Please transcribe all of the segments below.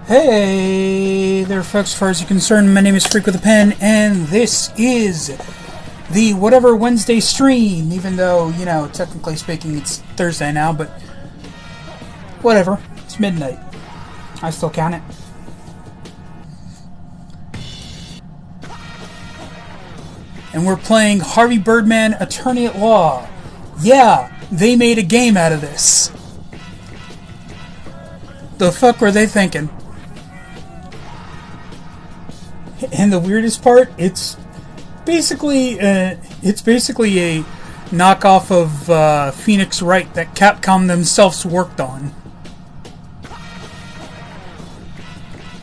Hey there folks, as far as you're concerned, my name is Freak with a Pen, and this is the Whatever Wednesday stream, even though, you know, technically speaking it's Thursday now, but whatever, it's midnight. I still count it. And we're playing Harvey Birdman, Attorney at Law. Yeah, they made a game out of this. The fuck were they thinking? And the weirdest part, it's basically a knockoff of Phoenix Wright that Capcom themselves worked on.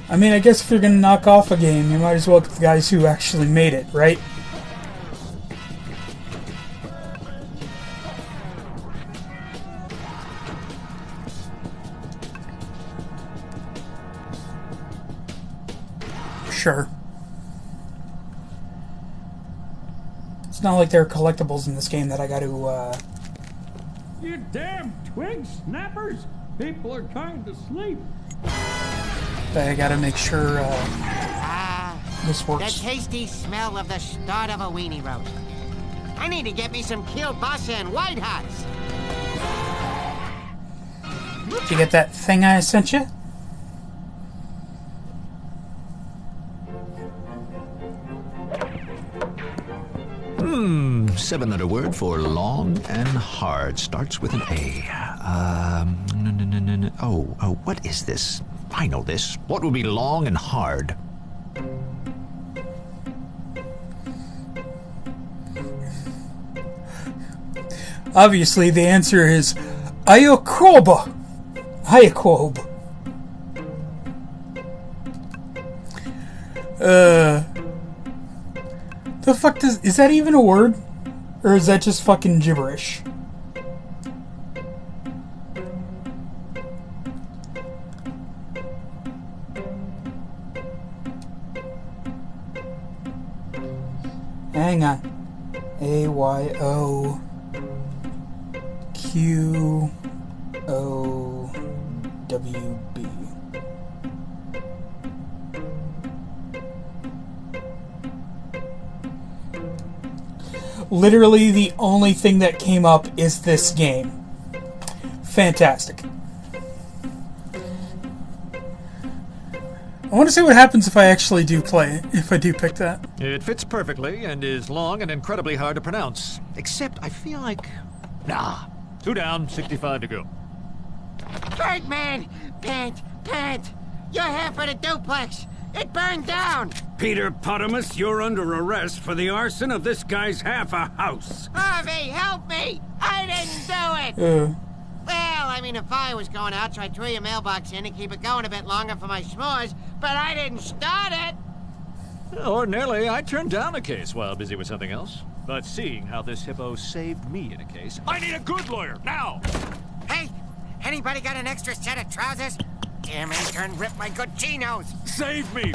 I mean, I guess if you're gonna knock off a game, you might as well get the guys who actually made it, right? Sure. It's not like there are collectibles in this game that I got to, You damn twig snappers! People are trying to sleep. I gotta make sure, this works. The tasty smell of the start of a weenie roast. I need to get me some kielbasa and white hots. Did you get that thing I sent you? Seven-letter word for long and hard. Starts with an A. What is this? I know this. What would be long and hard? Obviously, the answer is Ayakoba. Ayakob. The fuck is that even a word? Or is that just fucking gibberish? Hang on. AYOQOWB. Literally the only thing that came up is this game. Fantastic. I want to see what happens if I actually do play it, if I do pick that. It fits perfectly and is long and incredibly hard to pronounce. Except I feel like... Nah. 2 down, 65 to go. Birdman! Pant! You're half of the duplex! It burned down! Peter Potamus, you're under arrest for the arson of this guy's half a house. Harvey, help me! I didn't do it! Well, I mean, if I was going out, so I'd throw your mailbox in and keep it going a bit longer for my s'mores, but I didn't start it! Ordinarily, I turn down a case while busy with something else. But seeing how this hippo saved me in a case, I need a good lawyer, now! Hey, anybody got an extra set of trousers? Damn intern ripped my good chinos! Save me!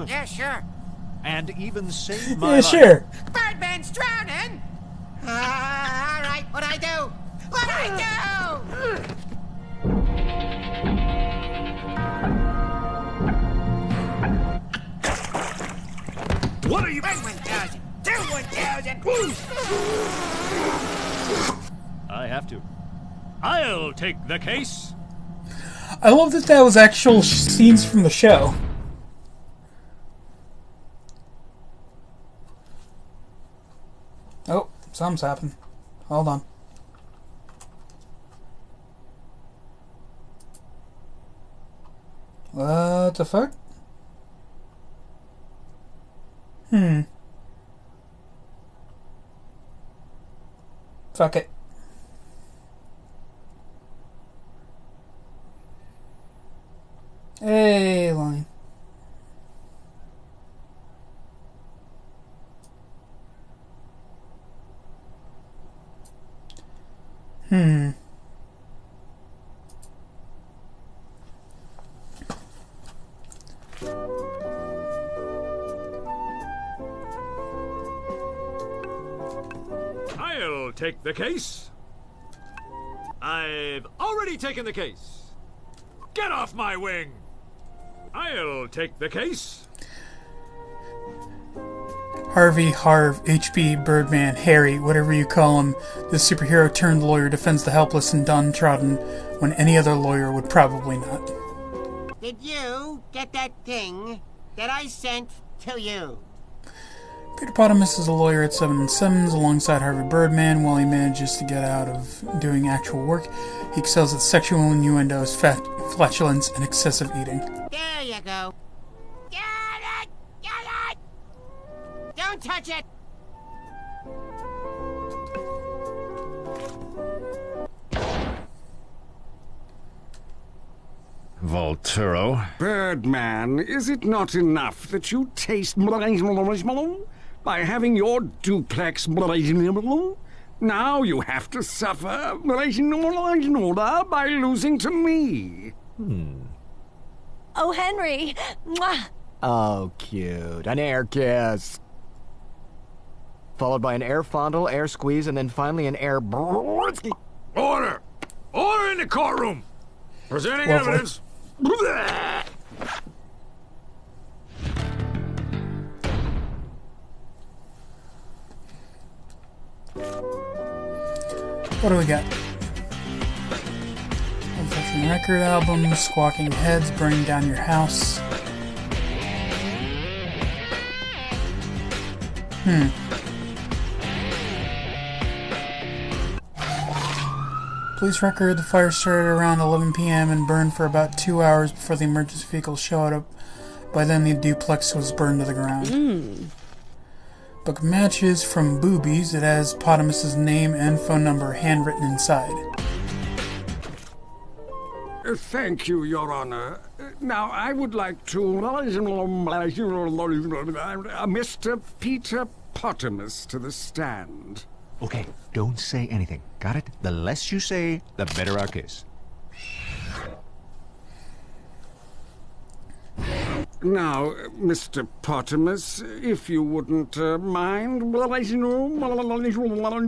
Yeah, sure. And even save my Yeah, life. sure. Birdman's drowning! All right, what'd I do? What'd I do? What are you... 1,000! 1,000! I have to. I'll take the case. I love that that was actual scenes from the show. Oh, something's happened. Hold on. What the fuck? Fuck it. Hey, line. I'll take the case. I've already taken the case. Get off my wing! I'll take the case. Harvey, H.B. Birdman, Harry, whatever you call him, the superhero turned lawyer defends the helpless and downtrodden when any other lawyer would probably not. Did you get that thing that I sent to you? Peter Potamus is a lawyer at 7 & Simmons alongside Harvey Birdman. While he manages to get out of doing actual work, he excels at sexual innuendos, flatulence, and excessive eating. There you go. Get it! Get it! Don't touch it! Volturo. Birdman, is it not enough that you taste by having your duplex? Now you have to suffer by losing to me. Oh, Henry. Mwah. Oh, cute. An air kiss. Followed by an air fondle, air squeeze, and then finally an air... Order! Order in the courtroom! Presenting Lovely. evidence. What do we got? Unfortunate record album, Squawking Heads, Burning Down Your House. Police record, the fire started around 11 p.m. and burned for about 2 hours before the emergency vehicle showed up. By then the duplex was burned to the ground. Book of matches from Boobies. It has Potamus's name and phone number handwritten inside. Thank you, Your Honor. Now, I would like to... Mr. Peter Potamus to the stand. Okay, don't say anything. Got it? The less you say, the better our case. Now, Mr. Potamus, if you wouldn't mind,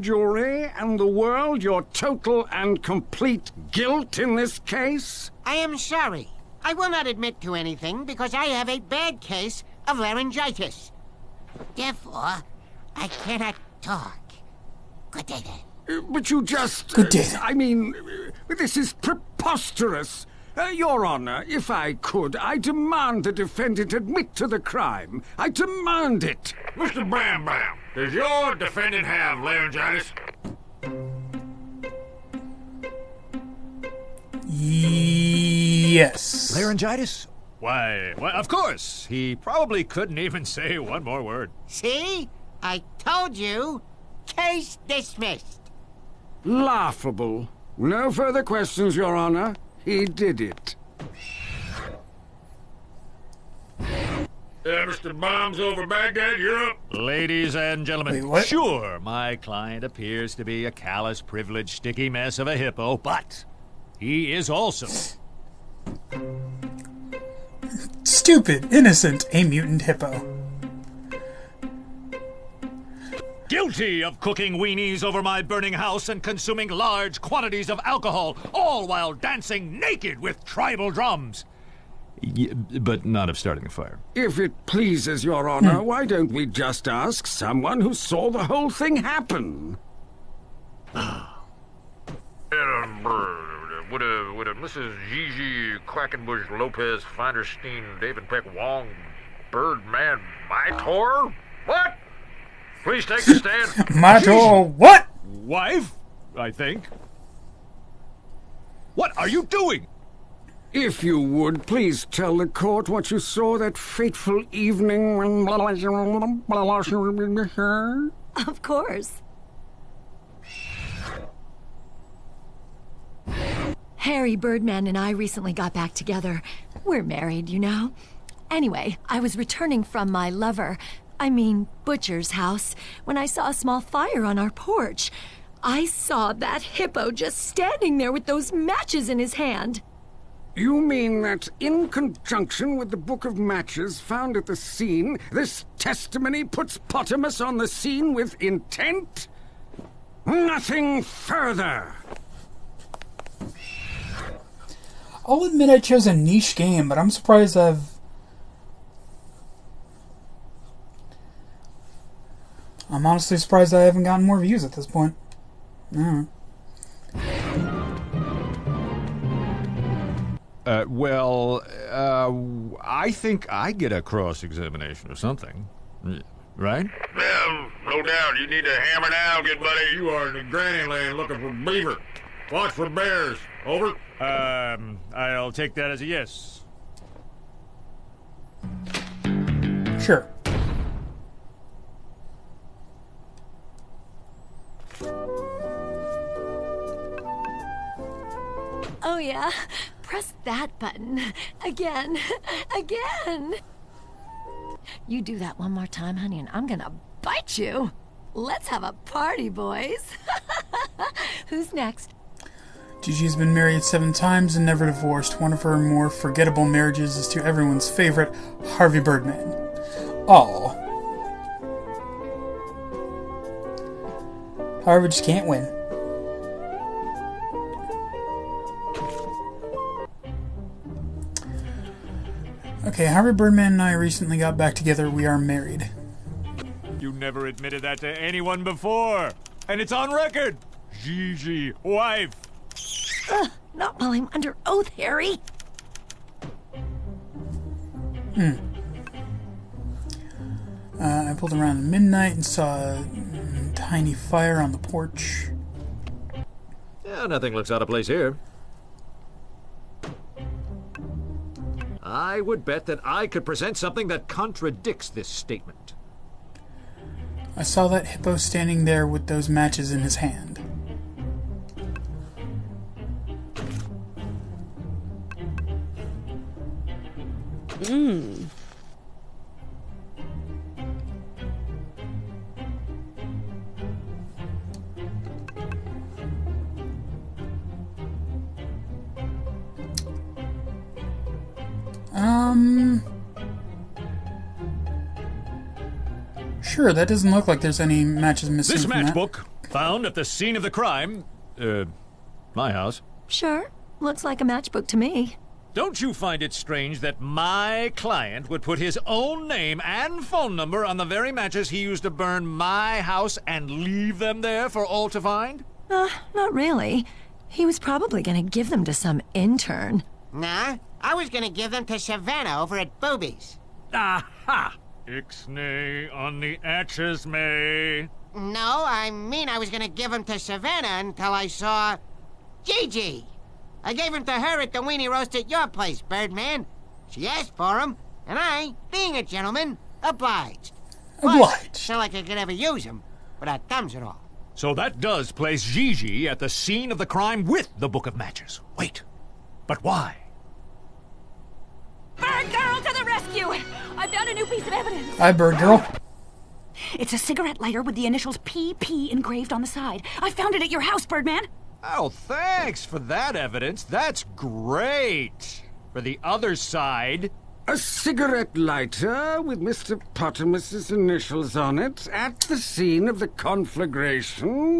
jury and the world, your total and complete guilt in this case? I am sorry. I will not admit to anything because I have a bad case of laryngitis. Therefore, I cannot talk. Good day then. But you just... Good day. I mean, this is preposterous. Your Honor, if I could, I demand the defendant admit to the crime. I demand it. Mr. Bam Bam, does your defendant have laryngitis? Yes. Laryngitis? Why, of course. He probably couldn't even say one more word. See? I told you. Case dismissed. Laughable. No further questions, Your Honor. He did it. Mr. Bombs over Baghdad, you're up. Ladies and gentlemen, Wait, what? sure, my client appears to be a callous, privileged, sticky mess of a hippo, but he is also Stupid, innocent, a mutant hippo. guilty of cooking weenies over my burning house and consuming large quantities of alcohol, all while dancing naked with tribal drums. But not of starting a fire. If it pleases Your Honor, why don't we just ask someone who saw the whole thing happen? Would a Mrs. Gigi Quackenbush Lopez Feinderstein David Peck Wong Birdman Mytor? What? Please take the stand. Mato, what? Wife, I think. What are you doing? If you would, please tell the court what you saw that fateful evening when... Of course. Harry Birdman and I recently got back together. We're married, you know. Anyway, I was returning from my butcher's house, when I saw a small fire on our porch. I saw that hippo just standing there with those matches in his hand. You mean that in conjunction with the book of matches found at the scene, this testimony puts Potamus on the scene with intent? Nothing further! I'll admit I chose a niche game, but I'm surprised I've I'm honestly surprised I haven't gotten more views at this point. I think I get a cross-examination or something. Right? Well, no doubt. You need to hammer now, good buddy. You are in the granny land looking for beaver. Watch for bears. Over. I'll take that as a yes. Sure. Oh, yeah? Press that button. Again. Again. You do that one more time, honey, and I'm gonna bite you. Let's have a party, boys. Who's next? Gigi's been married 7 times and never divorced. One of her more forgettable marriages is to everyone's favorite, Harvey Birdman. Oh. Harvey just can't win. Okay, Harvey Birdman and I recently got back together. We are married. You never admitted that to anyone before. And it's on record. Gigi, wife. Not while I'm under oath, Harry. I pulled around midnight and saw a tiny fire on the porch. Yeah, nothing looks out of place here. I would bet that I could present something that contradicts this statement. I saw that hippo standing there with those matches in his hand. Sure, that doesn't look like there's any matches missing This from that. matchbook, found at the scene of the crime, my house. Sure. Looks like a matchbook to me. Don't you find it strange that my client would put his own name and phone number on the very matches he used to burn my house and leave them there for all to find? Not really. He was probably gonna give them to some intern. Nah, I was gonna give them to Savannah over at Boobies. Aha! Ixnay on the atches, May. No, I mean I was gonna give them to Savannah until I saw Gigi. I gave him to her at the weenie roast at your place, Birdman. She asked for him, and I, being a gentleman, obliged. Obliged. It's not like I could ever use him without thumbs and all. So that does place Gigi at the scene of the crime with the book of matches. Wait, but why? Bird Girl to the rescue! I found a new piece of evidence. Hi, Bird Girl. It's a cigarette lighter with the initials PP engraved on the side. I found it at your house, Birdman. Oh, thanks for that evidence. That's great. For the other side... A cigarette lighter with Mr. Pottermus's initials on it at the scene of the conflagration.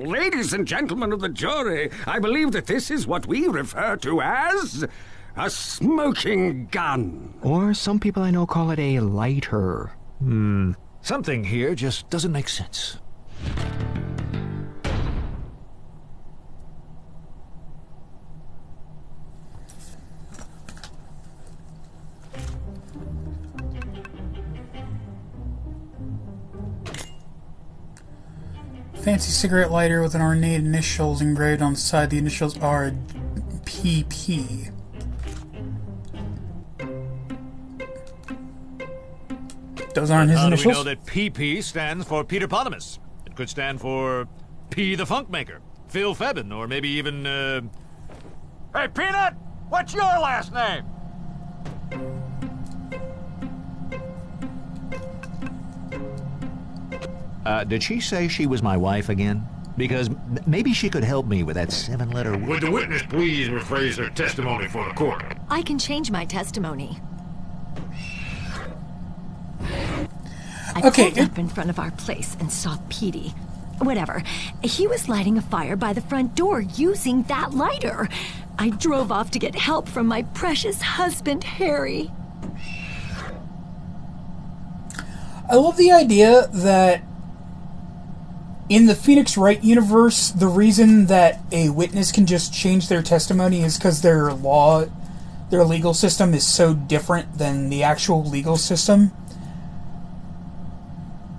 Ladies and gentlemen of the jury, I believe that this is what we refer to as a smoking gun. Or some people I know call it a lighter. Something here just doesn't make sense. Fancy cigarette lighter with an ornate initials engraved on the side. The initials are PP. Those aren't his How do we initials? know that PP stands for Peter Potamus? It could stand for P the Funk Maker, Phil Febbin, or maybe even, Hey, Peanut! What's your last name? Did she say she was my wife again? Because maybe she could help me with that 7-letter word. Would the witness please rephrase their testimony for the court? I can change my testimony. I Okay. pulled up in front of our place and saw Petey. Whatever. He was lighting a fire by the front door using that lighter. I drove off to get help from my precious husband, Harry. I love the idea that in the Phoenix Wright universe, the reason that a witness can just change their testimony is because their legal system is so different than the actual legal system.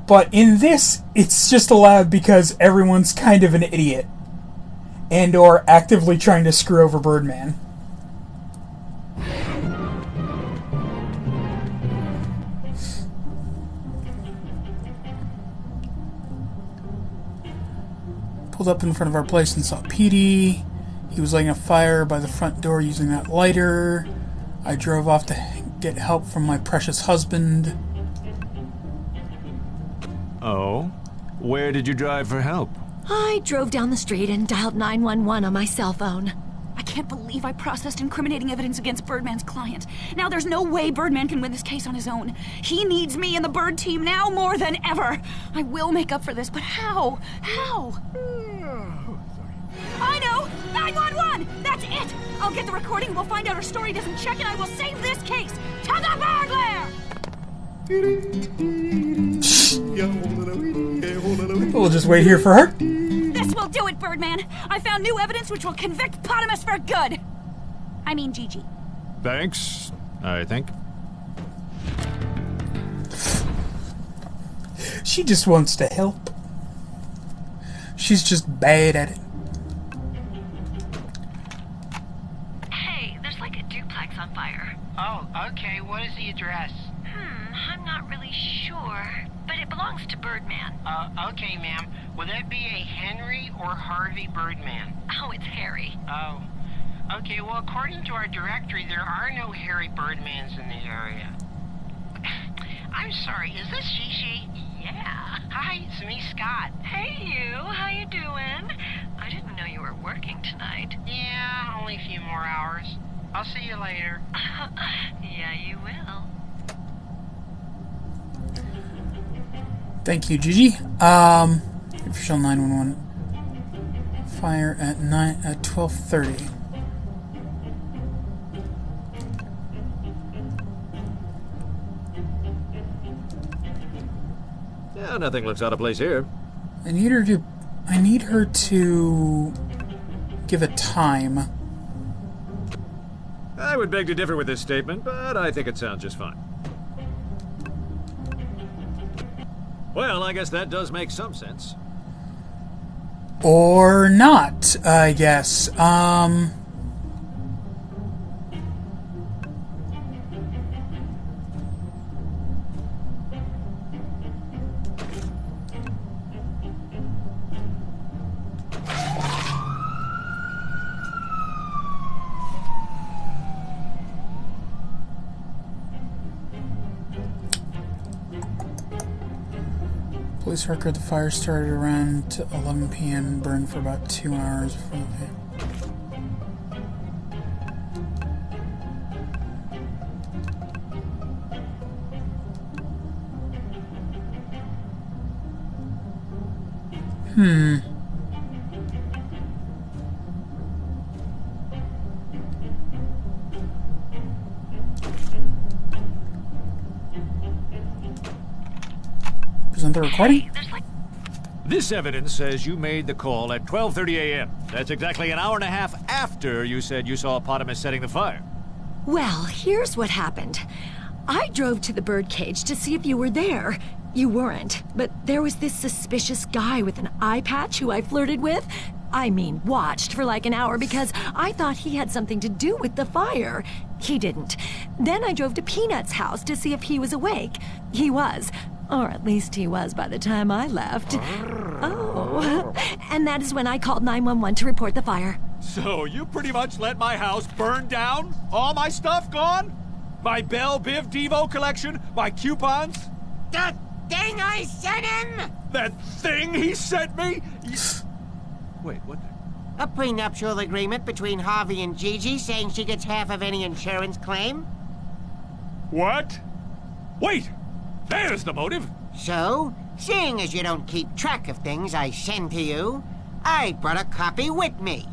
But in this, it's just allowed because everyone's kind of an idiot and or actively trying to screw over Birdman. Pulled up in front of our place and saw Petey. He was lighting a fire by the front door using that lighter. I drove off to get help from my precious husband. Oh? Where did you drive for help? I drove down the street and dialed 911 on my cell phone. I can't believe I processed incriminating evidence against Birdman's client. Now there's no way Birdman can win this case on his own. He needs me and the Bird team now more than ever. I will make up for this, but how? How? I know! 911! That's it! I'll get the recording, we'll find out her story doesn't check, and I will save this case! To the burglar! We'll just wait here for her. This will do it, Birdman! I found new evidence which will convict Potamus for good! I mean Gigi. Thanks, I think. She just wants to help. She's just bad at it. Hey, there's like a duplex on fire. Oh, okay. What is the address? I'm not really sure, but it belongs to Birdman. Okay, ma'am. Will that be a Henry or Harvey Birdman? Oh, it's Harry. Oh. Okay, well, according to our directory, there are no Harry Birdmans in the area. I'm sorry, is this Shishi? Yeah. Hi, it's me, Scott. Hey, you. How you doing? I didn't know you were working tonight. Yeah, only a few more hours. I'll see you later. Yeah, you will. Thank you, Gigi. Official 911. Fire at 12:30. Yeah, nothing looks out of place here. I need her to give a time. I would beg to differ with this statement, but I think it sounds just fine. Well, I guess that does make some sense. Or not, I guess. Police record: the fire started around 11 p.m. and burned for about 2 hours before the Present the recording. This evidence says you made the call at 12:30 a.m. That's exactly an hour and a half after you said you saw Potamus setting the fire. Well, here's what happened. I drove to the birdcage to see if you were there. You weren't, but there was this suspicious guy with an eye patch who I flirted with. I mean, watched for like an hour because I thought he had something to do with the fire. He didn't. Then I drove to Peanut's house to see if he was awake. He was. Or at least he was by the time I left. Oh. And that is when I called 911 to report the fire. So you pretty much let my house burn down? All my stuff gone? My Belle Biv Devo collection? My coupons? The thing I sent him! That thing he sent me? Wait, what the... A prenuptial agreement between Harvey and Gigi saying she gets half of any insurance claim. What? Wait! There's the motive! So, seeing as you don't keep track of things I send to you, I brought a copy with me.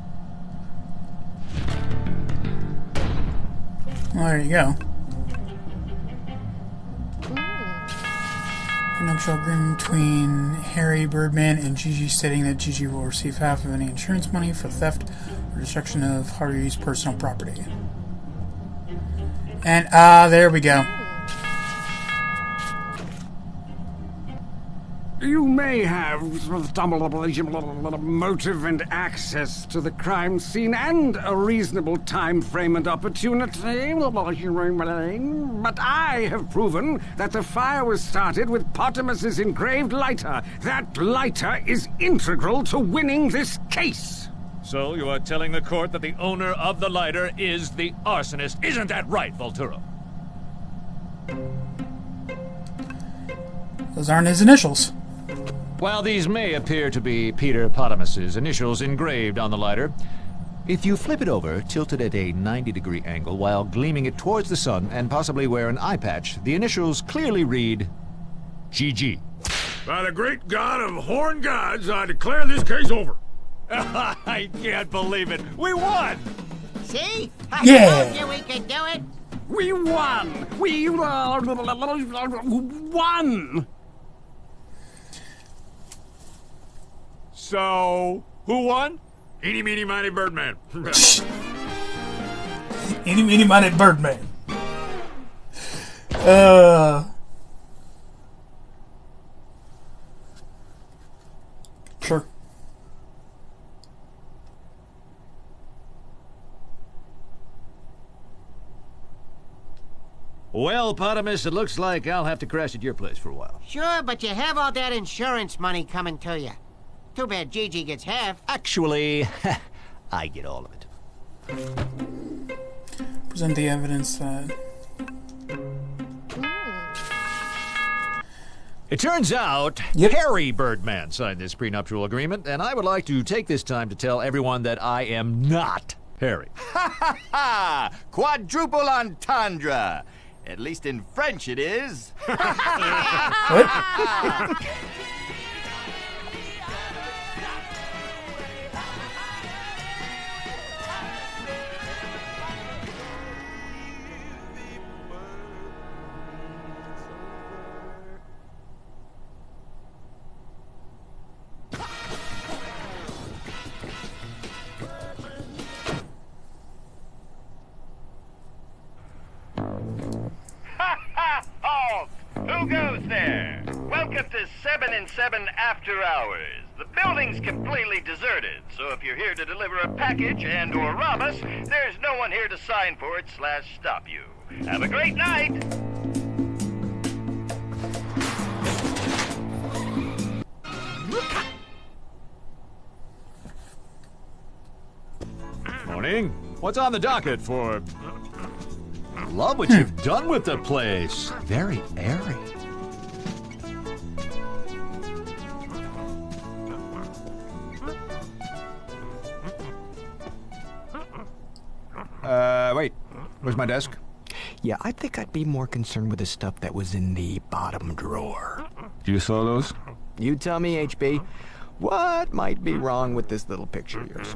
Well, there you go. prenuptial agreement between Harry Birdman and Gigi, stating that Gigi will receive half of any insurance money for theft or destruction of Harvey's personal property. And, there we go. You may have motive and access to the crime scene and a reasonable time frame and opportunity, but I have proven that the fire was started with Potamus's engraved lighter. That lighter is integral to winning this case. So you are telling the court that the owner of the lighter is the arsonist. Isn't that right, Volturo? Those aren't his initials. While these may appear to be Peter Potamus's initials engraved on the lighter, If you flip it over, tilt it at a 90-degree angle while gleaming it towards the sun and possibly wear an eye patch, the initials clearly read GG. By the great god of horn gods, I declare this case over. I can't believe it. We won! See? Yeah. I told you we could do it. We won! We won! So, who won? Eeny, meeny, miny, Birdman. Eeny, meeny, miny, Birdman. Sure. Well, Potamus, it looks like I'll have to crash at your place for a while. Sure, but you have all that insurance money coming to you. Too bad Gigi gets half. Actually, I get all of it. Present the evidence that... It turns out Harry Birdman signed this prenuptial agreement, and I would like to take this time to tell everyone that I am not Harry. Ha ha ha! Quadruple entendre! At least in French it is. What? Halt! Who goes there? Welcome to 7 and 7 After Hours. The building's completely deserted, so if you're here to deliver a package and or rob us, there's no one here to sign for it / stop you. Have a great night! Morning. What's on the docket for... Love what you've done with the place. Very airy. Wait. Where's my desk? Yeah, I think I'd be more concerned with the stuff that was in the bottom drawer. You saw those? You tell me, HB. What might be wrong with this little picture of yours?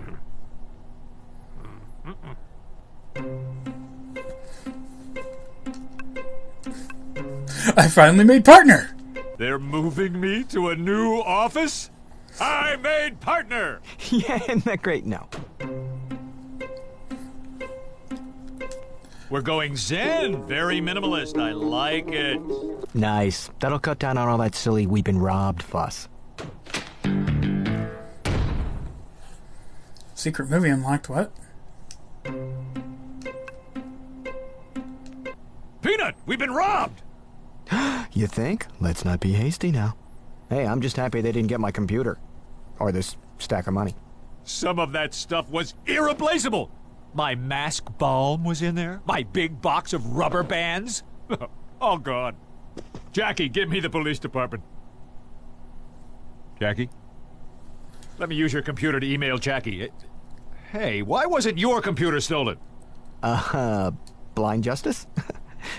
I finally made partner. They're moving me to a new office? I made partner! Yeah, isn't that great? No. We're going zen. Very minimalist. I like it. Nice. That'll cut down on all that silly "we've been robbed" fuss. Secret movie unlocked, what? Peanut, we've been robbed! You think? Let's not be hasty now. Hey, I'm just happy they didn't get my computer. Or this stack of money. Some of that stuff was irreplaceable. My mask balm was in there. My big box of rubber bands. All gone. Jackie, give me the police department. Jackie? Let me use your computer to email Jackie. Hey, why wasn't your computer stolen? Blind justice?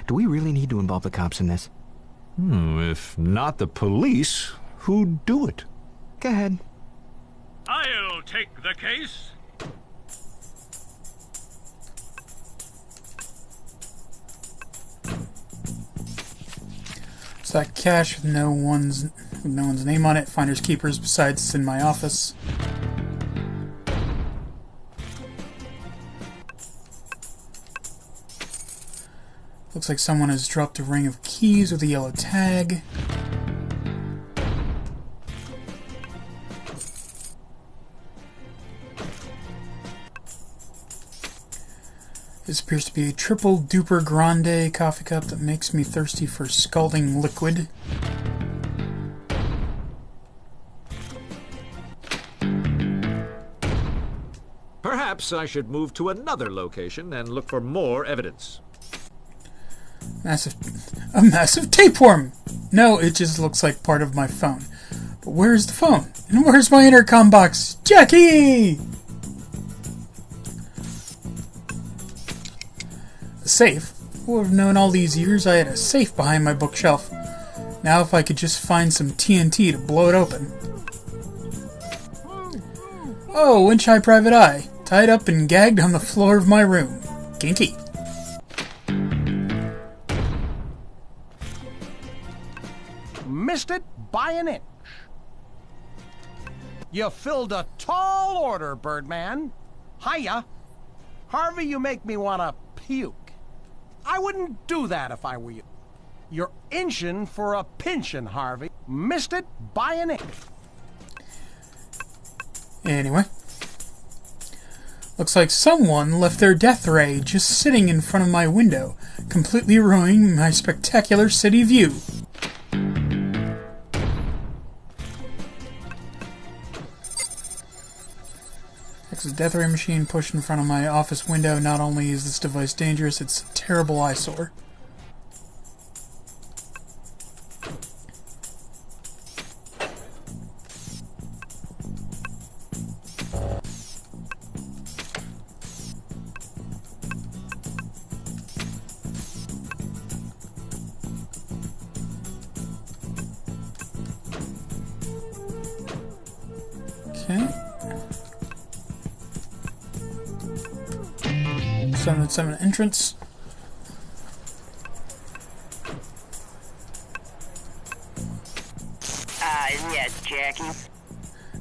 Do we really need to involve the cops in this? If not the police, who'd do it? Go ahead. I'll take the case. So Stack cash with no one's name on it. Finders keepers besides it's in my office. Looks like someone has dropped a ring of keys with a yellow tag. This appears to be a triple duper grande coffee cup that makes me thirsty for scalding liquid. Perhaps I should move to another location and look for more evidence. A massive tapeworm! No, it just looks like part of my phone. But where's the phone? And where's my intercom box? Jackie! A safe? Who would have known all these years I had a safe behind my bookshelf? Now if I could just find some TNT to blow it open. Oh, Winchai Private Eye. Tied up and gagged on the floor of my room. Kinky. Missed it by an inch. You filled a tall order, Birdman. Hiya. Harvey, you make me want to puke. I wouldn't do that if I were you. You're inching for a pinchin', Harvey. Missed it by an inch. Anyway. Looks like someone left their death ray just sitting in front of my window, completely ruining my spectacular city view. Texas death ray machine pushed in front of my office window. Not only is this device dangerous, it's a terrible eyesore. Okay. 7 entrance. Yes, Jackie.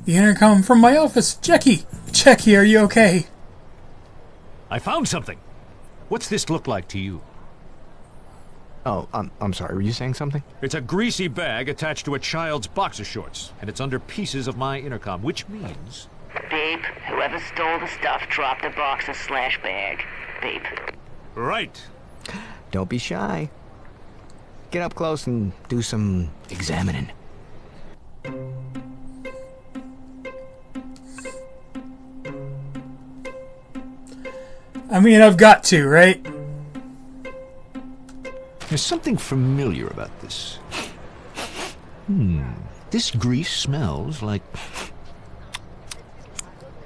The intercom from my office. Jackie! Jackie, are you okay? I found something. What's this look like to you? Oh, I'm sorry. Were you saying something? It's a greasy bag attached to a child's boxer shorts, and it's under pieces of my intercom, which means... Babe, whoever stole the stuff dropped the boxer/bag. Babe. Right. Don't be shy. Get up close and do some examining. I mean, I've got to, right? There's something familiar about this. This grease smells like...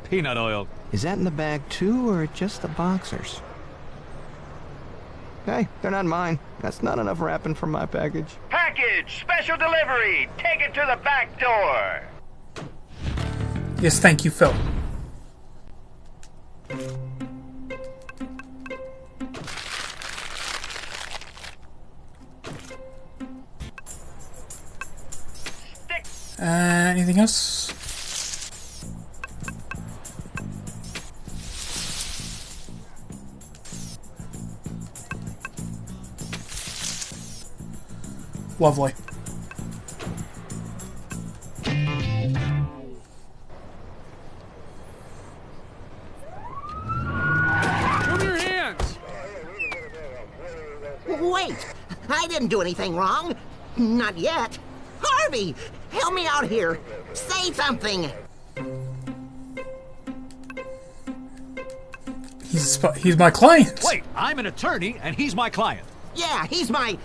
peanut oil. Is that in the bag too, or just the boxers? Hey, they're not mine. That's not enough wrapping for my package. Package! Special delivery! Take it to the back door! Yes, thank you, Phil. Anything else? Lovely. Show me your hands! Wait! I didn't do anything wrong. Not yet. Harvey! Help me out here. Say something. He's my client. Wait, I'm an attorney, and he's my client. Yeah, he's my...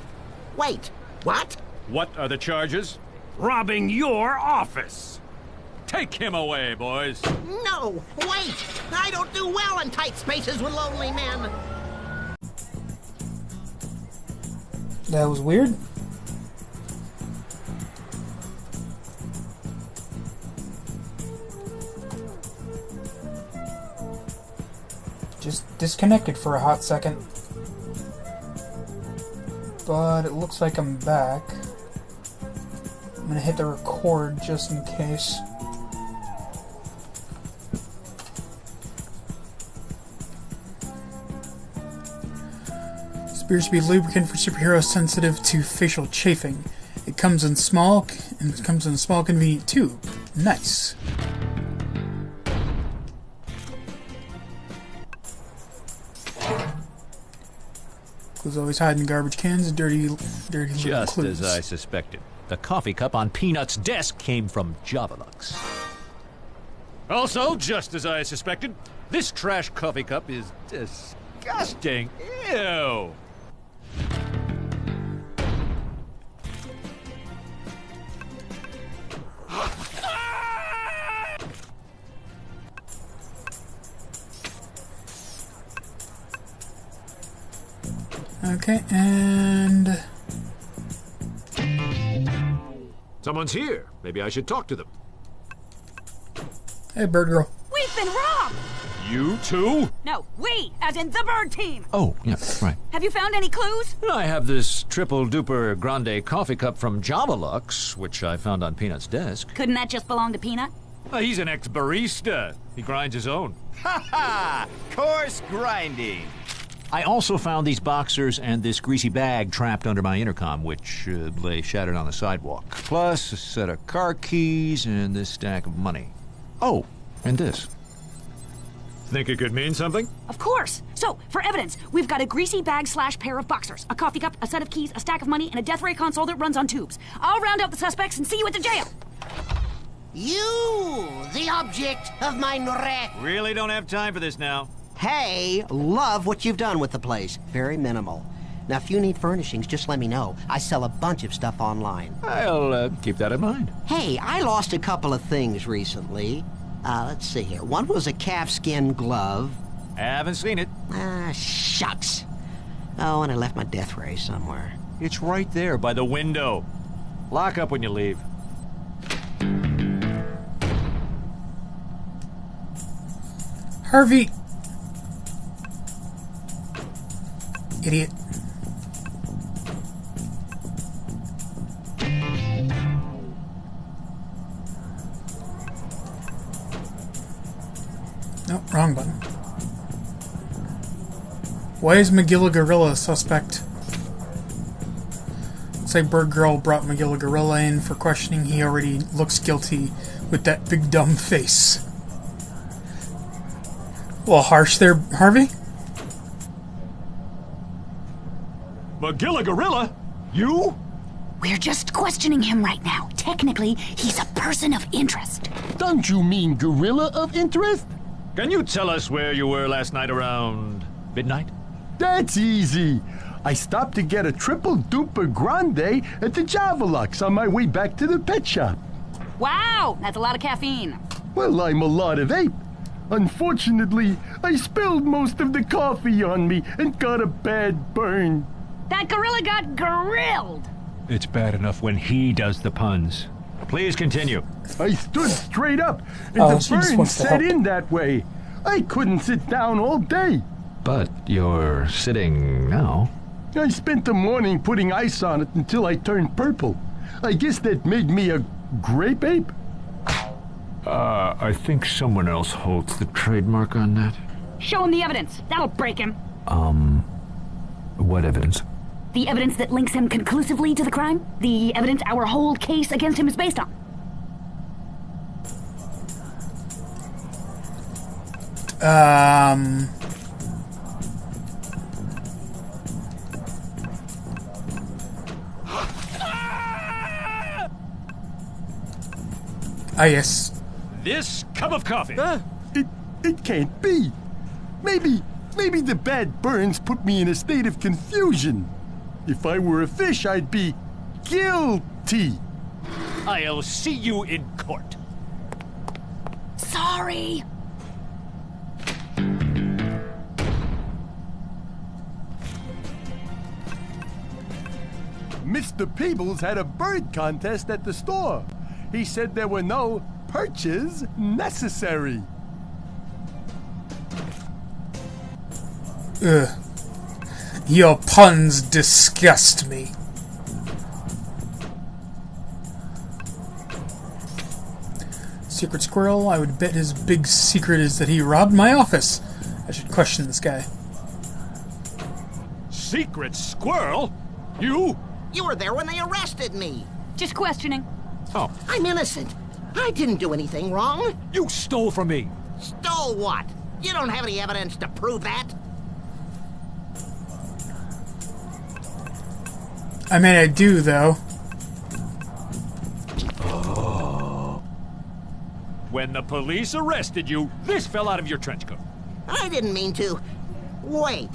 Wait, what? What are the charges? Robbing your office. Take him away, boys. No, wait! I don't do well in tight spaces with lonely men. That was weird. Just disconnected for a hot second. But it looks like I'm back. I'm gonna hit the record just in case. Appears to be lubricant for superheroes sensitive to facial chafing. It comes in small convenient tube. Nice. Clues always hide in garbage cans. Dirty Just clues. as I suspected. The coffee cup on Peanut's desk came from Javalux. Also, just as I suspected, this trash coffee cup is disgusting. Ew. Okay, and Someone's here. Maybe I should talk to them. hey, Bird Girl. We've been robbed! You too? No, we, as in the bird team. Oh, yeah, right. Have you found any clues? I have this triple-duper grande coffee cup from Javalux, which I found on Peanut's desk. Couldn't that just belong to Peanut? He's an ex-barista. He grinds his own. Ha ha! Coarse grinding. I also found these boxers and this greasy bag trapped under my intercom, which lay shattered on the sidewalk. Plus a set of car keys and this stack of money. Oh, and this. Think it could mean something? Of course. So, for evidence, we've got a greasy bag / pair of boxers, a coffee cup, a set of keys, a stack of money, and a death ray console that runs on tubes. I'll round up the suspects and see you at the jail. You, the object of my wrath. Really don't have time for this now. Hey, love what you've done with the place. Very minimal. Now, if you need furnishings, just let me know. I sell a bunch of stuff online. I'll keep that in mind. Hey, I lost a couple of things recently. Let's see here. One was a calfskin glove. Haven't seen it. Shucks. Oh, and I left my death ray somewhere. It's right there by the window. Lock up when you leave. Harvey. Idiot. Nope, wrong button. Why is Magilla Gorilla a suspect? Looks like Bird Girl brought Magilla Gorilla in for questioning. He already looks guilty with that big dumb face. A little harsh there, Harvey? Magilla Gorilla? You? We're just questioning him right now. Technically, he's a person of interest. Don't you mean gorilla of interest? Can you tell us where you were last night around midnight? That's easy. I stopped to get a triple-duper grande at the Javalux on my way back to the pet shop. Wow, that's a lot of caffeine. Well, I'm a lot of ape. Unfortunately, I spilled most of the coffee on me and got a bad burn. That gorilla got grilled. It's bad enough when he does the puns. Please continue. I stood straight up, and the burn set in that way. I couldn't sit down all day. But you're sitting now. I spent the morning putting ice on it until I turned purple. I guess that made me a grape ape. I think someone else holds the trademark on that. Show him the evidence. That'll break him. What evidence? The evidence that links him conclusively to the crime. The evidence our whole case against him is based on. Yes. This cup of coffee. It can't be. Maybe the bad burns put me in a state of confusion. If I were a fish, I'd be guilty. I'll see you in court. Sorry. Mr. Peebles had a bird contest at the store. He said there were no perches necessary. Ugh. Your puns disgust me. Secret squirrel, I would bet his big secret is that he robbed my office. I should question this guy. Secret squirrel? You? You were there when they arrested me. Just questioning. Oh. I'm innocent. I didn't do anything wrong. You stole from me. Stole what? You don't have any evidence to prove that. I mean, I do, though. When the police arrested you, this fell out of your trench coat. I didn't mean to. Wait.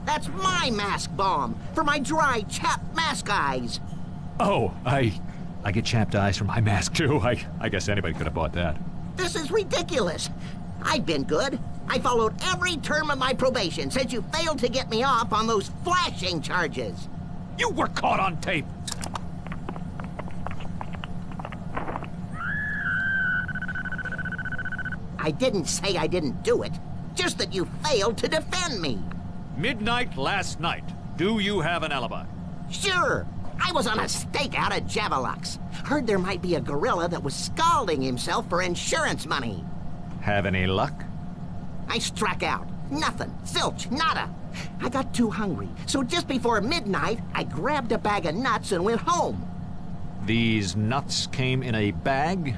That's my mask bomb for my dry, chapped mask eyes. Oh, I get chapped eyes from my mask, too. I guess anybody could have bought that. This is ridiculous. I've been good. I followed every term of my probation since you failed to get me off on those flashing charges. You were caught on tape. I didn't say I didn't do it. Just that you failed to defend me. Midnight last night. Do you have an alibi? Sure. I was on a stakeout at Javelux. Heard there might be a gorilla that was scalding himself for insurance money. Have any luck? I struck out. Nothing. Zilch. Nada. I got too hungry, so just before midnight, I grabbed a bag of nuts and went home. These nuts came in a bag?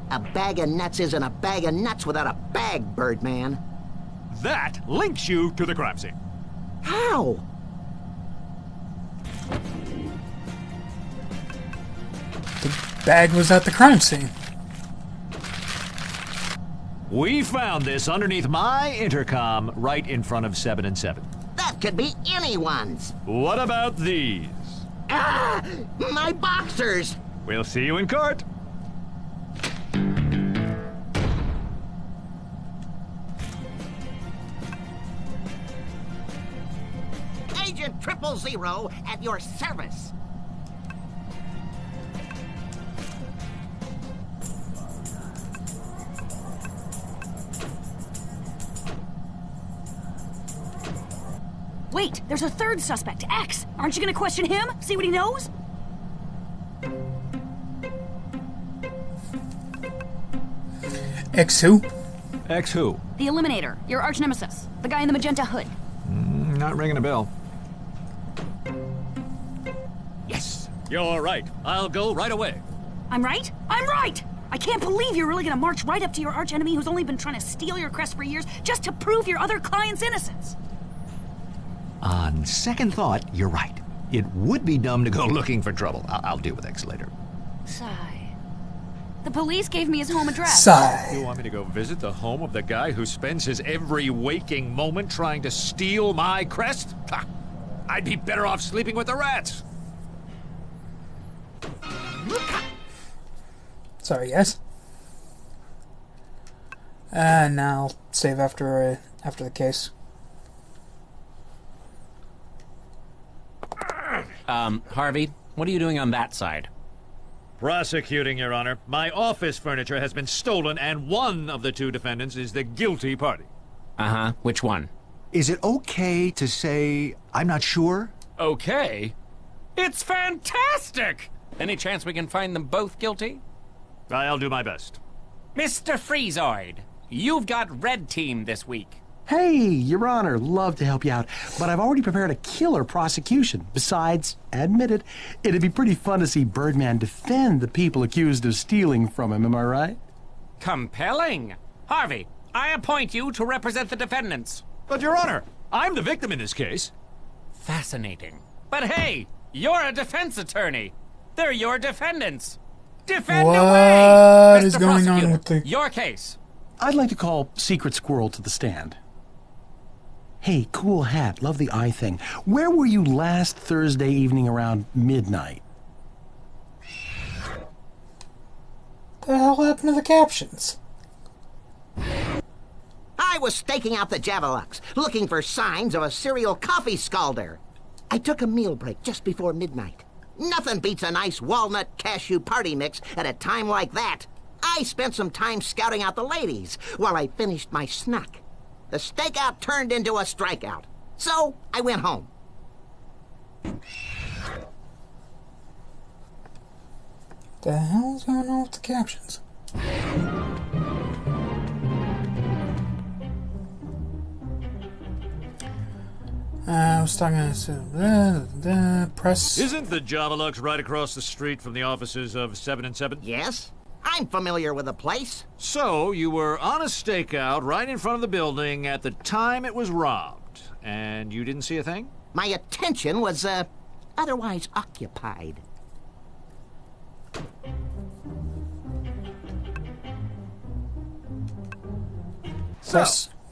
A bag of nuts isn't a bag of nuts without a bag, Birdman. That links you to the crime scene. How? The bag was at the crime scene. We found this underneath my intercom right in front of 7 and 7. That could be anyone's. What about these? Ah! My boxers! We'll see you in court. Agent 000 at your service. Wait, there's a third suspect, X. Aren't you gonna question him? See what he knows? X who? X who? The Eliminator, your arch nemesis. The guy in the magenta hood. Not ringing a bell. Yes, you're right. I'll go right away. I'm right? I'm right! I can't believe you're really gonna march right up to your arch enemy who's only been trying to steal your crest for years just to prove your other client's innocence. On second thought, you're right. It would be dumb to go looking for trouble. I'll deal with X later. Sigh. The police gave me his home address. Sigh. You want me to go visit the home of the guy who spends his every waking moment trying to steal my crest? Ha! I'd be better off sleeping with the rats. Sorry, guys. Now I'll save after the case. Harvey, what are you doing on that side? Prosecuting, Your Honor. My office furniture has been stolen, and one of the two defendants is the guilty party. Uh-huh. Which one? Is it okay to say I'm not sure? Okay. It's fantastic! Any chance we can find them both guilty? I'll do my best. Mr. Freezoid, you've got red team this week. Hey, Your Honor, love to help you out, but I've already prepared a killer prosecution. Besides, admit it, it'd be pretty fun to see Birdman defend the people accused of stealing from him, am I right? Compelling. Harvey, I appoint you to represent the defendants. But, Your Honor, I'm the victim in this case. Fascinating. But hey, you're a defense attorney. They're your defendants. Defend What away! is Mr. going on Prosecutor, with the... your case. I'd like to call Secret Squirrel to the stand. Hey, cool hat, love the eye thing. Where were you last Thursday evening around midnight? The hell happened to the captions? I was staking out the Javelux, looking for signs of a serial coffee scalder. I took a meal break just before midnight. Nothing beats a nice walnut cashew party mix at a time like that. I spent some time scouting out the ladies while I finished my snack. The stakeout turned into a strikeout, so I went home. The hell's going on with the captions? I was talking to press. Isn't the Jamalux right across the street from the offices of 7 and 7? Yes, I'm familiar with the place. So, you were on a stakeout right in front of the building at the time it was robbed, and you didn't see a thing? My attention was, otherwise occupied. So,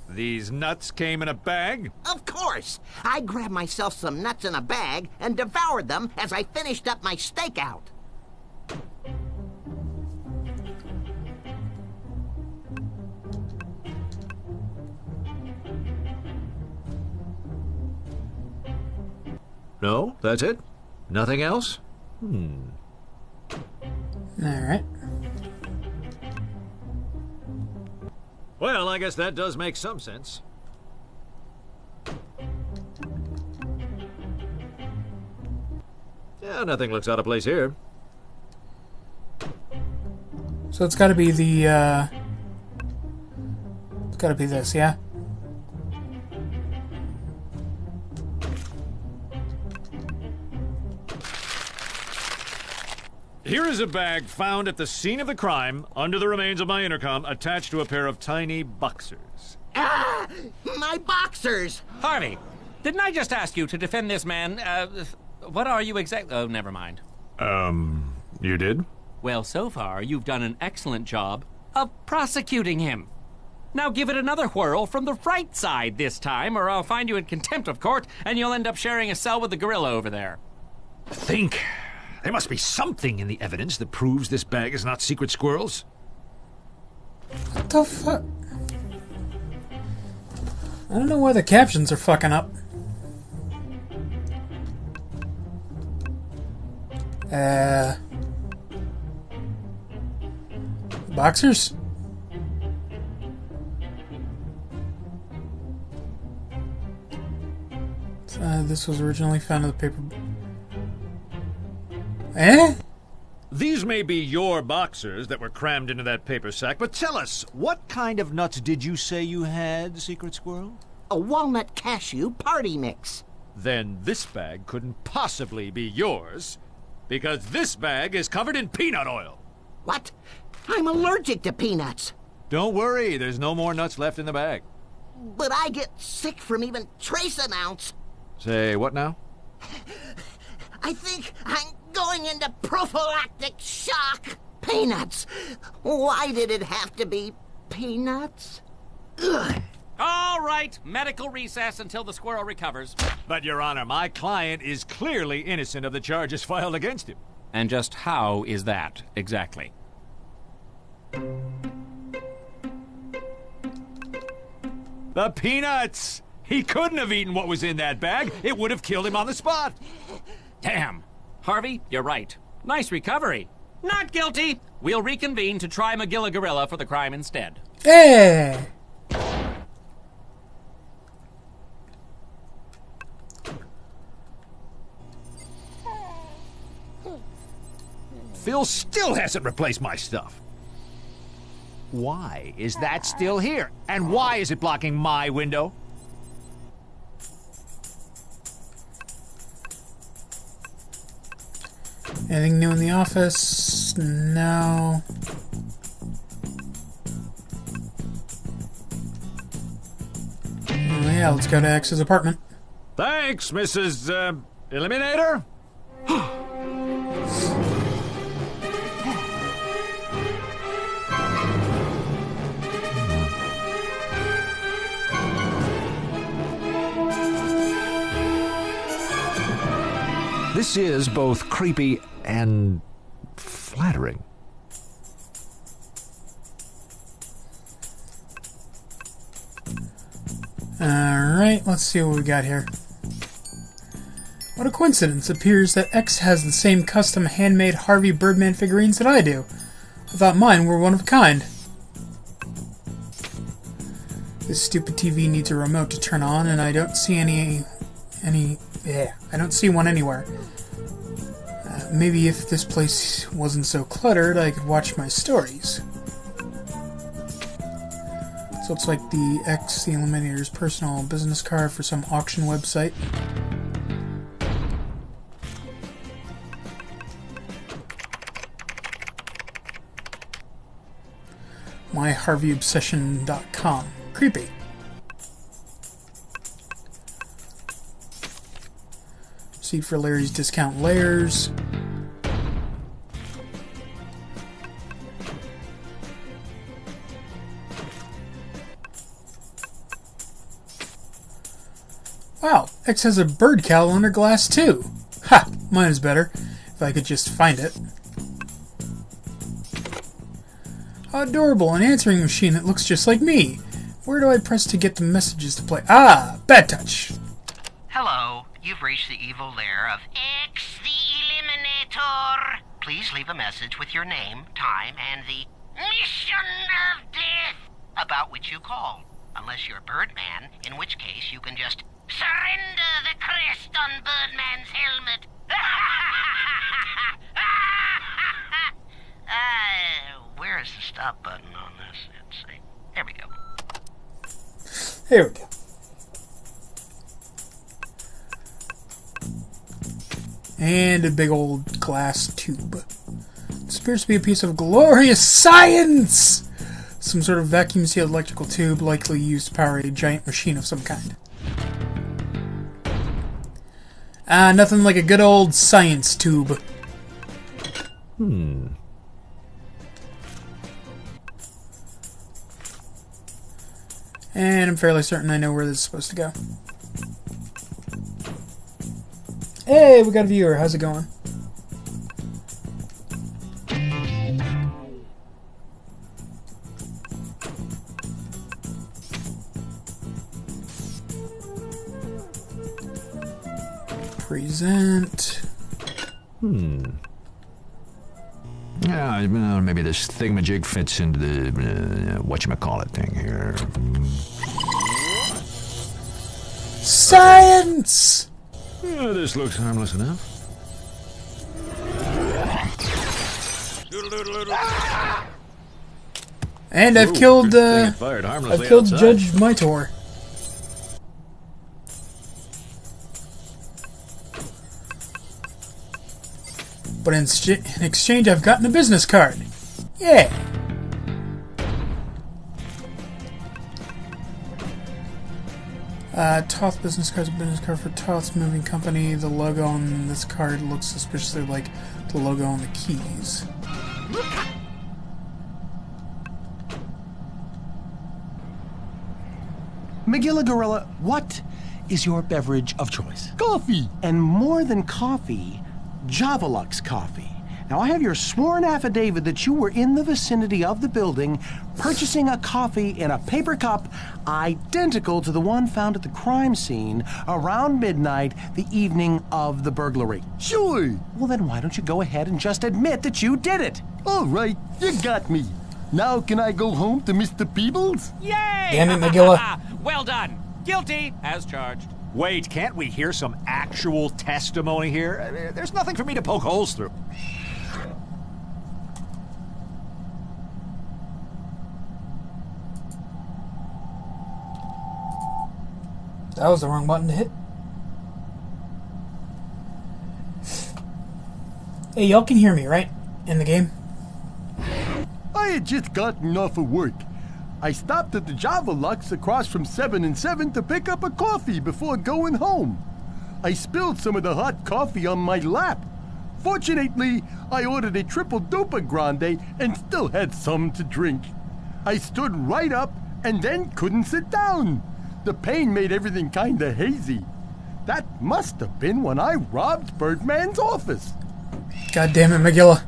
these nuts came in a bag? Of course! I grabbed myself some nuts in a bag and devoured them as I finished up my stakeout. No, that's it? Nothing else? Alright. Well, I guess that does make some sense. Yeah, nothing looks out of place here. So it's gotta be the, it's gotta be this, yeah? Here is a bag found at the scene of the crime, under the remains of my intercom, attached to a pair of tiny boxers. Ah! My boxers! Harvey, didn't I just ask you to defend this man? What are you exactly? Oh, never mind. You did? Well, so far, you've done an excellent job of prosecuting him. Now give it another whirl from the right side this time, or I'll find you in contempt of court, and you'll end up sharing a cell with the gorilla over there. Think. There must be something in the evidence that proves this bag is not Secret Squirrel's. What the fuck? I don't know why the captions are fucking up. Boxers? This was originally found in the paper. Eh? These may be your boxers that were crammed into that paper sack, but tell us, what kind of nuts did you say you had, Secret Squirrel? A walnut cashew party mix. Then this bag couldn't possibly be yours, because this bag is covered in peanut oil. What? I'm allergic to peanuts. Don't worry, there's no more nuts left in the bag. But I get sick from even trace amounts. Say, what now? I think I'm going into prophylactic shock. Peanuts. Why did it have to be peanuts? Ugh. All right, medical recess until the squirrel recovers. But, Your Honor, my client is clearly innocent of the charges filed against him. And just how is that, exactly? The peanuts! He couldn't have eaten what was in that bag. It would have killed him on the spot. Damn. Harvey, you're right. Nice recovery. Not guilty. We'll reconvene to try Magilla Gorilla for the crime instead. Hey! Phil still hasn't replaced my stuff. Why is that still here? And why is it blocking my window? Anything new in the office? No. Oh, yeah, let's go to X's apartment. Thanks, Mrs. Eliminator. This is both creepy and flattering. Alright, let's see what we got here. What a coincidence. It appears that X has the same custom handmade Harvey Birdman figurines that I do. I thought mine were one of a kind. This stupid TV needs a remote to turn on, and I don't see I don't see one anywhere. Maybe if this place wasn't so cluttered, I could watch my stories. So it's like the X, the Eliminator's personal business card for some auction website. MyHarveyObsession.com. Creepy. Receipt for Larry's Discount Layers. Wow, X has a bird cowl under glass too. Ha! Mine is better, if I could just find it. How adorable, an answering machine that looks just like me. Where do I press to get the messages to play? Ah, bad touch. Hello, you've reached the evil lair of X the Eliminator. Please leave a message with your name, time, and the mission of death about which you called. Unless you're Birdman, in which case you can just surrender the crest on Birdman's helmet. Where is the stop button on this? Let's see. There we go. Here we go. And a big old glass tube. This appears to be a piece of glorious science! Some sort of vacuum-sealed electrical tube, likely used to power a giant machine of some kind. Nothing like a good old science tube. And I'm fairly certain I know where this is supposed to go. Hey, we got a viewer. How's it going? Present. Yeah, maybe this thingamajig fits into the whatchamacallit thing here. Science! This looks harmless enough. And I've killed Judge Mitor. But in exchange, I've gotten a business card. Yeah. Toth business card's a business card for Toth's Moving Company. The logo on this card looks suspiciously like the logo on the keys. Megilla Gorilla, what is your beverage of choice? Coffee! And more than coffee, Javalux coffee. Now, I have your sworn affidavit that you were in the vicinity of the building purchasing a coffee in a paper cup identical to the one found at the crime scene around midnight the evening of the burglary. Sure! Well, then why don't you go ahead and just admit that you did it? All right, you got me. Now can I go home to Mr. Peebles? Yay! Damn it, Megilla. Well done. Guilty as charged. Wait, can't we hear some actual testimony here? There's nothing for me to poke holes through. That was the wrong button to hit. Hey, y'all can hear me, right? In the game? I had just gotten off of work. I stopped at the Javalux across from 7 and 7 to pick up a coffee before going home. I spilled some of the hot coffee on my lap. Fortunately, I ordered a triple duper grande and still had some to drink. I stood right up and then couldn't sit down. The pain made everything kinda hazy. That must have been when I robbed Birdman's office. God damn it, Megilla.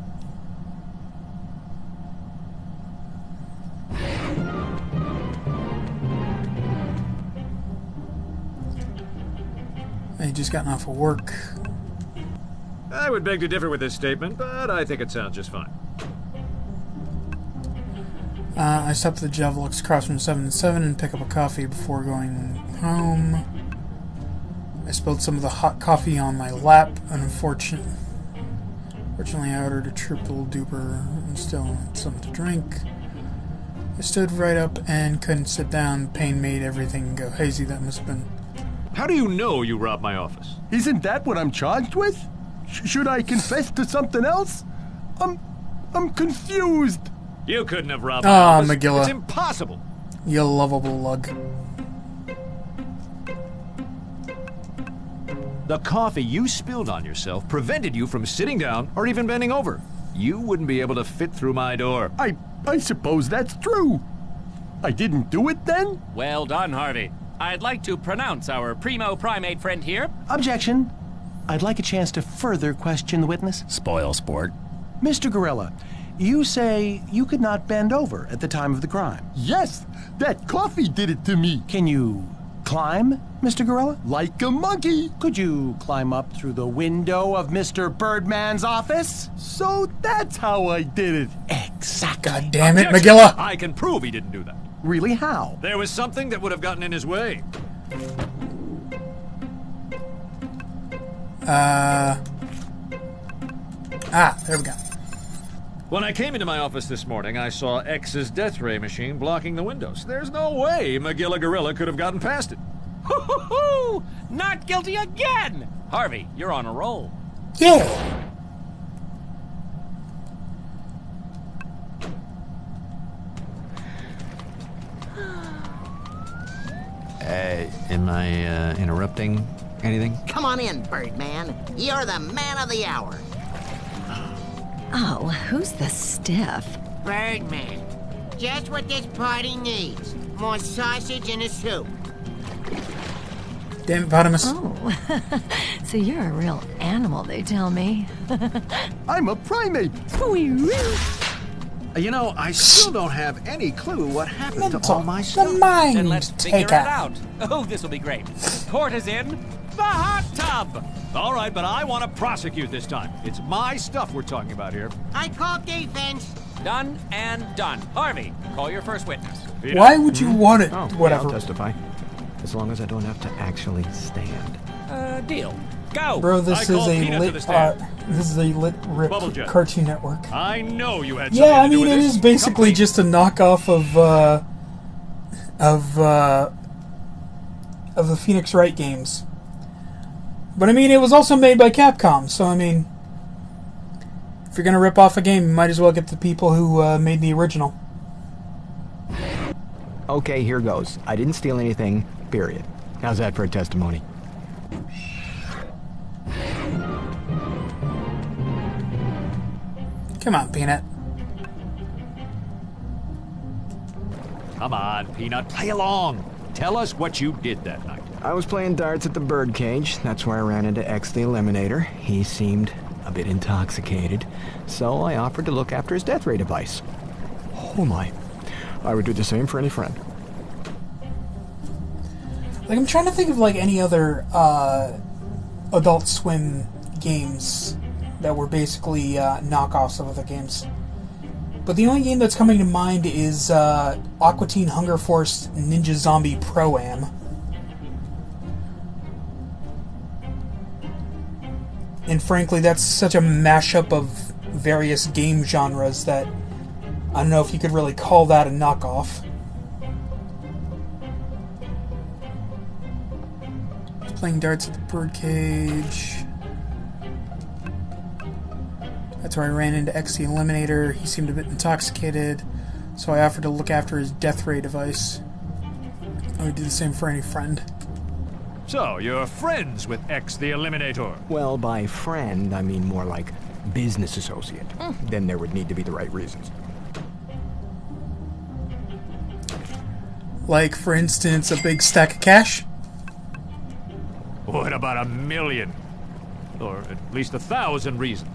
I just gotten off of work. I would beg to differ with this statement, but I think it sounds just fine. I stopped at the Javalux across from 7 and 7 and pick up a coffee before going home. I spilled some of the hot coffee on my lap. Fortunately, I ordered a triple duper and still had some to drink. I stood right up and couldn't sit down. Pain made everything go hazy. That must have been... How do you know you robbed my office? Isn't that what I'm charged with? Should I confess to something else? I'm confused. You couldn't have robbed my office. Megilla. It's impossible. You lovable lug. The coffee you spilled on yourself prevented you from sitting down or even bending over. You wouldn't be able to fit through my door. I suppose that's true. I didn't do it then? Well done, Harvey. I'd like to pronounce our primo primate friend here. Objection. I'd like a chance to further question the witness. Spoil sport. Mr. Gorilla, you say you could not bend over at the time of the crime. Yes, that coffee did it to me. Can you climb, Mr. Gorilla? Like a monkey. Could you climb up through the window of Mr. Birdman's office? So that's how I did it. Exactly. God damn it, Objection. Megilla! I can prove he didn't do that. Really, how? There was something that would have gotten in his way. There we go. When I came into my office this morning, I saw X's death ray machine blocking the windows. There's no way Megilla Gorilla could have gotten past it. Hoo-hoo-hoo! Not guilty again! Harvey, you're on a roll. Yeah! Am I interrupting anything? Come on in, Birdman. You're the man of the hour. Oh, who's the stiff? Birdman. Just what this party needs. More sausage in a soup. Damn it, Potamus. Oh, so you're a real animal, they tell me. I'm a primate. You know, I still don't have any clue what happened to all my The stuff. mind Then let's figure it taker. out. Oh, this will be great. Court is in the hot tub. All right, but I want to prosecute this time. It's my stuff we're talking about here. I call defense. Done and done. Harvey, call your first witness. Why would you want it? Oh, Whatever. Yeah, I'll testify. As long as I don't have to actually stand. Deal. Go. Bro, this is a lit rip Bubble Jet. Cartoon Network. I know you had Yeah, I something to do mean with it this. is basically just a knockoff of the Phoenix Wright games. But I mean it was also made by Capcom, so I mean if you're gonna rip off a game, you might as well get the people who made the original. Okay, here goes. I didn't steal anything, period. How's that for a testimony? Come on, Peanut. Come on, Peanut, play along. Tell us what you did that night. I was playing darts at the birdcage. That's where I ran into X the Eliminator. He seemed a bit intoxicated, so I offered to look after his death ray device. Oh my. I would do the same for any friend. Like I'm trying to think of like any other Adult Swim games that were basically knockoffs of other games. But the only game that's coming to mind is Aqua Teen Hunger Force Ninja Zombie Pro-Am. And frankly, that's such a mashup of various game genres that I don't know if you could really call that a knockoff. I was playing darts at the birdcage. That's where I ran into X the Eliminator. He seemed a bit intoxicated, so I offered to look after his death ray device. I would do the same for any friend. So, you're friends with X the Eliminator. Well, by friend, I mean more like business associate. Then there would need to be the right reasons. Like, for instance, a big stack of cash? What about 1 million? Or at least 1,000 reasons.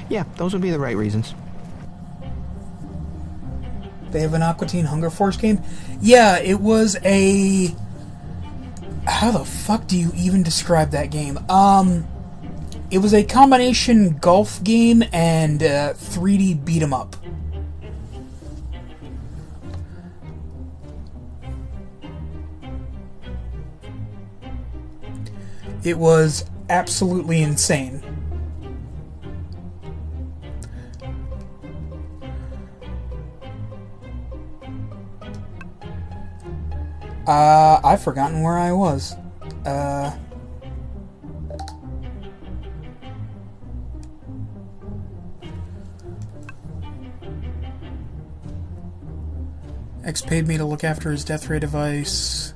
Yeah, those would be the right reasons. They have an Aqua Teen Hunger Force game? Yeah, it was a... How the fuck do you even describe that game? It was a combination golf game and 3D beat 'em up. It was absolutely insane. I've forgotten where I was. X paid me to look after his death ray device.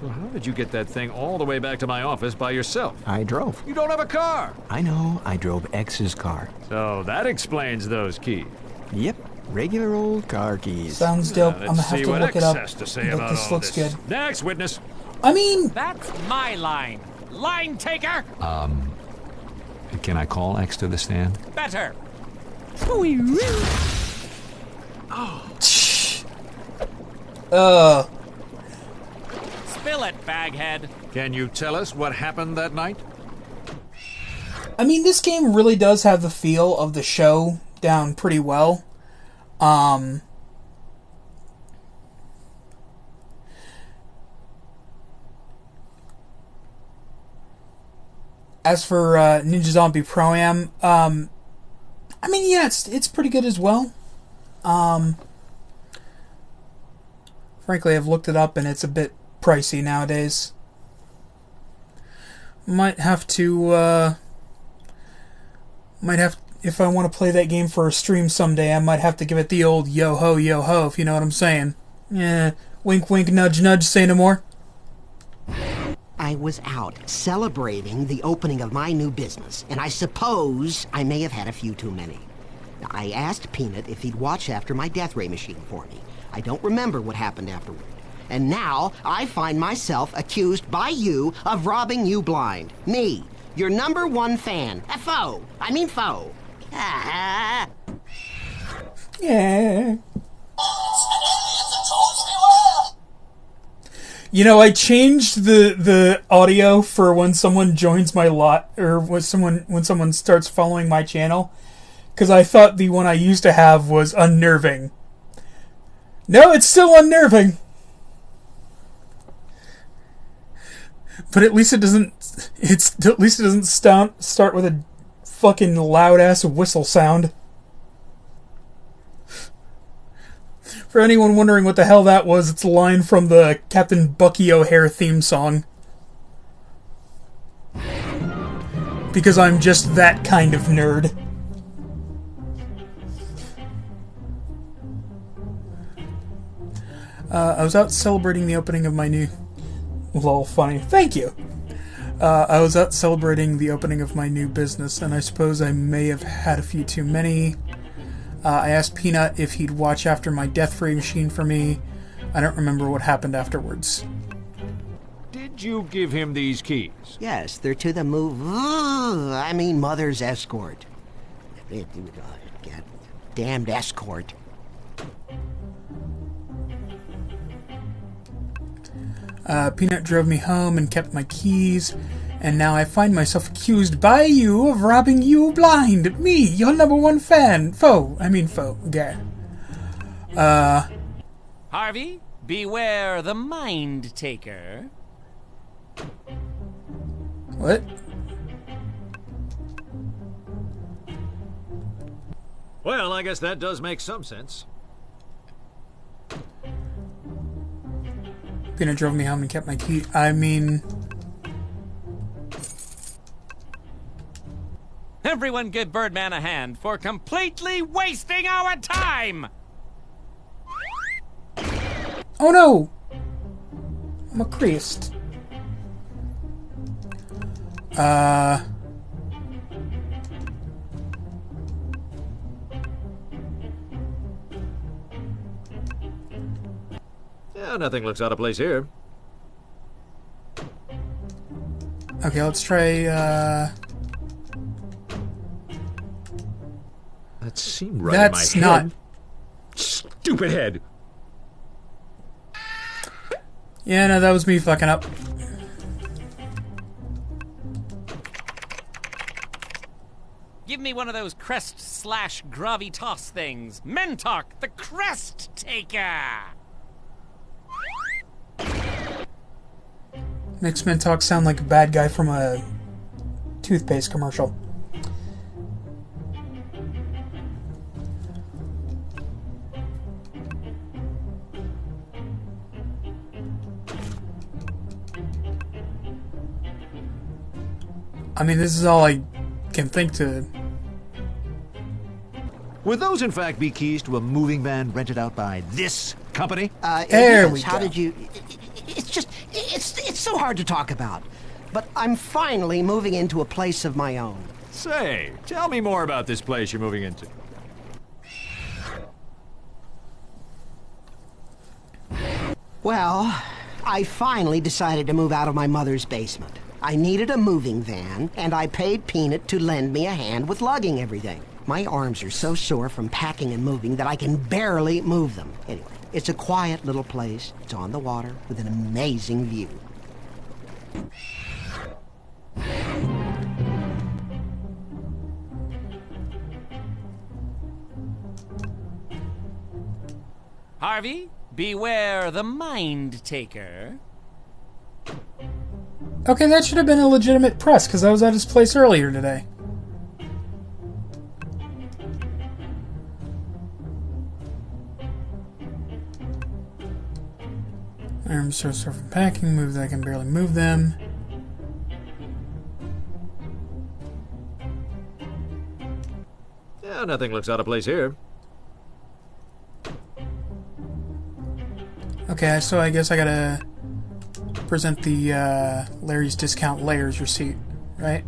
So how did you get that thing all the way back to my office by yourself? I drove. You don't have a car. I know. I drove X's car. So that explains those keys. Yep. Regular old car keys. Sounds dope. I'm gonna Let's have see to what look X it up. has to say But about this all looks this. good. Next witness. I mean... That's my line. Line taker! Can I call X to the stand? Better! Spill it, baghead. Can you tell us what happened that night? I mean, this game really does have the feel of the show down pretty well. As for Ninja Zombie Pro-Am, I mean, yeah, it's pretty good as well. Frankly, I've looked it up and it's a bit pricey nowadays. Might have, if I want to play that game for a stream someday, I might have to give it the old yo-ho, yo-ho, if you know what I'm saying. Yeah, wink, wink, nudge, nudge, say no more. I was out celebrating the opening of my new business, and I suppose I may have had a few too many. Now, I asked Peanut if he'd watch after my death ray machine for me. I don't remember what happened afterward. And now I find myself accused by you of robbing you blind. Me, your #1 fan. A foe. I mean foe. Yeah. You know, I changed the audio for when someone joins my lot, or when someone starts following my channel, because I thought the one I used to have was unnerving. No, it's still unnerving. But at least it doesn't. At least it doesn't start with a fucking loud ass whistle sound. For anyone wondering what the hell that was, it's a line from the Captain Bucky O'Hare theme song. Because I'm just that kind of nerd. I was out celebrating the opening of my new... Lol, funny. Thank you! I was out celebrating the opening of my new business, and I suppose I may have had a few too many. I asked Peanut if he'd watch after my death ray machine for me. I don't remember what happened afterwards. Did you give him these keys? Yes, they're to the mother's escort. Damned escort. Peanut drove me home and kept my keys, and now I find myself accused by you of robbing you blind. Me, your #1 fan. Foe. Guy. Harvey, beware the mind taker. What? Well, I guess that does make some sense. Peanut drove me home and kept my key. Everyone give Birdman a hand for completely wasting our time! Oh no! I'm a Christ. Yeah, nothing looks out of place here. Okay, let's try, That seemed right That's in my not... head. Stupid head! Yeah, no, that was me fucking up. Give me one of those crest/gravitas things. Mentok, the crest taker! Makes Mentalk sound like a bad guy from a toothpaste commercial. I mean, this is all I can think to. Would those, in fact, be keys to a moving van rented out by this company? There we How go. did you... It's so hard to talk about. But I'm finally moving into a place of my own. Say, tell me more about this place you're moving into. Well, I finally decided to move out of my mother's basement. I needed a moving van, and I paid Peanut to lend me a hand with lugging everything. My arms are so sore from packing and moving that I can barely move them. Anyway, it's a quiet little place. It's on the water with an amazing view. Harvey, beware the mind taker. Okay, that should have been a legitimate press, because I was at his place earlier today. Arms so sore from packing, moves I can barely move them. Yeah, nothing looks out of place here. Okay, so I guess I gotta present the Larry's Discount Layers receipt, right?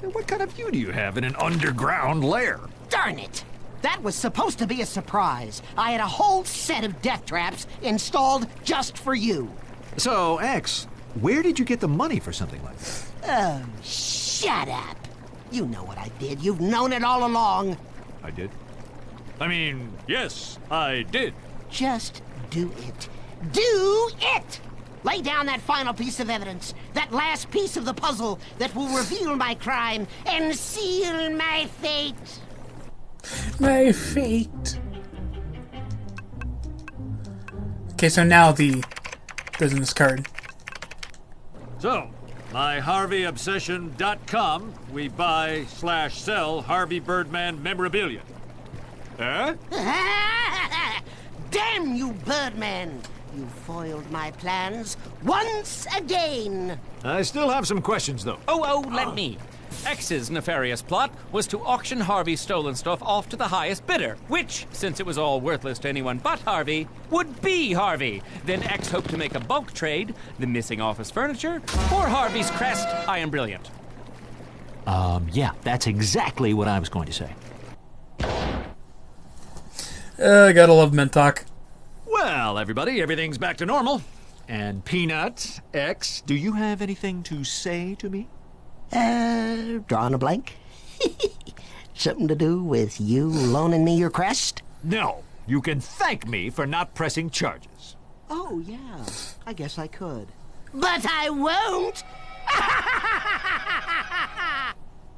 What kind of view do you have in an underground lair? Darn it! That was supposed to be a surprise. I had a whole set of death traps installed just for you. So, X, where did you get the money for something like that? Oh, shut up. You know what I did. You've known it all along. I did. I mean, yes, I did. Just do it. Do it! Lay down that final piece of evidence, that last piece of the puzzle that will reveal my crime and seal my fate. My fate. Okay, so now the business card. So, myharveyobsession.com, we buy/sell Harvey Birdman memorabilia. Huh? Damn you, Birdman! You foiled my plans once again. I still have some questions, though. Let me. X's nefarious plot was to auction Harvey's stolen stuff off to the highest bidder, which, since it was all worthless to anyone but Harvey, would be Harvey. Then X hoped to make a bulk trade, the missing office furniture, or Harvey's crest, I am brilliant. Yeah, that's exactly what I was going to say. I gotta love Mentalk. Well, everybody, everything's back to normal. And Peanut, X, Do you have anything to say to me? Drawing a blank? Something to do with you loaning me your crest? no, you can thank me for not pressing charges. Oh, yeah. I guess I could. But I won't!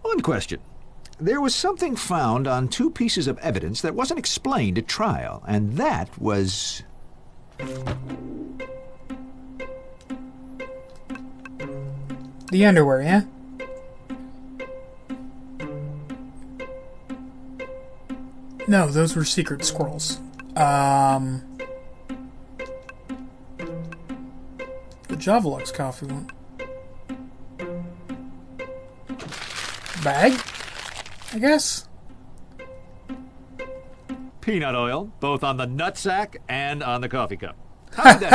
One question. There was something found on 2 pieces of evidence that wasn't explained at trial, and that was... The underwear, yeah? No, those were secret squirrels. The Javalux coffee one. Bag? I guess? Peanut oil, both on the nutsack and on the coffee cup. It's not a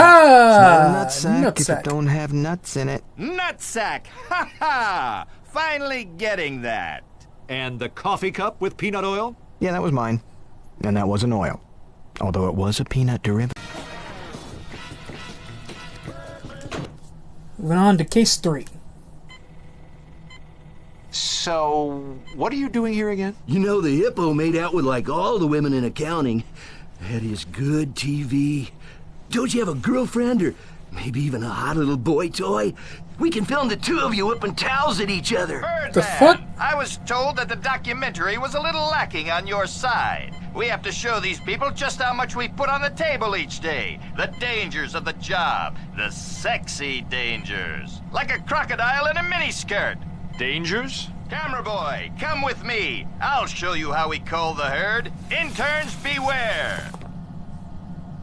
nutsack if it don't have nuts in it. Nutsack! Ha ha! Finally getting that. And the coffee cup with peanut oil? Yeah, that was mine. And that wasn't oil. Although it was a peanut derivative. Moving on to case 3. So, what are you doing here again? You know, the hippo made out with like all the women in accounting. That is good TV. Don't you have a girlfriend or maybe even a hot little boy toy? We can film the two of you whipping towels at each other. Birdman, The fuck? I was told that the documentary was a little lacking on your side. We have to show these people just how much we put on the table each day. The dangers of the job. The sexy dangers. Like a crocodile in a miniskirt. Dangers? Camera boy, come with me. I'll show you how we cull the herd. Interns beware.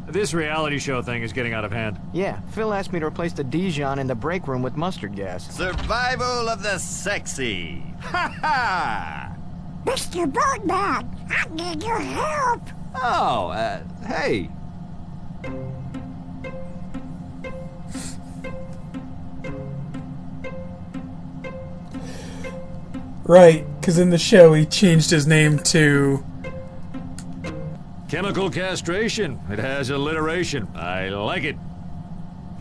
This reality show thing is getting out of hand. Yeah, Phil asked me to replace the Dijon in the break room with mustard gas. Survival of the sexy. Ha ha! Mr. Birdman, I need your help. Oh, hey. Right, because in the show he changed his name to... Chemical castration. It has alliteration. I like it.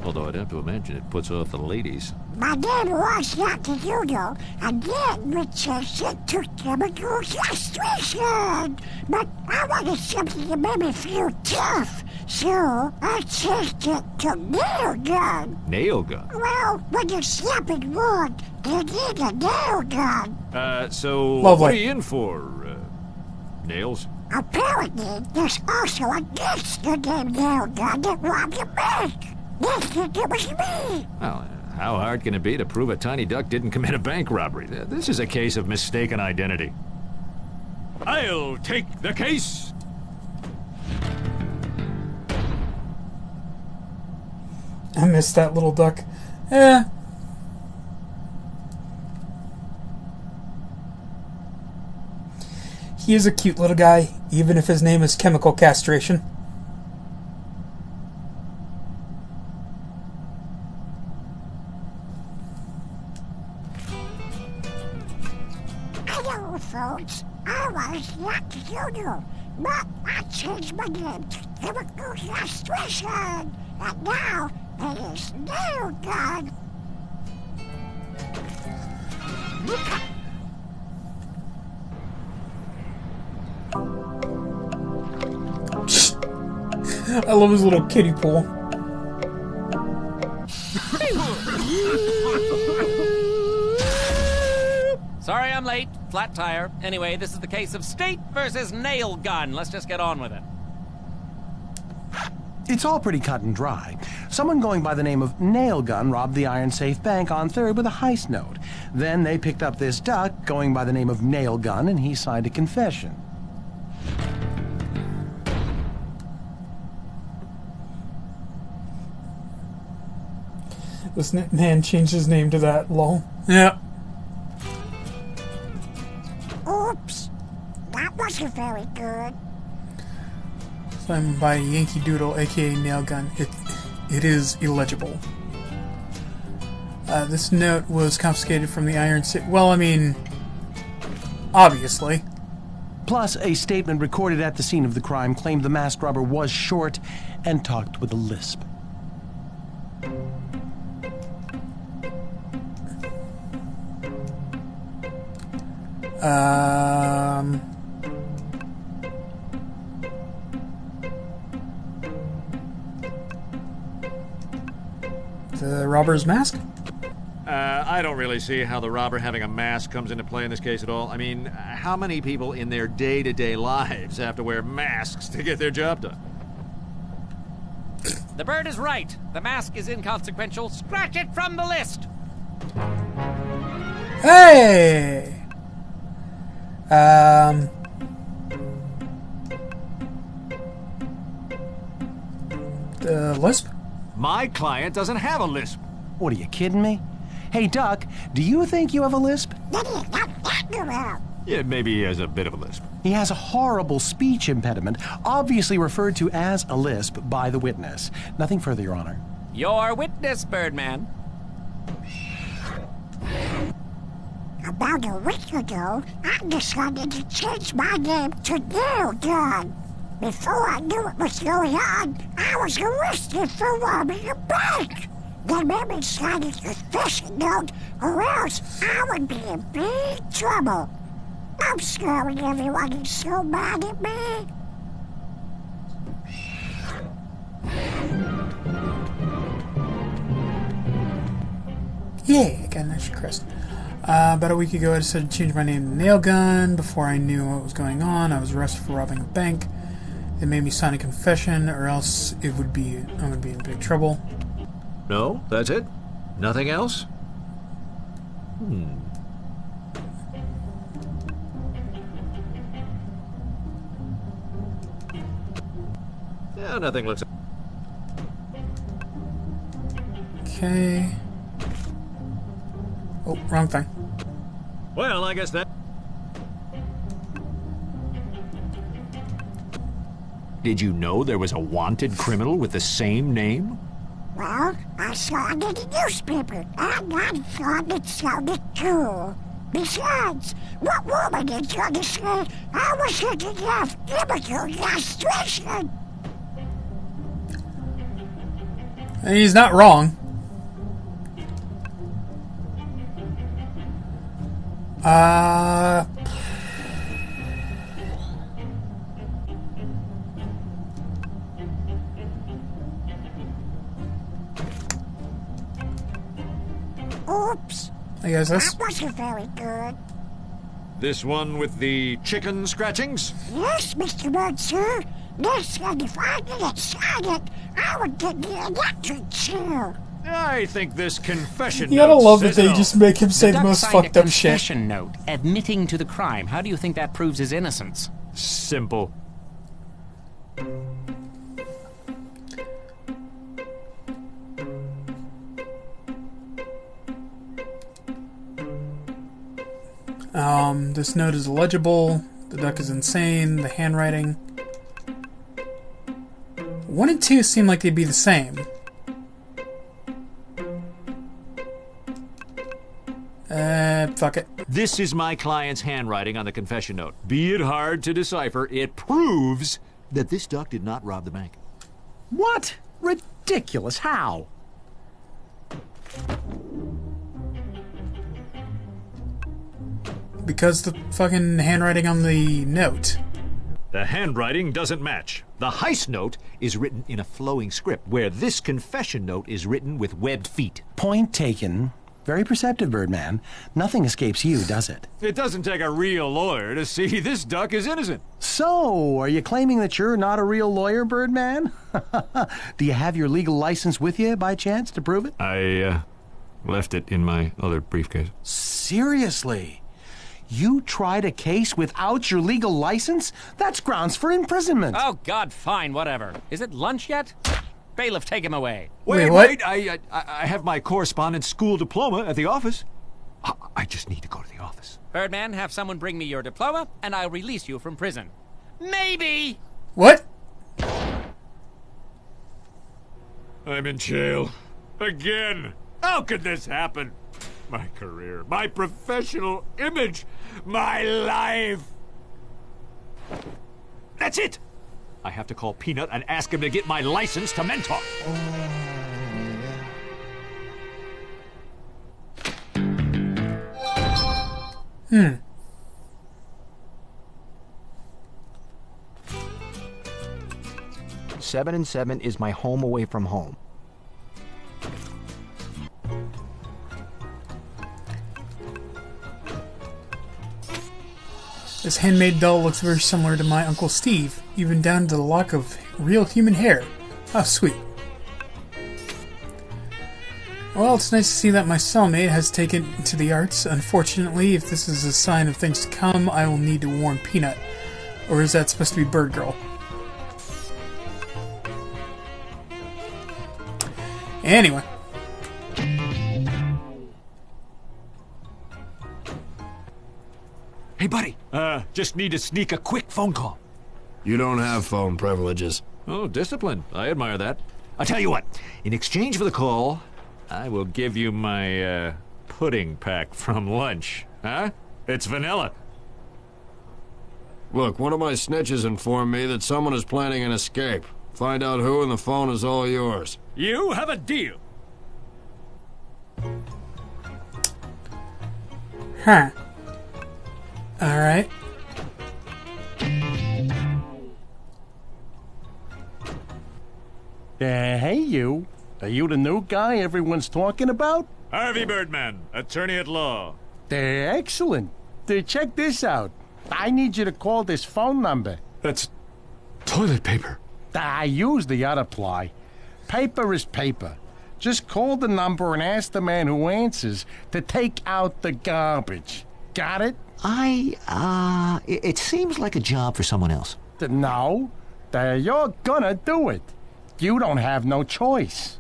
Although I'd have to imagine it puts off the ladies. My dad was not to you know, and then we changed it to chemical castration. But I wanted something to make me feel tough, so I changed it to nail gun. Nail gun? Well, when you're slapping wood, you need a nail gun. So Lovely. what are you in for? Nails? Apparently, there's also a gangster named Nail Gun that robbed a bank. They think it was me. Well, how hard can it be to prove a tiny duck didn't commit a bank robbery? This is a case of mistaken identity. I'll take the case. I missed that little duck. Eh. He is a cute little guy, even if his name is Chemical Castration. Hello, folks. I was not Juno, but I changed my name to Chemical Castration, and now it is Nail Gun. I love his little kiddie pool. Sorry I'm late. Flat tire. Anyway, this is the case of State versus Nail Gun. Let's just get on with it. It's all pretty cut and dry. Someone going by the name of Nail Gun robbed the Iron Safe Bank on 3rd with a heist note. Then they picked up this duck going by the name of Nail Gun, and he signed a confession. This man changed his name to that, lol. Yeah. Oops. That wasn't very good. Signed by Yankee Doodle, aka Nail Gun. It is illegible. This note was confiscated from the Iron Safe. Well, I mean, obviously. Plus, a statement recorded at the scene of the crime claimed the masked robber was short and talked with a lisp. The robber's mask? I don't really see how the robber having a mask comes into play in this case at all. I mean, how many people in their day-to-day lives have to wear masks to get their job done? The bird is right. The mask is inconsequential. Scratch it from the list. Hey! The lisp? My client doesn't have a lisp. What, are you kidding me? Hey, Duck, do you think you have a lisp? Yeah, maybe he has a bit of a lisp. He has a horrible speech impediment, obviously referred to as a lisp by the witness. Nothing further, Your Honor. Your witness, Birdman. About a week ago, I decided to change my name to Nail Gun. Before I knew what was going on, I was arrested for robbing a bank. They made me sign a confession note, or else I would be in big trouble. I'm sorry everyone is so mad at me. Yeah, got an extra crest. About a week ago, I decided to change my name to Nailgun. Before I knew what was going on, I was arrested for robbing a bank. They made me sign a confession, or else I would be in big trouble. No, that's it? Nothing else? Yeah, nothing looks... Okay. Oh, wrong thing. Well, I guess that... Did you know there was a wanted criminal with the same name? Well, I saw it in the newspaper, and I thought it sounded cool. Besides, what woman is going to say I was looking at chemical castration? And he's not wrong. Oops. I guess this. That wasn't very good. This one with the chicken scratchings? Yes, Mr. Bird, sir. This, and if I didn't sign it, I would get the electric chair. I think this confession You gotta note love that says they it all. just make him say the duck most signed fucked a up shit. confession note admitting to the crime. How do you think that proves his innocence? Simple. This note is illegible. The duck is insane. The handwriting. 1 and 2 seem like they'd be the same. Fuck it. This is my client's handwriting on the confession note. Be it hard to decipher, it proves that this duck did not rob the bank. What? Ridiculous. How? Because the fucking handwriting on the note. The handwriting doesn't match. The heist note is written in a flowing script, where this confession note is written with webbed feet. Point taken. Very perceptive, Birdman. Nothing escapes you, does it? It doesn't take a real lawyer to see this duck is innocent. So, are you claiming that you're not a real lawyer, Birdman? Do you have your legal license with you, by chance, to prove it? I, left it in my other briefcase. Seriously? You tried a case without your legal license? That's grounds for imprisonment. Oh, God, fine, whatever. Is it lunch yet? Bailiff, take him away. Wait, I have my correspondence school diploma at the office. I just need to go to the office. Birdman, have someone bring me your diploma, and I'll release you from prison. Maybe! What? I'm in jail. Again. How could this happen? My career, my professional image, my life. That's it! I have to call Peanut and ask him to get my license to mentor. Hmm. Seven and 7 is my home away from home. This handmade doll looks very similar to my Uncle Steve, even down to the lock of real human hair. How sweet. Well, it's nice to see that my cellmate has taken to the arts. Unfortunately, if this is a sign of things to come, I will need to warn Peanut. Or is that supposed to be Bird Girl? Anyway. Hey, buddy. Just need to sneak a quick phone call. You don't have phone privileges. Oh, discipline. I admire that. I'll tell you what. In exchange for the call, I will give you my, pudding pack from lunch. Huh? It's vanilla. Look, one of my snitches informed me that someone is planning an escape. Find out who, and the phone is all yours. You have a deal. Huh. Alright. Hey, you. Are you the new guy everyone's talking about? Harvey Birdman, attorney at law. They're excellent. Check this out. I need you to call this phone number. That's toilet paper. I use the other ply. Paper is paper. Just call the number and ask the man who answers to take out the garbage. Got it? It seems like a job for someone else. No. You're gonna do it. You don't have no choice.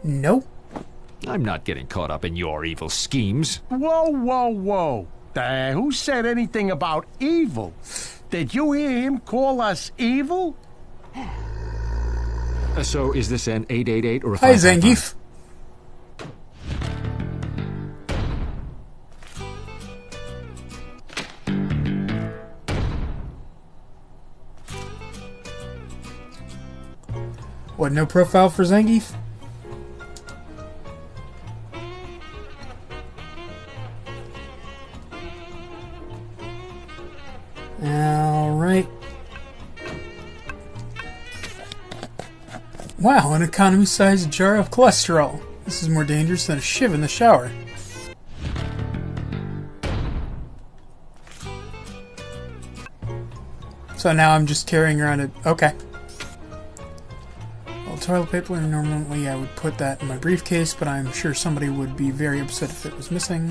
Nope. I'm not getting caught up in your evil schemes. Whoa, whoa, whoa. Who said anything about evil? Did you hear him call us evil? So is this an 888 or a Hi, 555? Zangief. What, no profile for Zangief? Alright. Wow, an economy-sized jar of cholesterol. This is more dangerous than a shiv in the shower. So now I'm just carrying around it. Okay. Well, toilet paper, normally I would put that in my briefcase, but I'm sure somebody would be very upset if it was missing.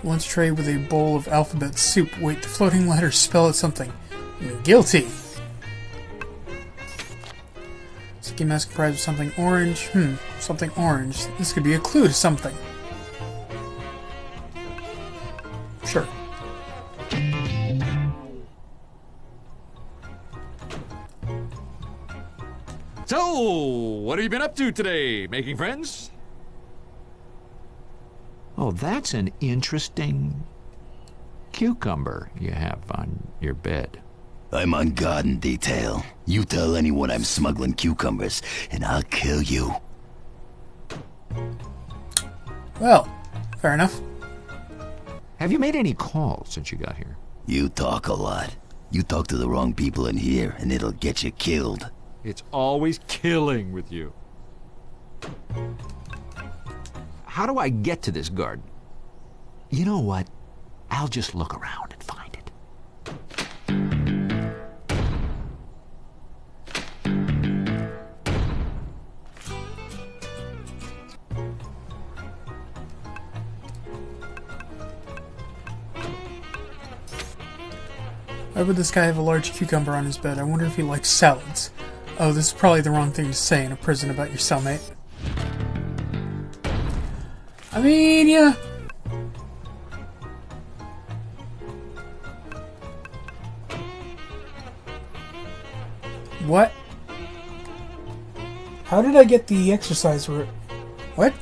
Lunch tray with a bowl of alphabet soup. Wait, the floating letters spell out something. Guilty! Sticky mask comprised of something orange. Something orange. This could be a clue to something. Sure. So, what have you been up to today? Making friends? Oh, that's an interesting cucumber you have on your bed. I'm on garden detail. You tell anyone I'm smuggling cucumbers, and I'll kill you. Well, fair enough. Have you made any calls since you got here? You talk a lot. You talk to the wrong people in here, and it'll get you killed. It's always killing with you. How do I get to this garden? You know what? I'll just look around and find it. Why would this guy have a large cucumber on his bed? I wonder if he likes salads. Oh, this is probably the wrong thing to say in a prison about your cellmate. I mean, yeah. What? How did I get the exercise route? What?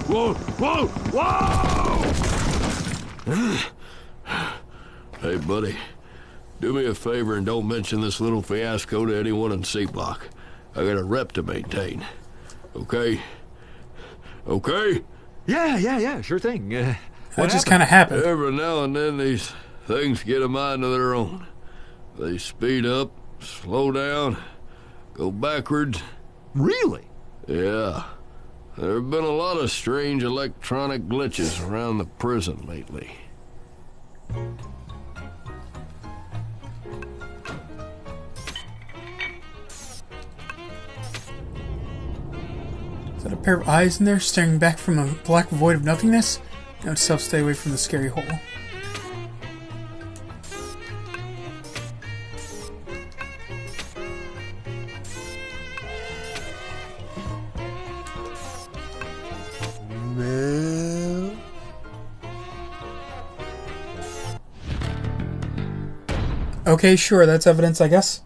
Whoa! Whoa! Whoa! Hey, buddy. Do me a favor and don't mention this little fiasco to anyone in C-Block. I got a rep to maintain. Okay? Okay? Yeah, sure thing. That just kind of happened. Every now and then these things get a mind of their own. They speed up, slow down, go backwards. Really? Yeah. There have been a lot of strange electronic glitches around the prison lately. Is that a pair of eyes in there staring back from a black void of nothingness? Note to self, stay away from the scary hole. Okay, sure, that's evidence, I guess.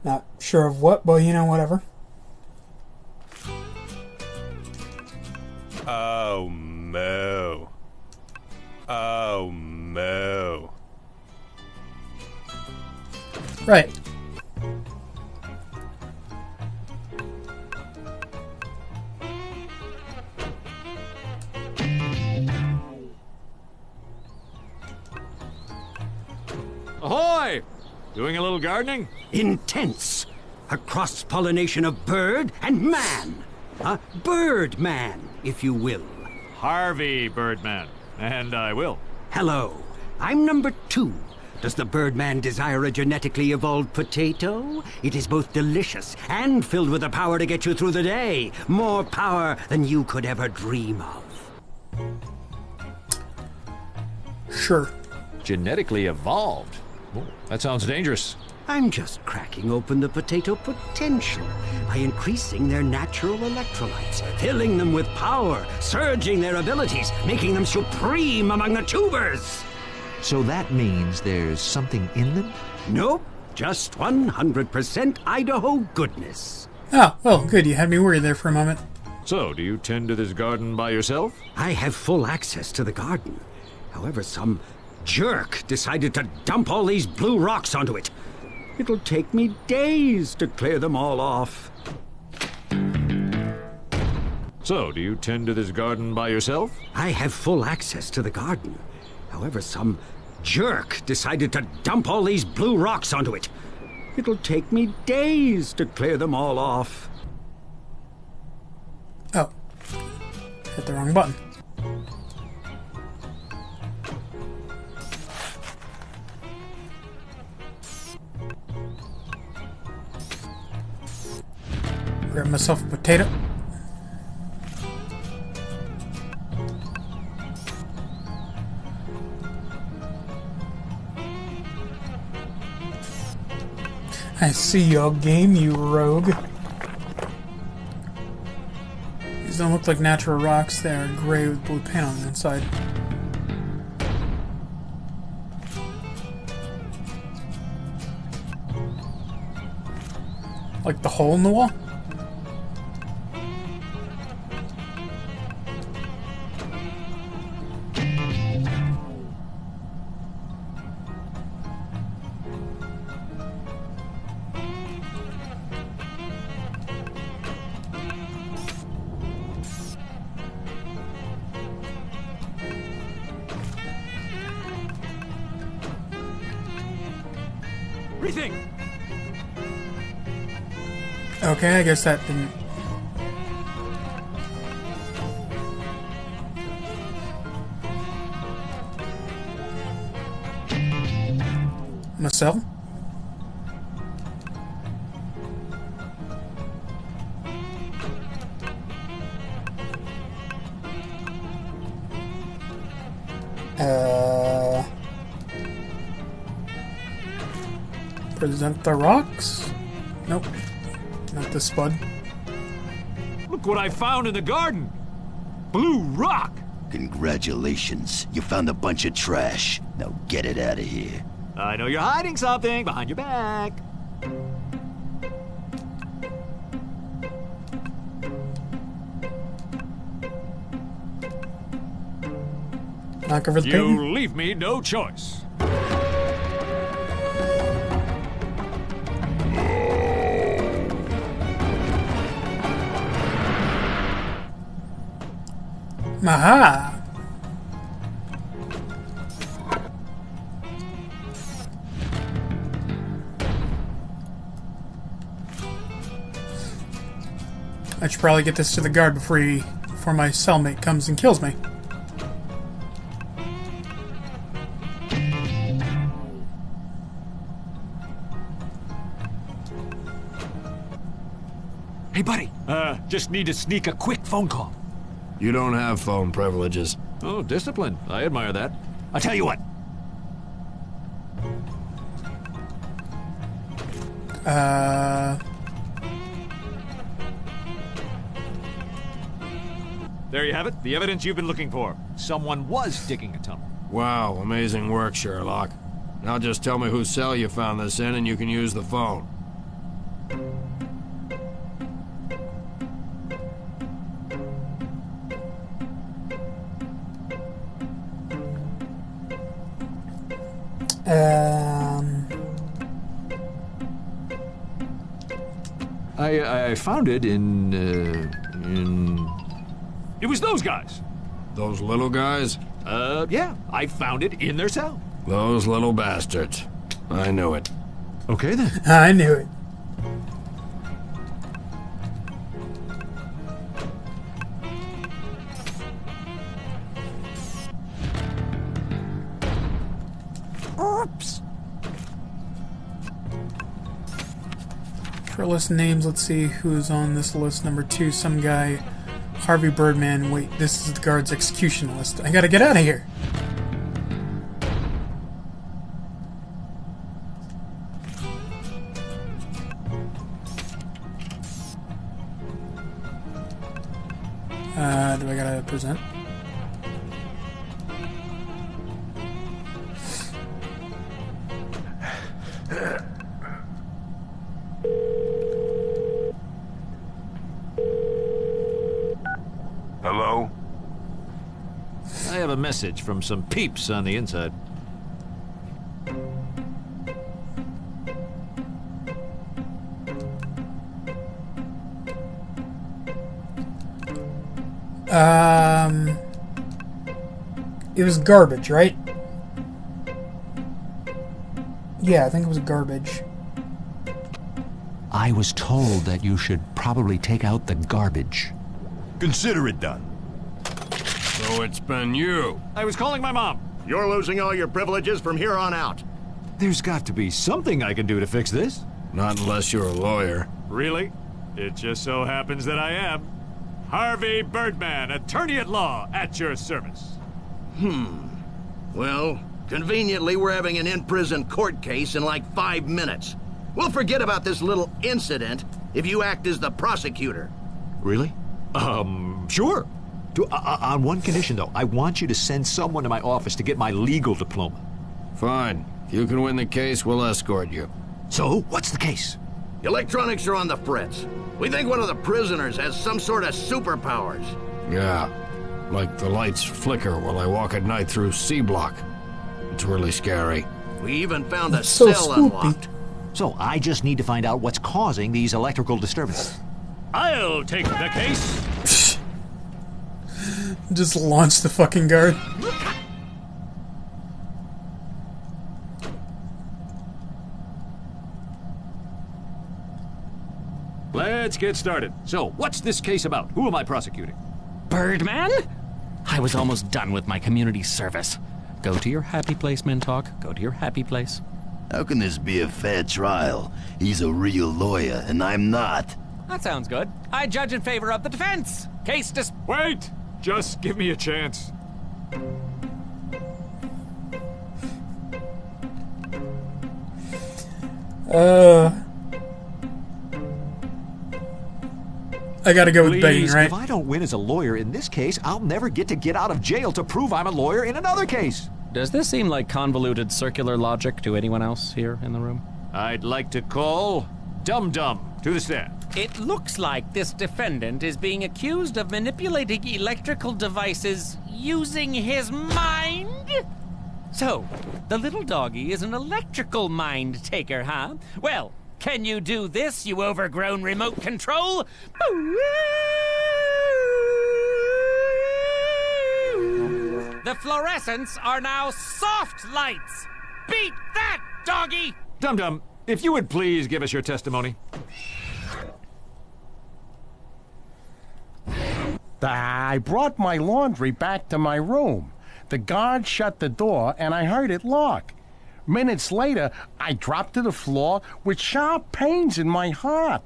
Not sure of what, but you know, whatever. Oh, moo. Oh, moo. Right. Ahoy! Doing a little gardening? Intense. A cross-pollination of bird and man. A Birdman, if you will. Harvey Birdman. And I will. Hello. I'm number 2. Does the Birdman desire a genetically evolved potato? It is both delicious and filled with the power to get you through the day. More power than you could ever dream of. Sure. Genetically evolved? Oh, that sounds dangerous. I'm just cracking open the potato potential by increasing their natural electrolytes, filling them with power, surging their abilities, making them supreme among the tubers. So that means there's something in them? Nope, just 100% Idaho goodness. Oh, well, good. You had me worried there for a moment. So, do you tend to this garden by yourself? I have full access to the garden. However, some jerk decided to dump all these blue rocks onto it. It'll take me days to clear them all off. So, do you tend to this garden by yourself? I have full access to the garden. However, some jerk decided to dump all these blue rocks onto it. It'll take me days to clear them all off. Oh. Hit the wrong button. Grab myself a potato. I see your game, you rogue. These don't look like natural rocks. They are gray with blue paint on the inside. Like the hole in the wall? Rethink! Okay, I guess that didn't... Myself? Present the rocks? Nope. Not the spud. Look what I found in the garden! Blue rock! Congratulations. You found a bunch of trash. Now get it out of here. I know you're hiding something behind your back. Knock over the You painting? leave me no choice. Aha! I should probably get this to the guard before my cellmate comes and kills me. Hey, buddy. Just need to sneak a quick phone call. You don't have phone privileges. Oh, discipline. I admire that. I'll tell you what. There you have it. The evidence you've been looking for. Someone was digging a tunnel. Wow, amazing work, Sherlock. Now just tell me whose cell you found this in and you can use the phone. I found it in... It was those guys. Those little guys? Yeah, I found it in their cell. Those little bastards. I knew it. Okay, then. I knew it. Oops. For list names, let's see who's on this list. Number 2, some guy, Harvey Birdman. Wait, this is the guard's execution list. I gotta get out of here. Do I gotta present? Hello? I have a message from some peeps on the inside. It was garbage, right? Yeah, I think it was garbage. I was told that you should probably take out the garbage. Consider it done. So it's been you. I was calling my mom. You're losing all your privileges from here on out. There's got to be something I can do to fix this. Not unless you're a lawyer. Really? It just so happens that I am. Harvey Birdman, attorney at law, at your service. Well, conveniently, we're having an in-prison court case in like 5 minutes. We'll forget about this little incident if you act as the prosecutor. Really? Sure. On one condition, though. I want you to send someone to my office to get my legal diploma. Fine. If you can win the case, we'll escort you. So, what's the case? Electronics are on the fritz. We think one of the prisoners has some sort of superpowers. Yeah. Like the lights flicker while I walk at night through C Block. It's really scary. We even found a so cell spooky. unlocked. So, I just need to find out what's causing these electrical disturbances. I'll take the case. Just launch the fucking guard. Let's get started. So, what's this case about? Who am I prosecuting? Birdman? I was almost done with my community service. Go to your happy place, Mintalk. Go to your happy place. How can this be a fair trial? He's a real lawyer, and I'm not. That sounds good. I judge in favor of the defense. Case dis- Wait! Just give me a chance. I gotta go with Please, begging, right? If I don't win as a lawyer in this case, I'll never get out of jail to prove I'm a lawyer in another case. Does this seem like convoluted circular logic to anyone else here in the room? I'd like to call Dum Dum to the stand. It looks like this defendant is being accused of manipulating electrical devices using his mind? So, the little doggy is an electrical mind taker, huh? Well, can you do this, you overgrown remote control? The fluorescents are now soft lights. Beat that, doggy! Dum Dum, if you would please give us your testimony. I brought my laundry back to my room. The guard shut the door, and I heard it lock. Minutes later, I dropped to the floor with sharp pains in my heart.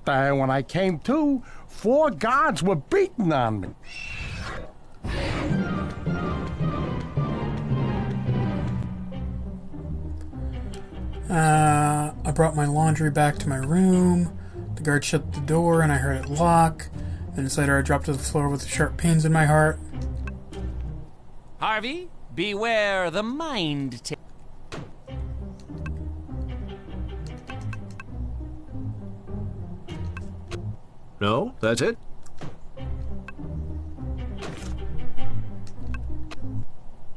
When I came to, 4 guards were beating on me. I brought my laundry back to my room. The guard shut the door, and I heard it lock. Minutes later, I dropped to the floor with sharp pains in my heart. Harvey, beware the mind taker. No, that's it?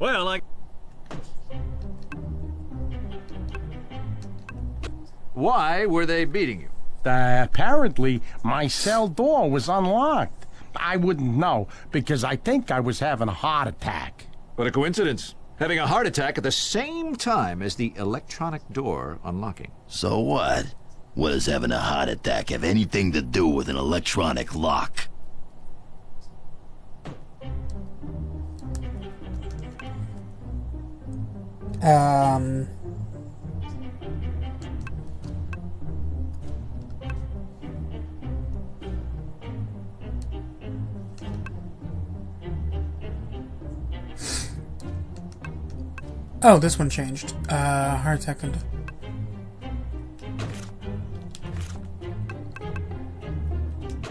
Well, Why were they beating you? Apparently, my cell door was unlocked. I wouldn't know, because I think I was having a heart attack. What a coincidence. Having a heart attack at the same time as the electronic door unlocking. So what? What does having a heart attack have anything to do with an electronic lock? Oh, this one changed. Heart attack and...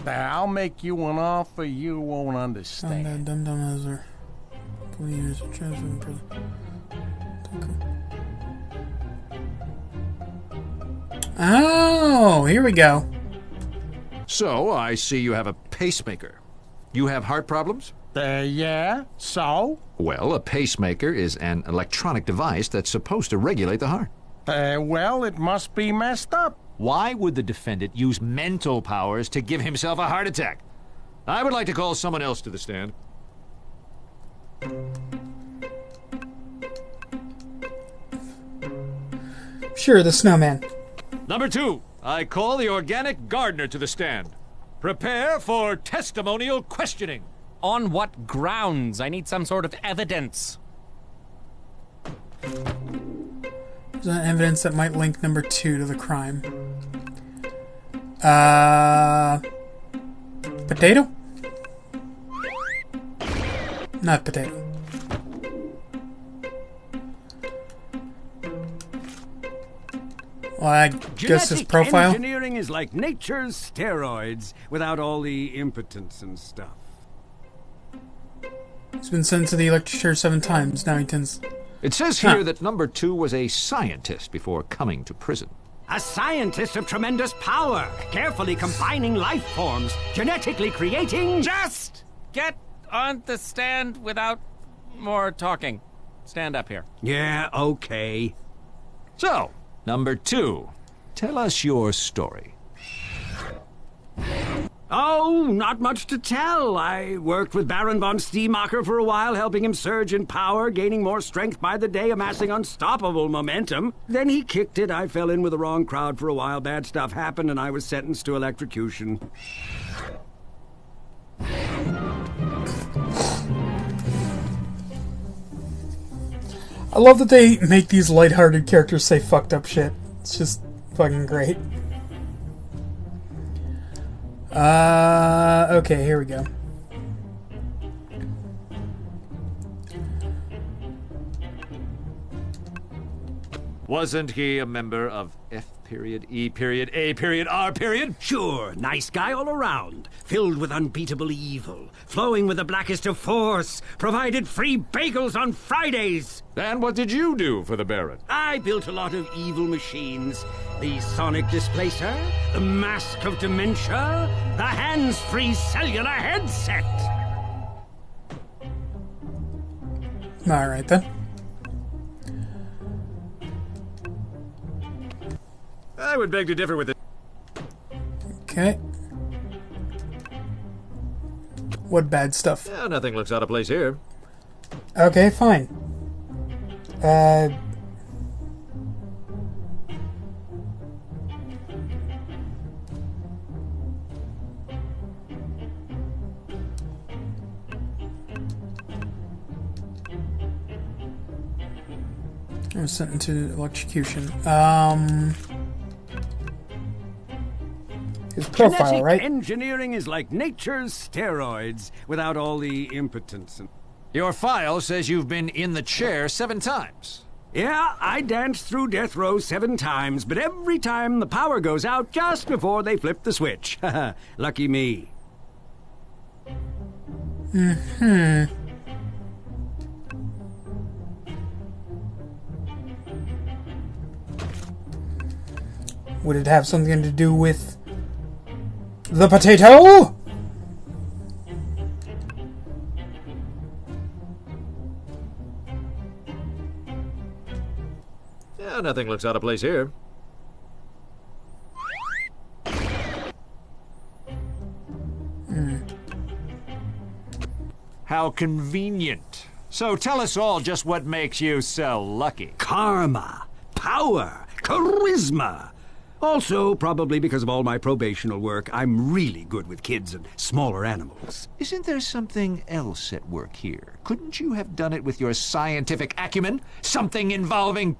I'll make you an offer you won't understand. Dum-dum as are 20 years of transfer in prison. Oh, here we go. So, I see you have a pacemaker. You have heart problems? Yeah, so? Well, a pacemaker is an electronic device that's supposed to regulate the heart. Well, it must be messed up. Why would the defendant use mental powers to give himself a heart attack? I would like to call someone else to the stand. Sure, the snowman. Number 2, I call the organic gardener to the stand. Prepare for testimonial questioning. On what grounds? I need some sort of evidence. There's not evidence that might link number 2 to the crime. Potato? Not potato. Well, I guess his profile. Engineering is like nature's steroids without all the impotence and stuff. He's been sent to the electric chair 7 times. Now he tends... It says here that number 2 was a scientist before coming to prison. A scientist of tremendous power, carefully combining life forms, genetically creating... Just get on the stand without more talking. Stand up here. Yeah, okay. So, number 2, tell us your story. Oh, not much to tell. I worked with Baron von Steemacher for a while, helping him surge in power, gaining more strength by the day, amassing unstoppable momentum. Then he kicked it. I fell in with the wrong crowd for a while. Bad stuff happened, and I was sentenced to electrocution. I love that they make these lighthearted characters say fucked up shit. It's just fucking great. Okay, here we go. Wasn't he a member of F period, E period, A period, R period? Sure, nice guy all around. Filled with unbeatable evil. Flowing with the blackest of force. Provided free bagels on Fridays. And what did you do for the Baron? I built a lot of evil machines. The sonic displacer, the mask of dementia, the hands-free cellular headset. Alright then. I would beg to differ with it. Okay. What bad stuff? Yeah, nothing looks out of place here. Okay, fine. I was sent into electrocution. His profile, Genetic right? engineering is like nature's steroids without all the impotence. Your file says you've been in the chair 7 times. Yeah, I danced through death row 7 times, but every time the power goes out just before they flip the switch. Lucky me. Mm-hmm. Would it have something to do with the potato? Yeah, nothing looks out of place here. How convenient. So tell us all just what makes you so lucky. Karma, power, charisma. Also, probably because of all my probational work, I'm really good with kids and smaller animals. Isn't there something else at work here? Couldn't you have done it with your scientific acumen? Something involving...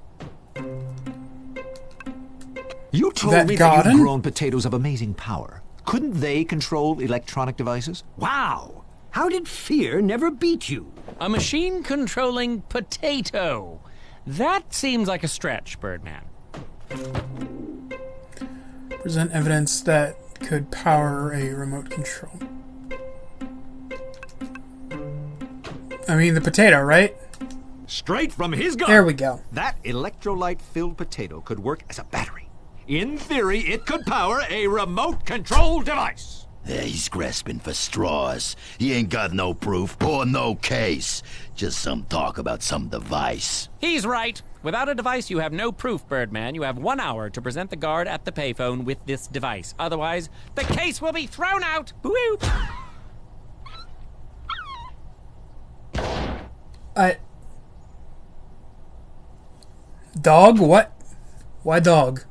You told me that you've grown potatoes of amazing power. Couldn't they control electronic devices? Wow! How did fear never beat you? A machine controlling potato. That seems like a stretch, Birdman. Present evidence that could power a remote control. I mean, the potato, right? Straight from his gun. There we go. That electrolyte-filled potato could work as a battery. In theory, it could power a remote control device. Yeah, he's grasping for straws. He ain't got no proof or no case. Just some talk about some device. He's right. Without a device, you have no proof, Birdman. You have 1 hour to present the guard at the payphone with this device. Otherwise, the case will be thrown out. Woo! Dog? What? Why dog?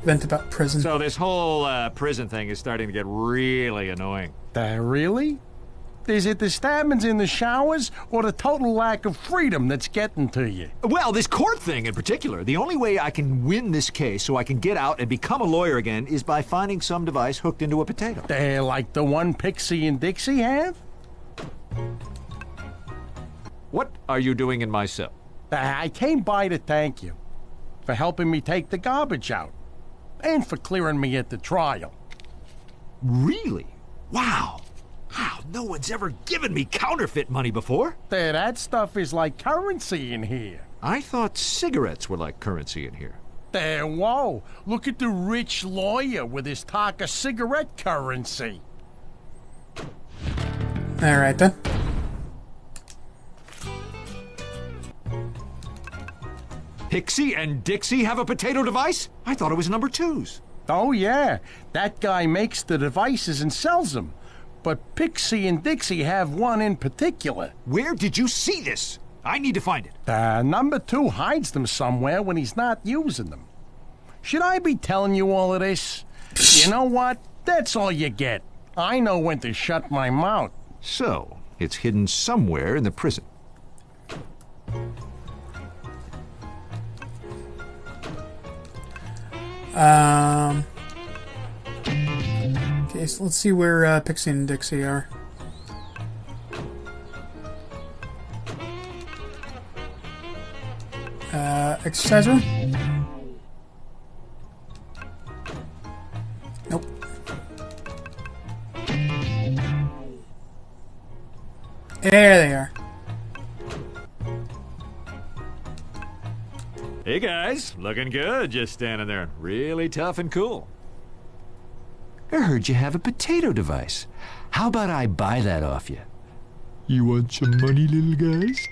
Vent about prison. So this whole prison thing is starting to get really annoying. Really? Is it the stabbings in the showers or the total lack of freedom that's getting to you? Well, this court thing in particular. The only way I can win this case so I can get out and become a lawyer again is by finding some device hooked into a potato. Like the one Pixie and Dixie have? What are you doing in my cell? I came by to thank you for helping me take the garbage out and for clearing me at the trial. Really? Wow. Wow, no one's ever given me counterfeit money before. That stuff is like currency in here. I thought cigarettes were like currency in here. Whoa. Look at the rich lawyer with his talk of cigarette currency. All right, then. Pixie and Dixie have a potato device? I thought it was number 2's. Oh, yeah. That guy makes the devices and sells them. But Pixie and Dixie have one in particular. Where did you see this? I need to find it. Number 2 hides them somewhere when he's not using them. Should I be telling you all of this? You know what? That's all you get. I know when to shut my mouth. So, it's hidden somewhere in the prison. Okay, so let's see where Pixie and Dixie are. Exercise room? Nope. There they are. Hey guys, looking good, just standing there. Really tough and cool. I heard you have a potato device. How about I buy that off you? You want some money, little guys?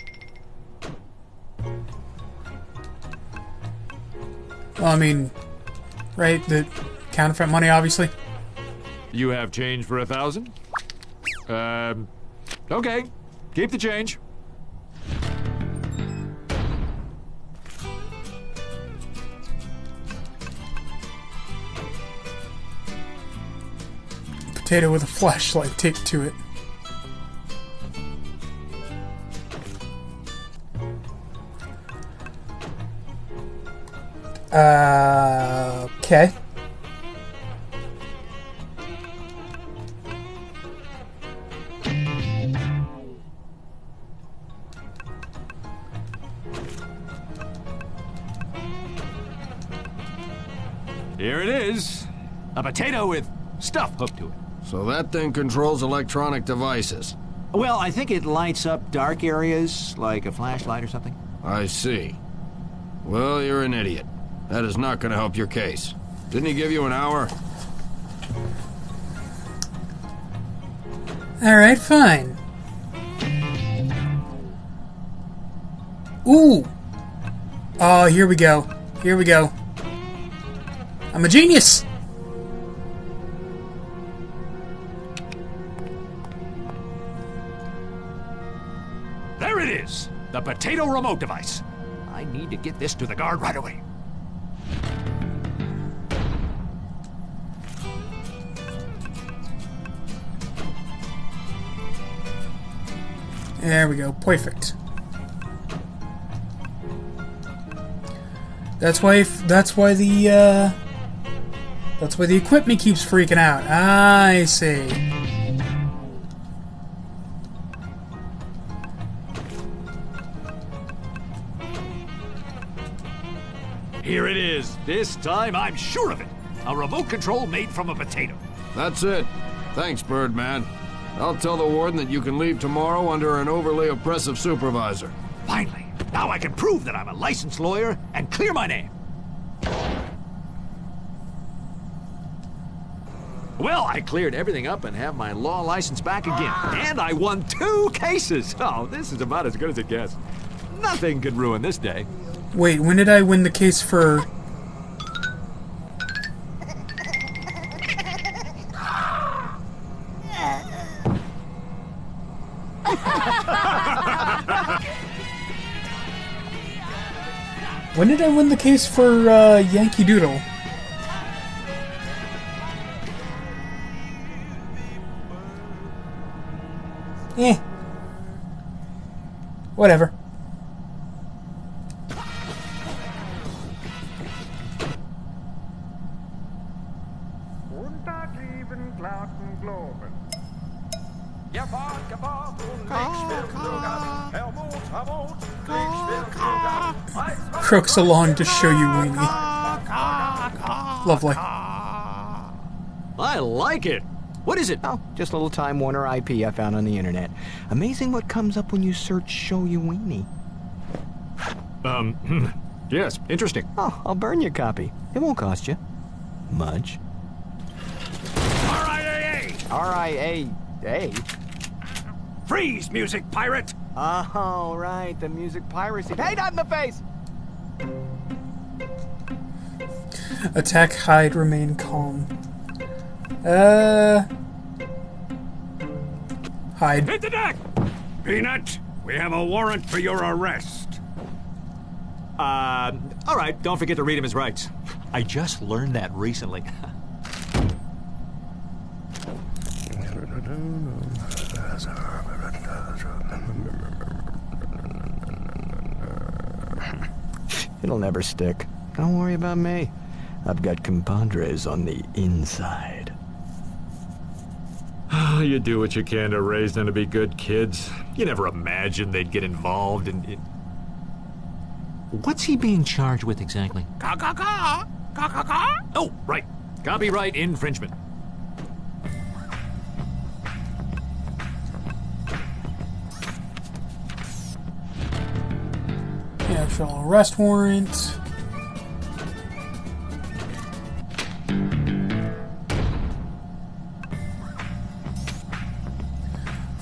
Well, I mean, right, the counterfeit money, obviously. You have change for 1,000? Okay. Keep the change. Potato with a flashlight taped to it. Okay. Here it is. A potato with stuff hooked to it. So that thing controls electronic devices. Well, I think it lights up dark areas, like a flashlight or something. I see. Well, you're an idiot. That is not going to help your case. Didn't he give you an hour? Alright, fine. Ooh! Oh, here we go. Here we go. I'm a genius! the potato remote device. I need to get this to the guard right away. There we go. Perfect. That's why the equipment keeps freaking out. I see. Here it is. This time I'm sure of it. A remote control made from a potato. That's it. Thanks, Birdman. I'll tell the warden that you can leave tomorrow under an overly oppressive supervisor. Finally. Now I can prove that I'm a licensed lawyer and clear my name. Well, I cleared everything up and have my law license back again. And I won 2 cases. Oh, this is about as good as it gets. Nothing could ruin this day. Wait, when did I win the case for... When did I win the case for Yankee Doodle? Whatever. Crooks along to show you weenie. Lovely. I like it. What is it? Oh, just a little Time Warner IP I found on the internet. Amazing what comes up when you search Show You Weenie. Yes, interesting. Oh, I'll burn your copy. It won't cost you much. R.I.A.A. R.I.A.A.? Freeze, music pirate! Oh, right, the music piracy. Hey, not in the face! Attack, hide, remain calm. Hide. Hit the deck! Peanut, we have a warrant for your arrest. All right, don't forget to read him his rights. I just learned that recently. It'll never stick. Don't worry about me. I've got compadres on the inside. You do what you can to raise them to be good kids. You never imagined they'd get involved in... What's he being charged with exactly? Oh, right. Copyright infringement. The actual arrest warrant.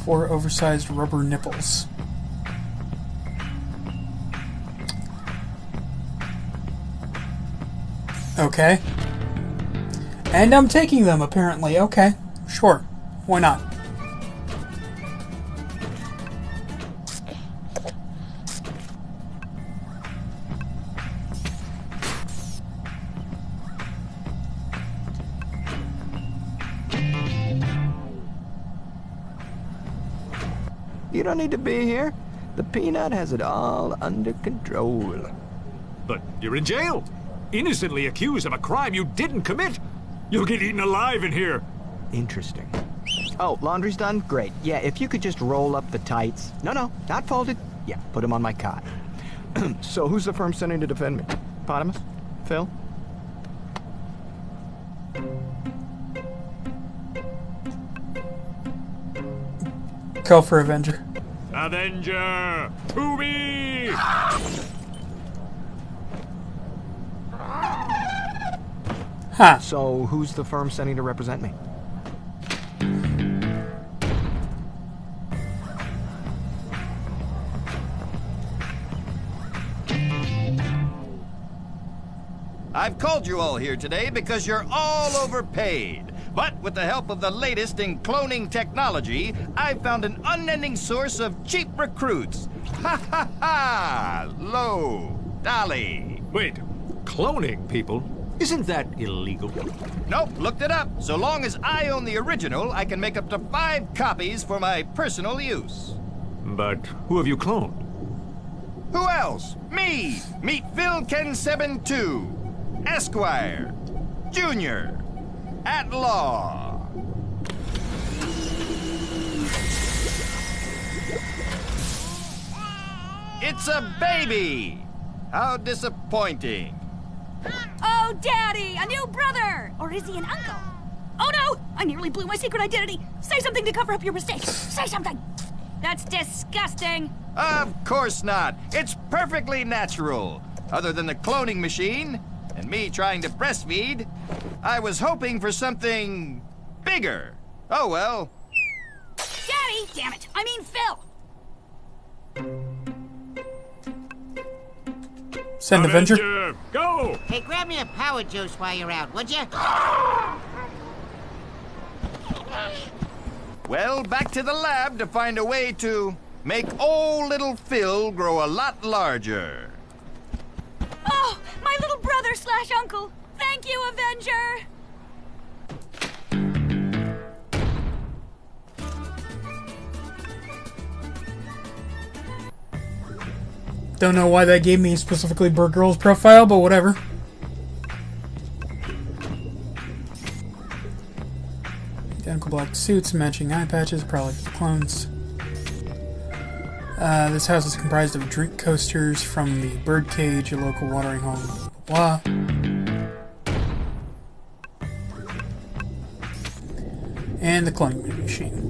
For oversized rubber nipples. Okay. And I'm taking them, apparently. Okay. Sure. Why not? You don't need to be here. The Peanut has it all under control. But you're in jail. Innocently accused of a crime you didn't commit. You'll get eaten alive in here. Interesting. Oh, laundry's done? Great. Yeah, if you could just roll up the tights. No, not folded. Yeah, put them on my cot. So who's the firm sending to defend me? Potamus? Phil? Call for Avenger. Avenger, to me! Huh. So who's the firm sending to represent me? I've called you all here today because you're all overpaid. But with the help of the latest in cloning technology, I've found an unending source of cheap recruits. Ha ha ha! Low, Dolly. Wait, cloning people? Isn't that illegal? Nope, looked it up. So long as I own the original, I can make up to 5 copies for my personal use. But who have you cloned? Who else? Me! Meet Phil Ken 2, Esquire, Junior, at law. It's a baby! How disappointing. Oh, Daddy! A new brother! Or is he an uncle? Oh no! I nearly blew my secret identity! Say something to cover up your mistake! Say something! That's disgusting! Of course not. It's perfectly natural. Other than the cloning machine and me trying to breastfeed, I was hoping for something bigger. Oh well. Daddy! Damn it! I mean Phil! Send Avenger. Go! Hey, grab me a power juice while you're out, would you? Well, back to the lab to find a way to make old little Phil grow a lot larger. Oh, my little brother / uncle! Thank you, Avenger! Don't know why that gave me specifically Bird Girl's profile, but whatever. Identical black suits, matching eye patches, probably for the clones. This house is comprised of drink coasters from the Birdcage, a local watering hole, blah, blah, blah. And the cloning machine.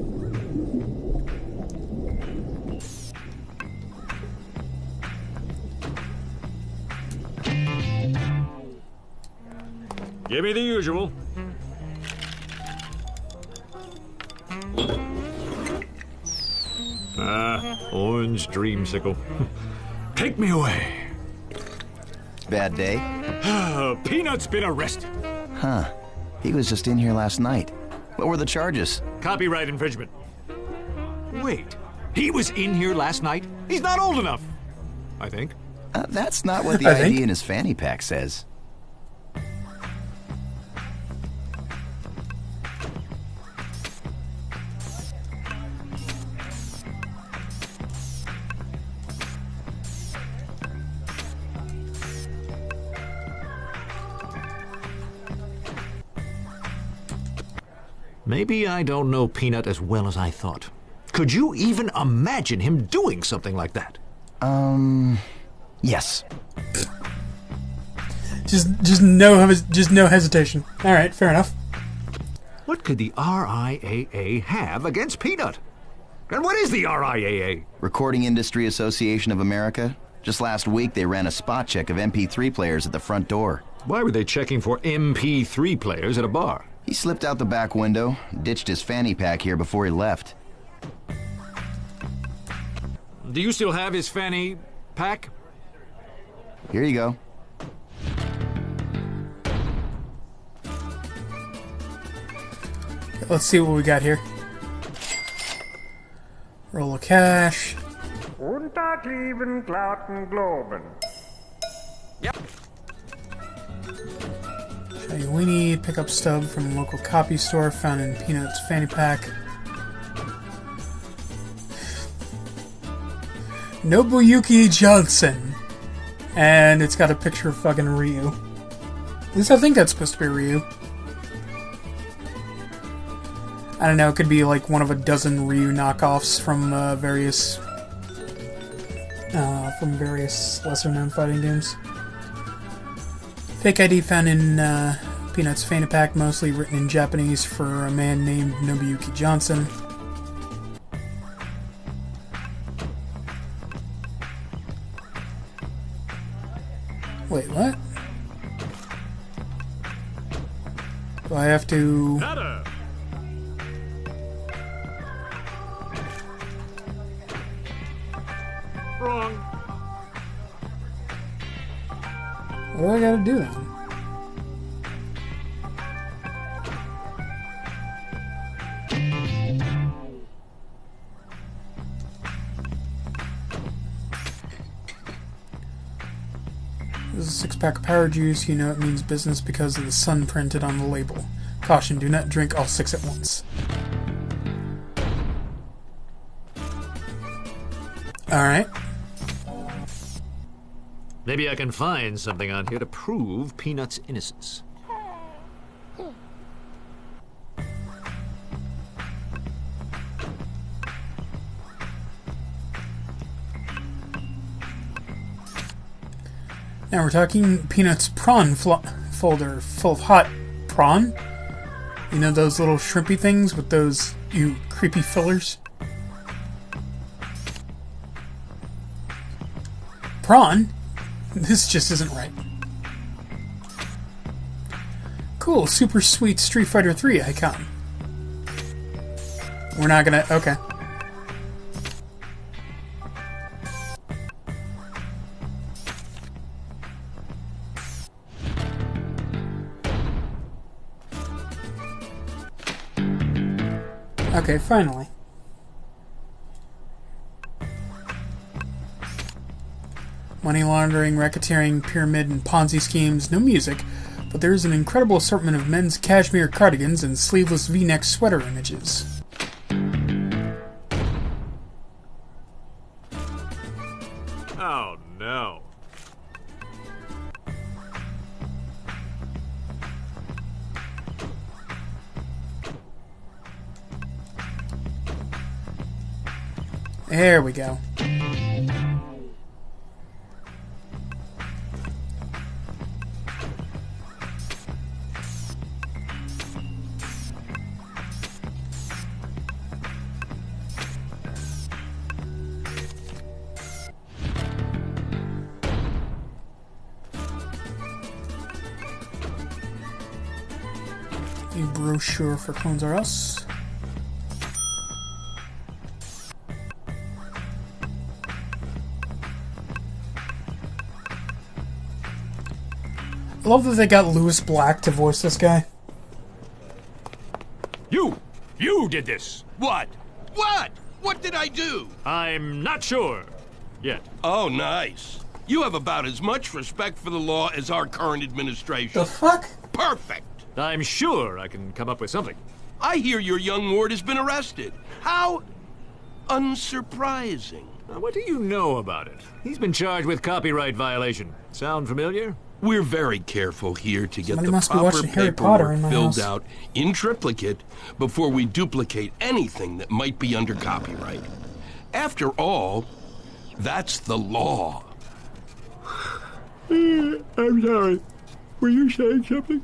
Give me the usual. Orange dreamsicle. Take me away. Bad day? Peanut's been arrested. Huh. He was just in here last night. What were the charges? Copyright infringement. Wait, he was in here last night? He's not old enough, I think. That's not what the ID in his fanny pack says. Maybe I don't know Peanut as well as I thought. Could you even imagine him doing something like that? Yes. Just no hesitation. All right, fair enough. What could the RIAA have against Peanut? And what is the RIAA? Recording Industry Association of America. Just last week, they ran a spot check of MP3 players at the front door. Why were they checking for MP3 players at a bar? He slipped out the back window, ditched his fanny pack here before he left. Do you still have his fanny pack? Here you go. Let's see what we got here. Roll of cash. Guten Tag, lieben Glatten Globen. Yep. Shiny Weenie, pick up stub from the local copy store found in Peanut's fanny pack. Nobuyuki Johnson. And it's got a picture of fucking Ryu. At least I think that's supposed to be Ryu. I don't know, it could be like one of a dozen Ryu knockoffs from various lesser-known fighting games. Fake ID found in Peanut's fanny pack, mostly written in Japanese for a man named Nobuyuki Johnson. Wait, what? Do I have to... Nada. Wrong. What do I gotta do then? 6-pack of power juice. You know it means business because of the sun printed on the label. Caution, do not drink all 6 at once. Alright. Maybe I can find something on here to prove Peanut's innocence. Now we're talking Peanut's prawn folder full of hot prawn. You know those little shrimpy things with those creepy fillers? Prawn? This just isn't right. Cool, super sweet Street Fighter 3 icon. We're not gonna... okay. Okay, finally. Money laundering, racketeering, pyramid, and Ponzi schemes, no music, but there is an incredible assortment of men's cashmere cardigans and sleeveless V-neck sweater images. Oh, no. There we go. A brochure for Clones R Us. I love that they got Lewis Black to voice this guy. You did this. What? What? What did I do? I'm not sure yet. Oh, nice. You have about as much respect for the law as our current administration. The fuck? Perfect. I'm sure I can come up with something. I hear your young ward has been arrested. How unsurprising. What do you know about it? He's been charged with copyright violation. Sound familiar? We're very careful here to get Somebody the must be proper watching Harry Potter in paperwork my filled house. out in triplicate before we duplicate anything that might be under copyright. After all, that's the law. I'm sorry. Were you saying something?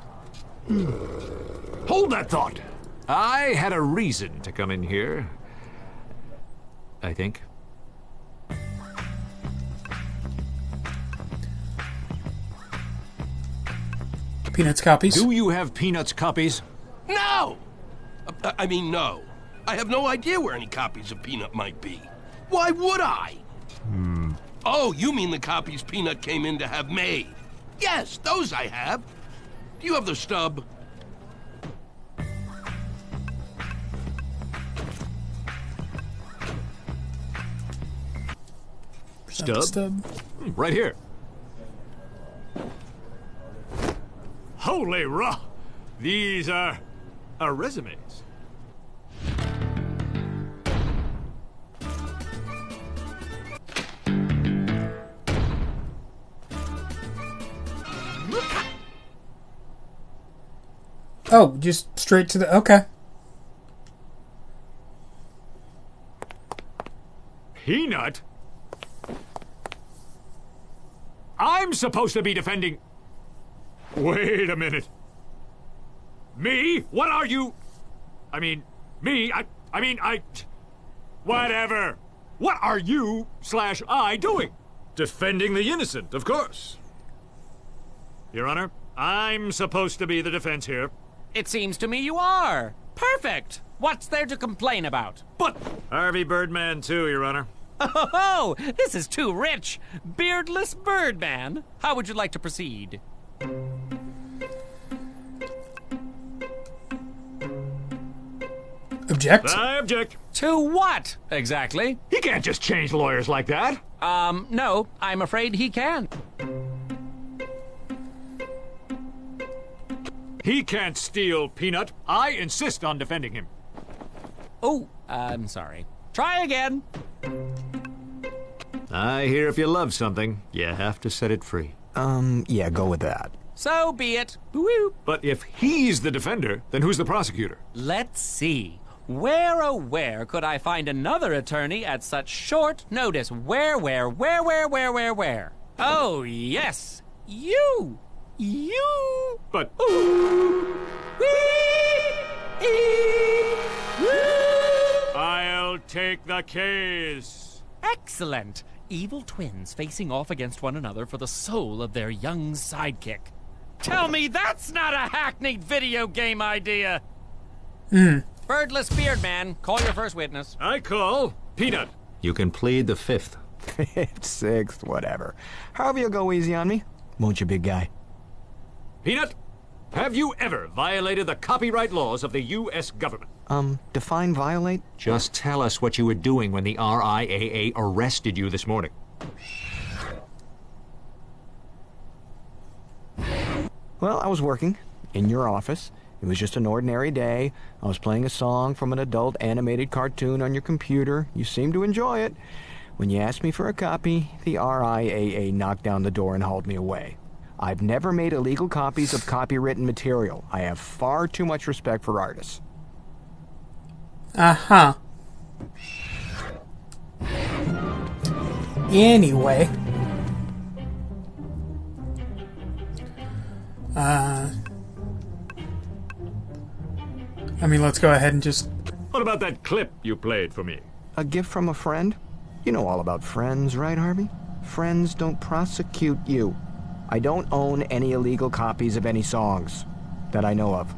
Hold that thought. I had a reason to come in here. I think. Peanuts copies. Do you have Peanuts copies? No! I mean, no. I have no idea where any copies of Peanut might be. Why would I? Oh, you mean the copies Peanut came in to have made? Yes, those I have. Do you have the stub? Stub? Right here. Holy raw! These are resumes. Oh, just straight to the... okay. Peanut? I'm supposed to be defending... Wait a minute. Me? What are you... I mean, me? I... Whatever. What are you / I doing? Defending the innocent, of course. Your Honor, I'm supposed to be the defense here. It seems to me you are. Perfect. What's there to complain about? But Harvey Birdman, too, Your Honor. Oh, this is too rich. Beardless Birdman. How would you like to proceed? Object? I object. To what, exactly? He can't just change lawyers like that. No, I'm afraid he can. He can't steal, Peanut. I insist on defending him. Oh, I'm sorry. Try again. I hear if you love something, you have to set it free. Yeah, go with that. So be it. Woo-woo. But if he's the defender, then who's the prosecutor? Let's see. Where, oh, where could I find another attorney at such short notice? Where? Oh, yes. You. But... Ooh. I'll take the case. Excellent. Evil twins facing off against one another for the soul of their young sidekick. Tell me that's not a hackneyed video game idea! Birdless Beardman, call your first witness. I call Peanut. You can plead the fifth. Fifth, sixth, whatever. Harvey will go easy on me. Won't you, big guy? Peanut, have you ever violated the copyright laws of the U.S. government? Define violate? Just tell us what you were doing when the RIAA arrested you this morning. Well, I was working in your office. It was just an ordinary day. I was playing a song from an adult animated cartoon on your computer. You seemed to enjoy it. When you asked me for a copy, the RIAA knocked down the door and hauled me away. I've never made illegal copies of copywritten material. I have far too much respect for artists. Uh-huh. Anyway. I mean, let's go ahead and just... What about that clip you played for me? A gift from a friend? You know all about friends, right, Harvey? Friends don't prosecute you. I don't own any illegal copies of any songs that I know of.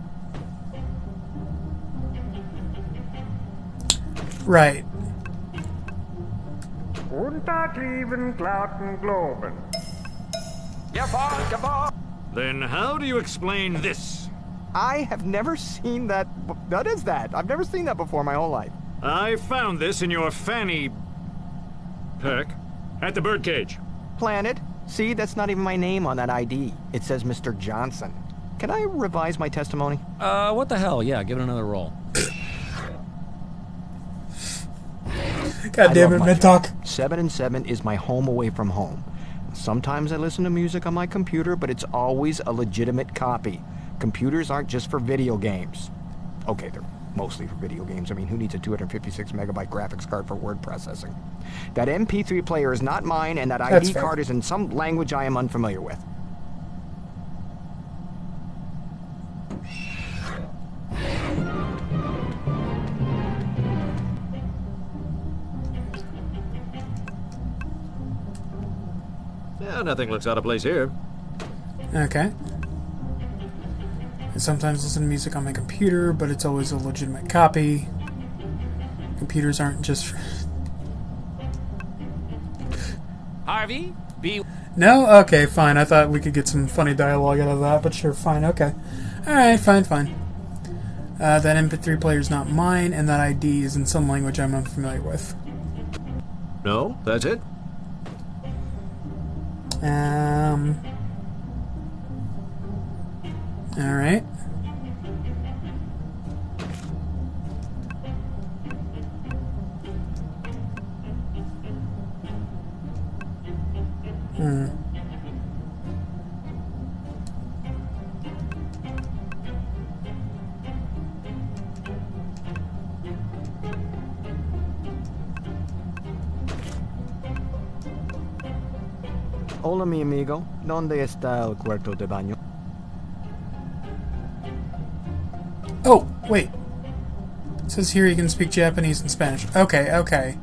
Right. Guten Tag, lieben Glauten Globen. Then how do you explain this? I have never seen that. What is that? I've never seen that before my whole life. I found this in your fanny pack at the birdcage. Planet. See, that's not even my name on that ID. It says Mr. Johnson. Can I revise my testimony? What the hell? Yeah, give it another roll. God damn it, mid-talk. 7 and 7 is my home away from home. Sometimes I listen to music on my computer, but it's always a legitimate copy. Computers aren't just for video games. Okay, they're mostly for video games. I mean, who needs a 256 megabyte graphics card for word processing? That MP3 player is not mine, and that ID card is in some language I am unfamiliar with. Yeah, nothing looks out of place here. Okay. I sometimes listen to music on my computer, but it's always a legitimate copy. Computers aren't just for... Harvey, be... No? Okay, fine. I thought we could get some funny dialogue out of that, but sure, fine, okay. Alright, fine. That MP3 player's not mine, and that ID is in some language I'm unfamiliar with. No, that's it? Alright. Hola, mi amigo. ¿Dónde está el cuarto de baño? Oh, wait. It says here you can speak Japanese and Spanish. Okay.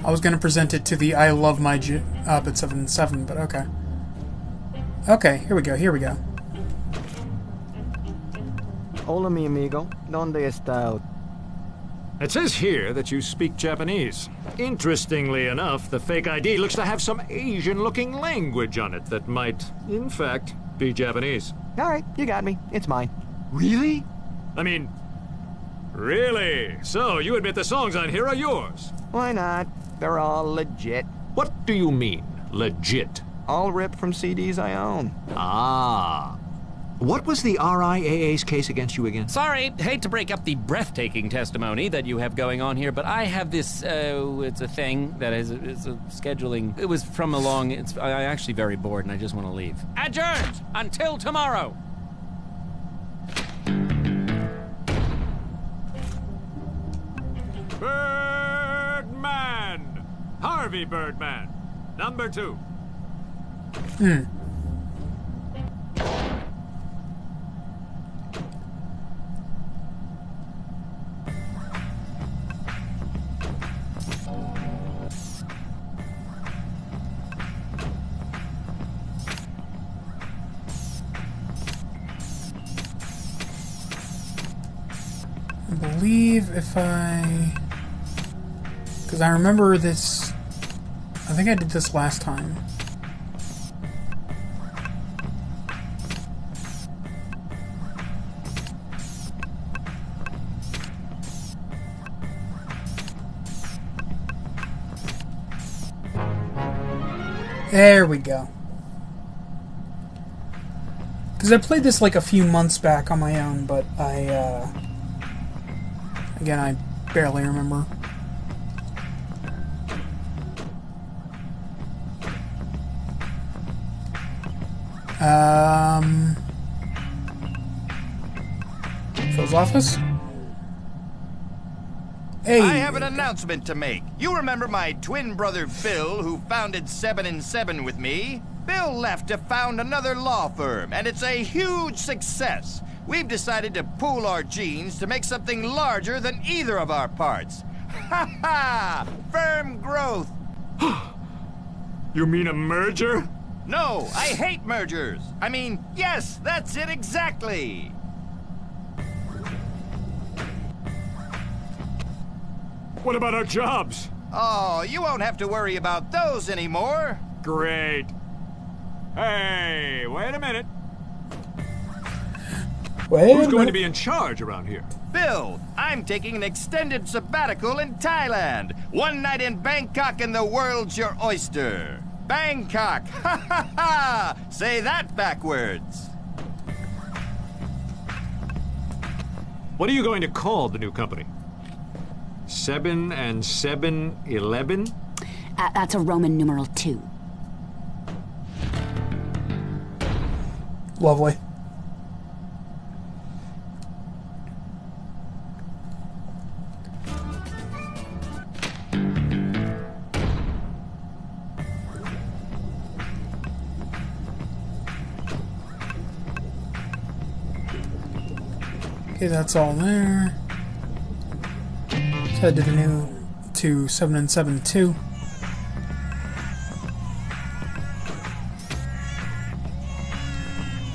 I was gonna present it to the I love my up at 7-7, but okay. Okay, here we go. Hola, mi amigo. ¿Dónde está el... It says here that you speak Japanese. Interestingly enough, the fake ID looks to have some Asian-looking language on it that might, in fact, be Japanese. All right, you got me. It's mine. Really? I mean, really? So, you admit the songs on here are yours? Why not? They're all legit. What do you mean, legit? All ripped from CDs I own. Ah. What was the RIAA's case against you again? Sorry, hate to break up the breathtaking testimony that you have going on here, but I have this, it's a thing that is a scheduling. It was from a long, I'm actually very bored and I just want to leave. Adjourned until tomorrow. Birdman! Harvey Birdman, number 2. I believe because I remember this, I think I did this last time. There we go. Because I played this like a few months back on my own, but again, I barely remember. Phil's office? Hey. I have an announcement to make. You remember my twin brother Phil, who founded 7 and 7 with me? Bill left to found another law firm, and it's a huge success. We've decided to pool our genes to make something larger than either of our parts. Ha ha! Firm growth. You mean a merger? No, I hate mergers. I mean, yes, that's it exactly. What about our jobs? Oh, you won't have to worry about those anymore. Great. Hey, wait a minute. Who's going to be in charge around here? Bill, I'm taking an extended sabbatical in Thailand. 1 night in Bangkok and the world's your oyster. Bangkok, ha ha ha! Say that backwards. What are you going to call the new company? 7 and 7, 11? That's a Roman numeral 2. Lovely. Okay, that's all there. Let's head to the new 7 and 7 2.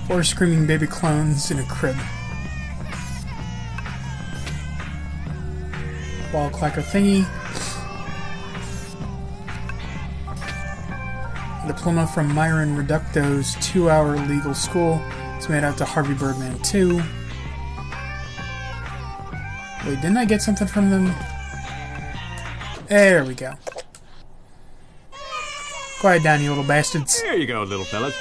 Four screaming baby clones in a crib. Ball clacker thingy. A diploma from Myron Reducto's 2-hour legal school. It's made out to Harvey Birdman 2. Wait, didn't I get something from them? There we go. Quiet down, you little bastards. There you go, little fellas.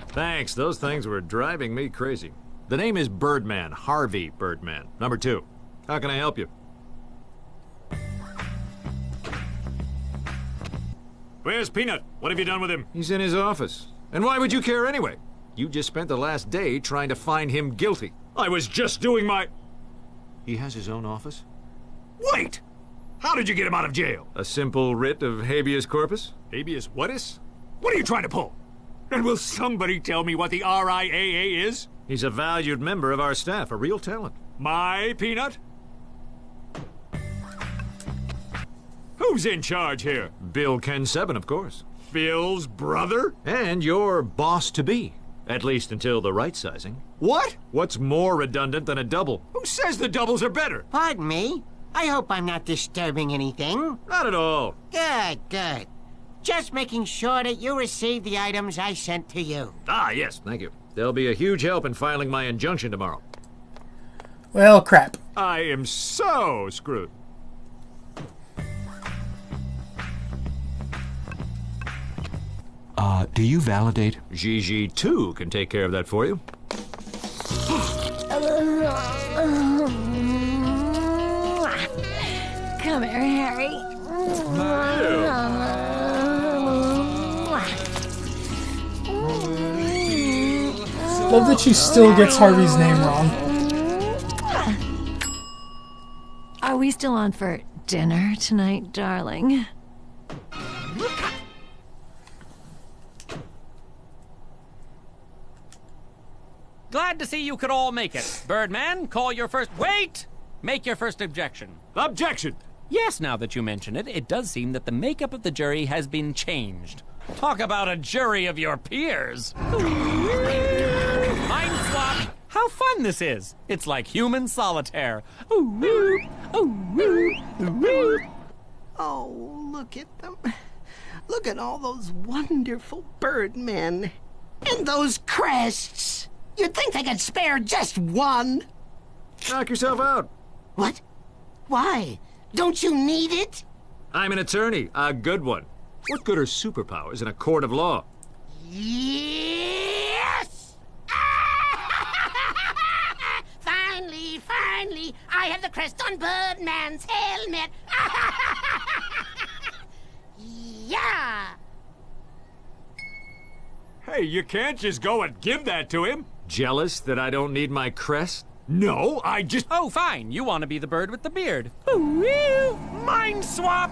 Thanks, those things were driving me crazy. The name is Birdman, Harvey Birdman, number 2. How can I help you? Where's Peanut? What have you done with him? He's in his office. And why would you care anyway? You just spent the last day trying to find him guilty. I was just doing my... He has his own office? Wait! How did you get him out of jail? A simple writ of habeas corpus? Habeas whatis? What are you trying to pull? And will somebody tell me what the RIAA is? He's a valued member of our staff, a real talent. My Peanut? Who's in charge here? Bill Ken 7, of course. Phil's brother? And your boss-to-be. At least until the right sizing. What? What's more redundant than a double? Who says the doubles are better? Pardon me? I hope I'm not disturbing anything. Not at all. Good, good. Just making sure that you received the items I sent to you. Ah, yes, thank you. There'll be a huge help in filing my injunction tomorrow. Well, crap. I am so screwed. Do you validate? Gigi, too, can take care of that for you. Come here, Harry. Love that she still gets Harvey's name wrong. Are we still on for dinner tonight, darling? Glad to see you could all make it. Birdman, call your first... Wait! Make your first objection. Objection! Yes, now that you mention it, it does seem that the makeup of the jury has been changed. Talk about a jury of your peers. Mind swap! How fun this is! It's like human solitaire. Oh, look at them. Look at all those wonderful birdmen. And those crests. You'd think they could spare just one. Knock yourself out. What? Why? Don't you need it? I'm an attorney, a good one. What good are superpowers in a court of law? Yes! Finally, I have the crest on Birdman's helmet. Yeah! Hey, you can't just go and give that to him. Jealous that I don't need my crest? No, I just... Oh, fine. You want to be the bird with the beard. Mind swap!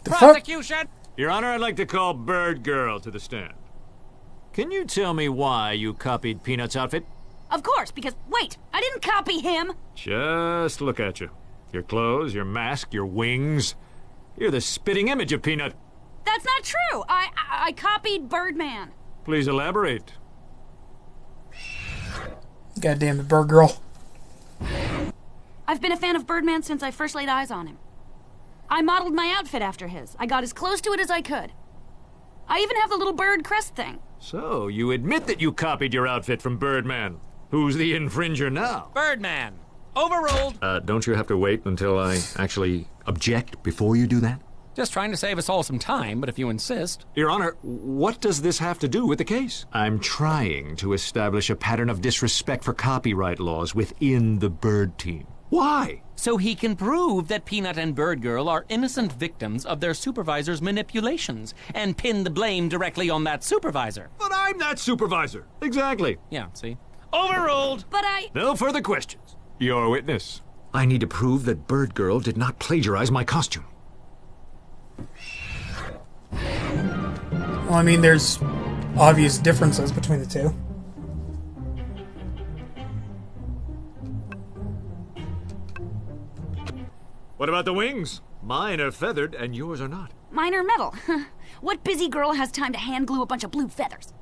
Prosecution! Your Honor, I'd like to call Bird Girl to the stand. Can you tell me why you copied Peanut's outfit? Of course, because, wait, I didn't copy him. Just look at you. Your clothes, your mask, your wings. You're the spitting image of Peanut. That's not true. I copied Birdman. Please elaborate. God damn it, Bird Girl. I've been a fan of Birdman since I first laid eyes on him. I modeled my outfit after his. I got as close to it as I could. I even have the little bird crest thing. So, you admit that you copied your outfit from Birdman. Who's the infringer now? Birdman. Overruled. Don't you have to wait until I actually object before you do that? Just trying to save us all some time, but if you insist. Your Honor, what does this have to do with the case? I'm trying to establish a pattern of disrespect for copyright laws within the Bird team. Why? So he can prove that Peanut and Bird Girl are innocent victims of their supervisor's manipulations and pin the blame directly on that supervisor. But I'm that supervisor. Exactly. Yeah, see? Overruled! But I... No further questions. Your witness. I need to prove that Bird Girl did not plagiarize my costume. Well, I mean, there's obvious differences between the two. What about the wings? Mine are feathered and yours are not. Mine are metal. What busy girl has time to hand glue a bunch of blue feathers?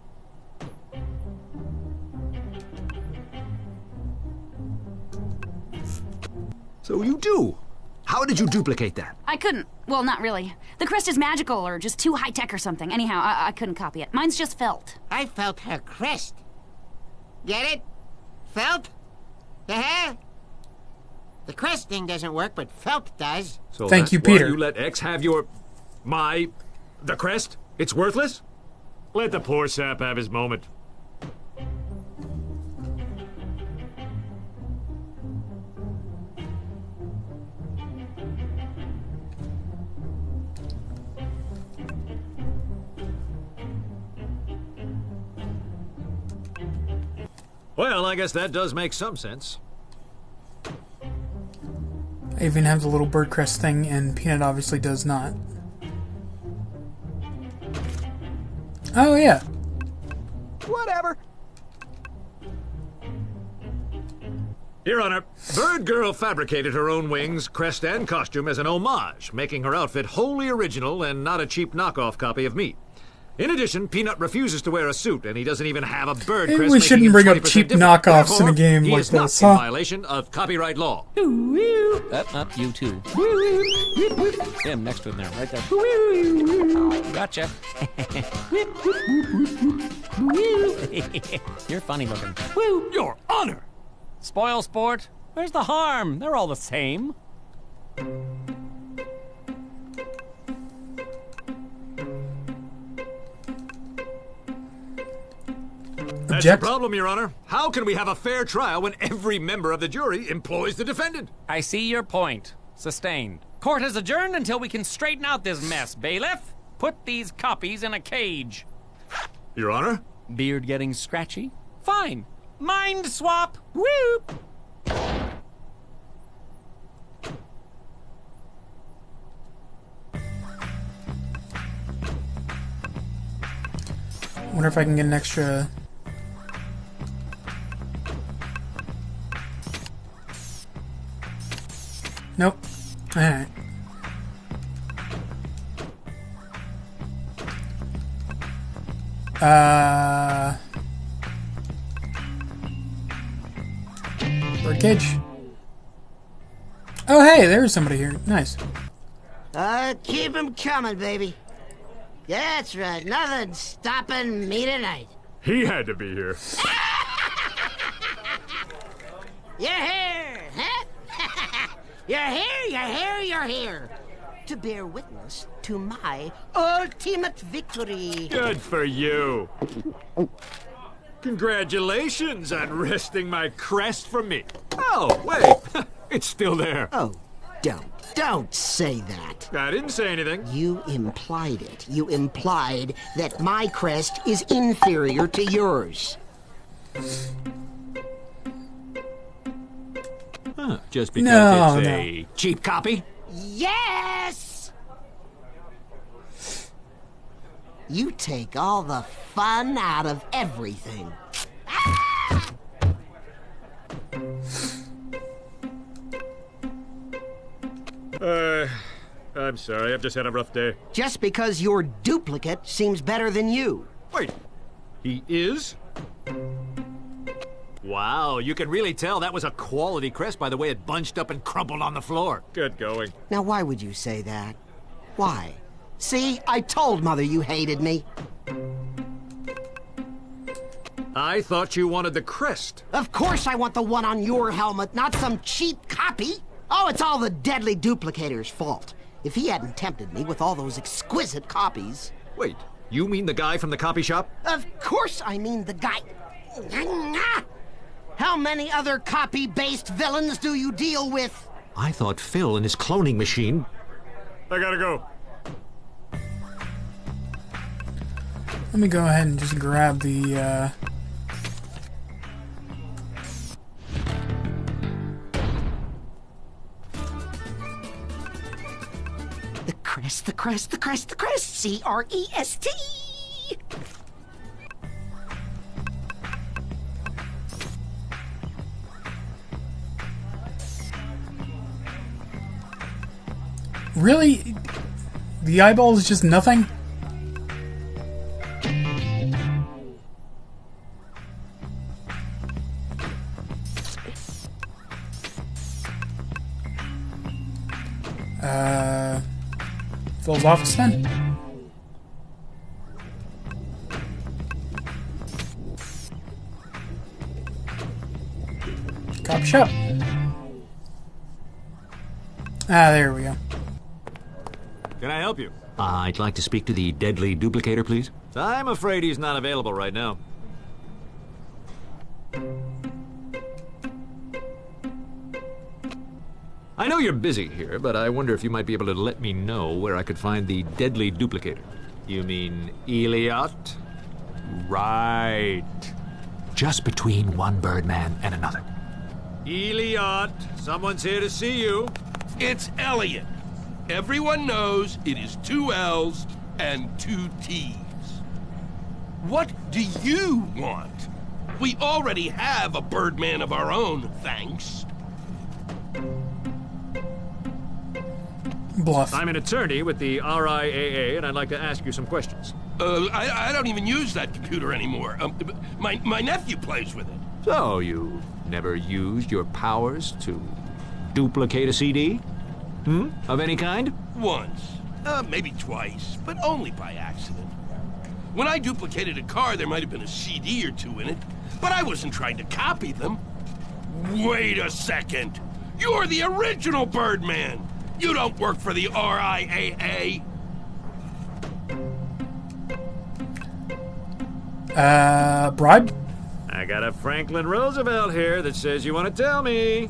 So you do? How did you duplicate that? I couldn't. Well, not really. The crest is magical or just too high-tech or something. Anyhow, I couldn't copy it. Mine's just felt. I felt her crest. Get it? Felt? The crest thing doesn't work, but felt does. So Thank you, Peter. You let X have the crest? It's worthless? Let the poor sap have his moment. Well, I guess that does make some sense. I even have the little bird crest thing, and Peanut obviously does not. Oh, yeah. Whatever. Your Honor, Bird Girl fabricated her own wings, crest, and costume as an homage, making her outfit wholly original and not a cheap knockoff copy of me. In addition, Peanut refuses to wear a suit, and he doesn't even have a bird crest. We shouldn't bring up cheap knockoffs in a game he like is not this, in huh? violation of copyright law. Up, you too. Him next to him there, right there. Gotcha. You're funny looking. Your Honor! Spoil sport? Where's the harm? They're all the same. That's Object. the problem, Your Honor. How can we have a fair trial when every member of the jury employs the defendant? I see your point. Sustained. Court is adjourned until we can straighten out this mess. Bailiff, put these copies in a cage. Your Honor? Beard getting scratchy? Fine. Mind swap. Whoop. Wonder if I can get an extra. Nope. Alright. Birdcage. Oh, hey, there's somebody here. Nice. Keep 'em coming, baby. That's right. Nothing stopping me tonight. He had to be here. You're here, huh? You're here, you're here, you're here. To bear witness to my ultimate victory. Good for you. Congratulations on wresting my crest from me. Oh, wait. It's still there. Oh, don't say that. I didn't say anything. You implied it. You implied that my crest is inferior to yours. Huh, just because it's a no. cheap copy? Yes! You take all the fun out of everything. I'm sorry. I've just had a rough day. Just because your duplicate seems better than you. Wait. He is? Wow, you can really tell that was a quality crest by the way it bunched up and crumpled on the floor. Good going. Now, why would you say that? Why? See, I told Mother you hated me. I thought you wanted the crest. Of course I want the one on your helmet, not some cheap copy. Oh, it's all the deadly duplicator's fault. If he hadn't tempted me with all those exquisite copies... Wait, you mean the guy from the copy shop? Of course I mean the guy... How many other copy-based villains do you deal with? I thought Phil and his cloning machine... I gotta go. Let me go ahead and just grab the, The crest, the crest, the crest, the crest. C-R-E-S-T. Really? The eyeball is just nothing? Phil's office then? Cop shop. Ah, there we go. Can I help you? I'd like to speak to the deadly duplicator, please. I'm afraid he's not available right now. I know you're busy here, but I wonder if you might be able to let me know where I could find the deadly duplicator. You mean Elliot? Right. Just between one Birdman and another. Elliot, someone's here to see you. It's Elliot. Everyone knows it is 2 L's and 2 T's. What do you want? We already have a Birdman of our own, thanks. Bluff. I'm an attorney with the RIAA, and I'd like to ask you some questions. I don't even use that computer anymore. My nephew plays with it. So, you never used your powers to duplicate a CD? Of any kind? Once. Maybe twice, but only by accident. When I duplicated a car, there might have been a CD or 2 in it, but I wasn't trying to copy them. Wait a second! You're the original Birdman! You don't work for the RIAA! Bribe? got a Franklin Roosevelt here that says you want to tell me.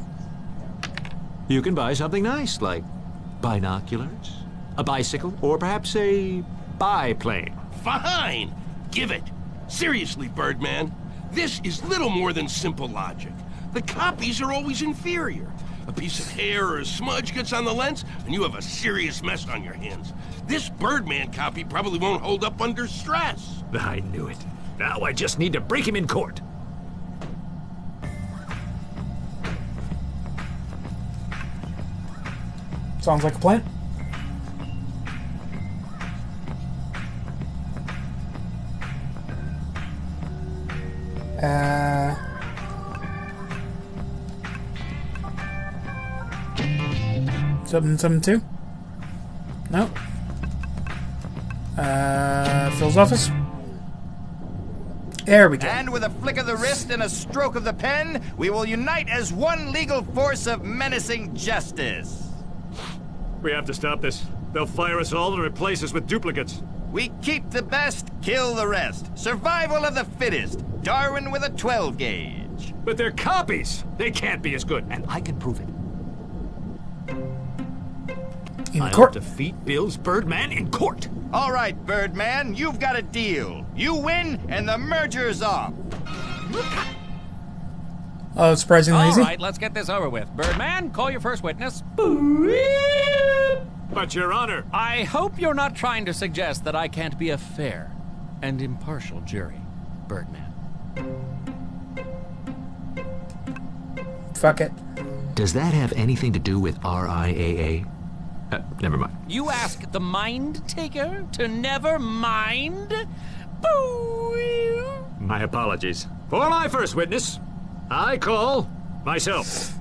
You can buy something nice, like binoculars, a bicycle, or perhaps a biplane. Fine! Give it! Seriously, Birdman, this is little more than simple logic. The copies are always inferior. A piece of hair or a smudge gets on the lens, and you have a serious mess on your hands. This Birdman copy probably won't hold up under stress. I knew it. Now I just need to break him in court. Sounds like a plan. Seven, 7-2? No. Phil's office? There we go. And with a flick of the wrist and a stroke of the pen, we will unite as one legal force of menacing justice. We have to stop this. They'll fire us all and replace us with duplicates. We keep the best, kill the rest. Survival of the fittest. Darwin with a 12 gauge. But they're copies. They can't be as good, and I can prove it. I'll defeat Bill's Birdman in court. All right, Birdman, you've got a deal. You win, and the merger's off. Oh, surprisingly easy. All right, let's get this over with. Birdman, call your first witness. But, Your Honor... I hope you're not trying to suggest that I can't be a fair and impartial jury, Birdman. Fuck it. Does that have anything to do with RIAA? Never mind. You ask the mind taker to never mind? Boo! My apologies. For my first witness, I call myself.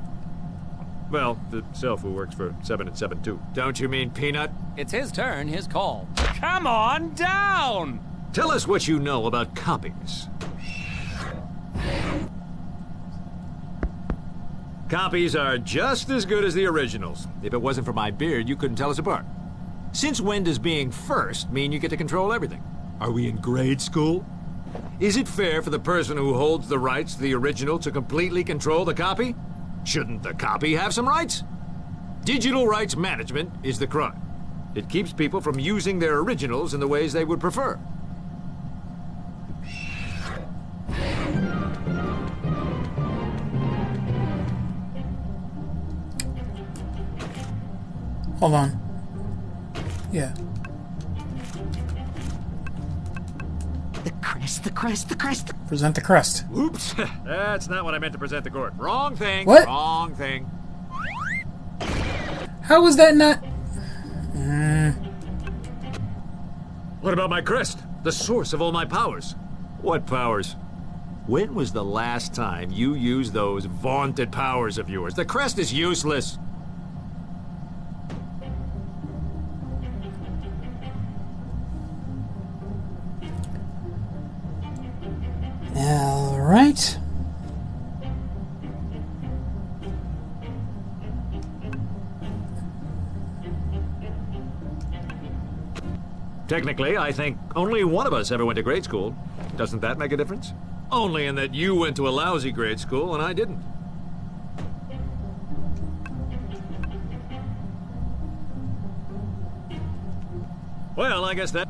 Well, the self who works for 7 and 7 too. Don't you mean Peanut? It's his turn, his call. Come on down! Tell us what you know about copies. Copies are just as good as the originals. If it wasn't for my beard, you couldn't tell us apart. Since when does being first mean you get to control everything? Are we in grade school? Is it fair for the person who holds the rights to the original to completely control the copy? Shouldn't the copy have some rights? Digital rights management is the crime. It keeps people from using their originals in the ways they would prefer. Hold on. Yeah. The crest, the crest, the crest. Present the crest. Oops. That's not what I meant to present the court. Wrong thing. What? Wrong thing. How was that not... What about my crest? The source of all my powers. What powers? When was the last time you used those vaunted powers of yours? The crest is useless. All right. Technically, I think only one of us ever went to grade school. Doesn't that make a difference? Only in that you went to a lousy grade school and I didn't. Well, I guess that...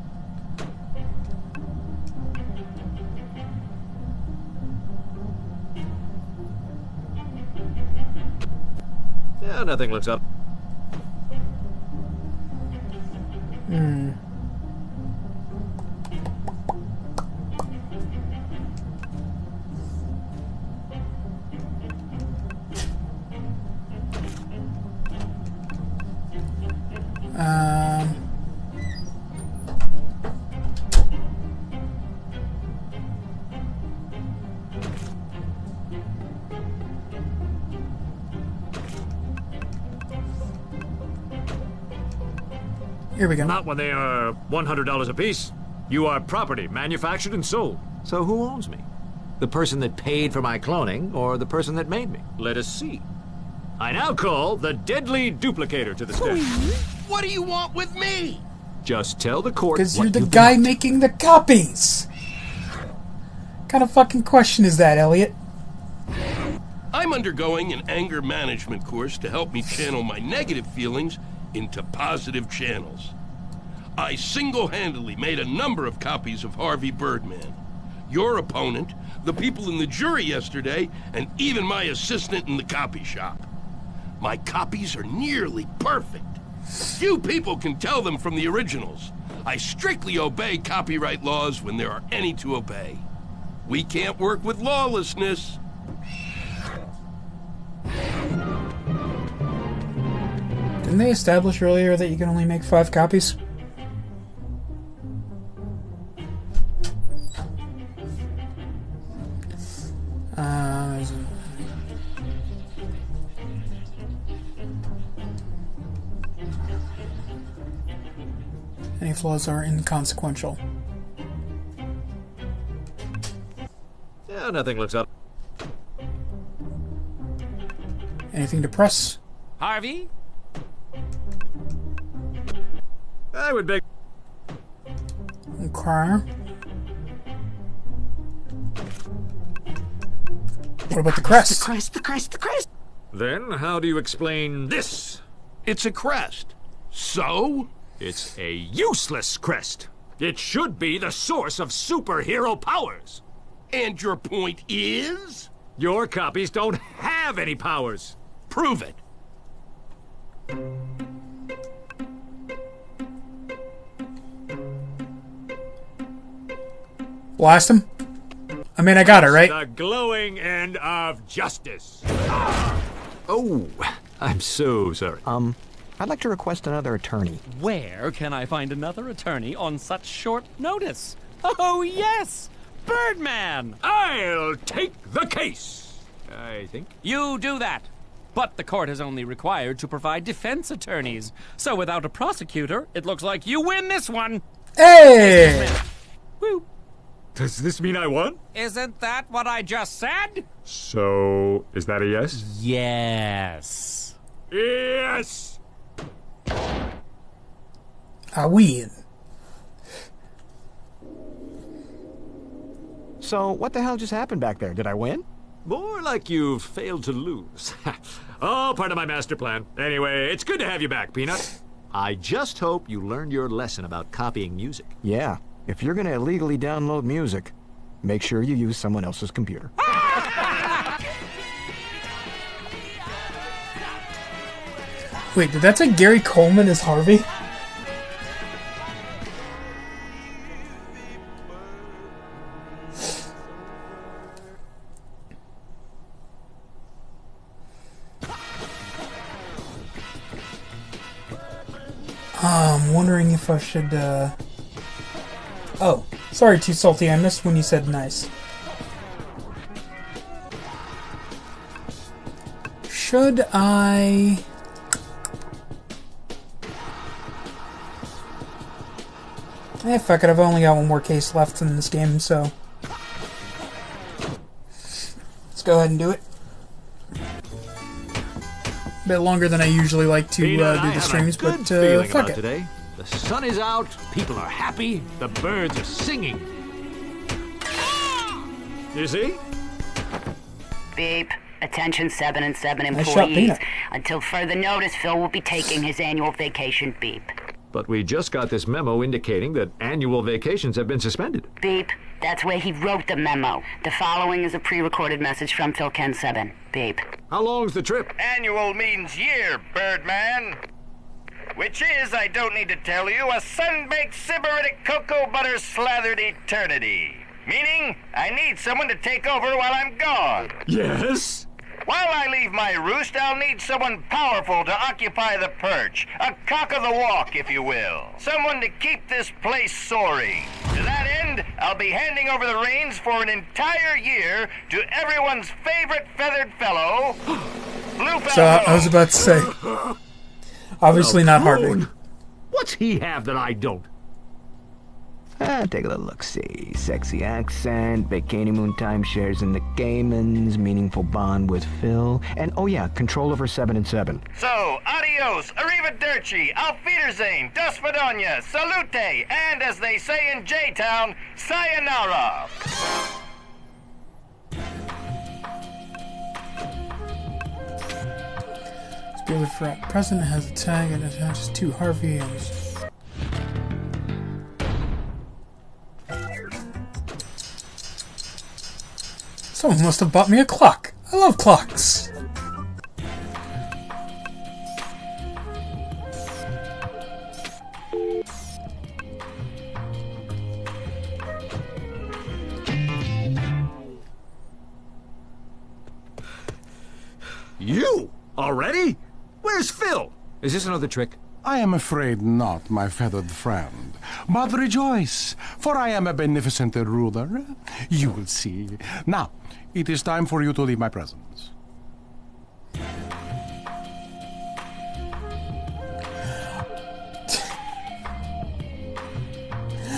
Yeah, nothing looks up. Here we go. Not when they are $100 apiece. You are property, manufactured and sold. So who owns me? The person that paid for my cloning, or the person that made me? Let us see. I now call the deadly duplicator to the stand. What do you want with me? Just tell the court Because what you're the you've guy been up to. making the copies. What kind of fucking question is that, Elliot? I'm undergoing an anger management course to help me channel my negative feelings into positive channels. I single-handedly made a number of copies of Harvey Birdman. Your opponent, the people in the jury yesterday, and even my assistant in the copy shop. My copies are nearly perfect. Few people can tell them from the originals. I strictly obey copyright laws when there are any to obey. We can't work with lawlessness. Didn't they establish earlier that you can only make 5 copies? Any flaws are inconsequential. Yeah, nothing looks up. Anything to press? Harvey? I would beg. Okay. What about the crest? The crest. Then how do you explain this? It's a crest. So? It's a useless crest. It should be the source of superhero powers. And your point is? Your copies don't have any powers. Prove it. Blast him? I mean, I got it, right? The glowing end of justice. Oh, I'm so sorry. I'd like to request another attorney. Where can I find another attorney on such short notice? Oh, yes! Birdman! I'll take the case, I think. You do that. But the court is only required to provide defense attorneys. So without a prosecutor, it looks like you win this one. Hey! Woo. Does this mean I won? Isn't that what I just said? So, is that a yes? Yes. Yes! I win. So, what the hell just happened back there? Did I win? More like you've failed to lose. Oh, part of my master plan. Anyway, it's good to have you back, Peanut. I just hope you learned your lesson about copying music. Yeah. If you're gonna illegally download music, make sure you use someone else's computer. Wait, did that say Gary Coleman as Harvey? I'm wondering if I should, Oh, sorry, Too Salty, I missed when you said nice. Should I... fuck it, I've only got one more case left in this game, so... let's go ahead and do it. A bit longer than I usually like to do the streams, but fuck it. Today. The sun is out, people are happy, the birds are singing. You see? Beep. Attention 7 and 7 Nice shot, employees. Peanut. Until further notice, Phil will be taking his annual vacation. Beep. But we just got this memo indicating that annual vacations have been suspended. Beep. That's where he wrote the memo. The following is a pre-recorded message from Phil Ken 7. Beep. How long's the trip? Annual means year, Birdman. Which is, I don't need to tell you, a sun-baked sybaritic cocoa butter slathered eternity. Meaning, I need someone to take over while I'm gone. Yes? While I leave my roost, I'll need someone powerful to occupy the perch. A cock of the walk, if you will. Someone to keep this place soaring. To that end, I'll be handing over the reins for an entire year to everyone's favorite feathered fellow, Blue So, I was about to say... obviously not Harvey. What's he have that I don't? Take a little look-see. Sexy accent, bikini moon timeshares in the Caymans, meaningful bond with Phil, and oh yeah, control over 7 and 7. So, adios, arrivederci, auf Wiedersehen, dos Vidania, salute, and as they say in J-Town, sayonara. the president has a tag and attaches to Harvey and someone must have bought me a clock. I love clocks. You? Already? Where's Phil? Is this another trick? I am afraid not, my feathered friend. But rejoice, for I am a beneficent ruler. You will see. Now, it is time for you to leave my presence.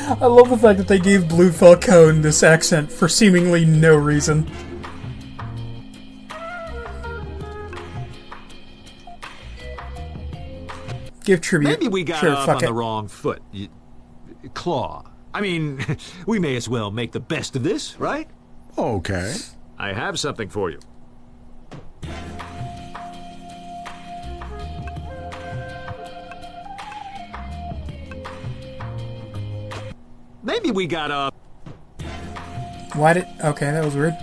I love the fact that they gave Blue Falcone this accent for seemingly no reason. Give tribute. Maybe we got sure, off fuck on it. the wrong foot. Claw. I mean, we may as well make the best of this, right? Okay. I have something for you. Maybe we got a Why did... Okay, that was weird.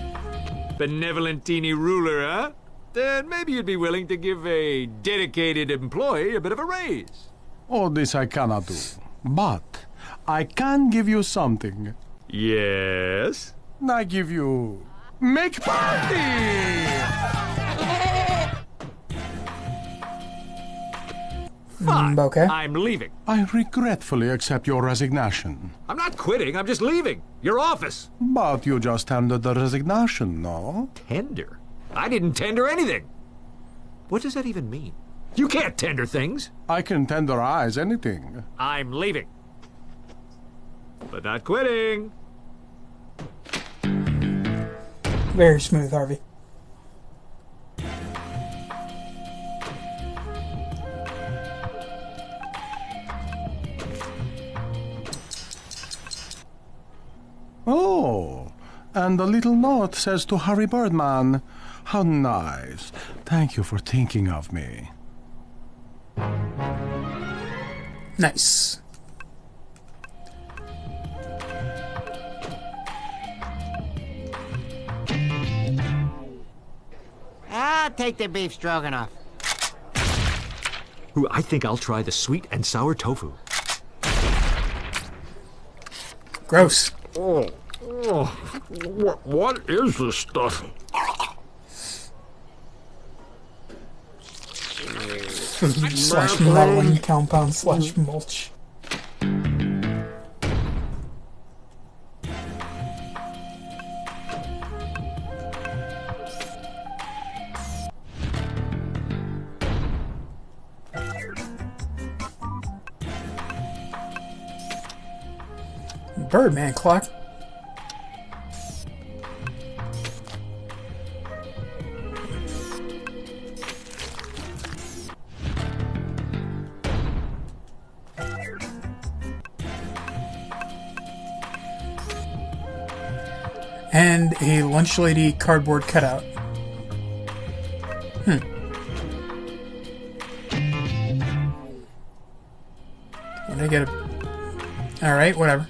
benevolent teeny ruler, huh? Then maybe you'd be willing to give a dedicated employee a bit of a raise. All this I cannot do. But I can give you something. Yes? I give you... Make party! Fine. Okay. I'm leaving. I regretfully accept your resignation. I'm not quitting, I'm just leaving. Your office. But you just tendered the resignation, no? Tender? I didn't tender anything. What does that even mean? You can't tender things. I can tenderize anything. I'm leaving. But not quitting. Very smooth, Harvey. Oh, and the little note says to Harvey Birdman, how nice. Thank you for thinking of me. Nice. I'll take the beef stroganoff. Ooh, I think I'll try the sweet and sour tofu. Gross. What is this stuff? Slash modeling compound slash mulch. Birdman clock. And a lunch lady cardboard cutout. When I get a... Alright, whatever.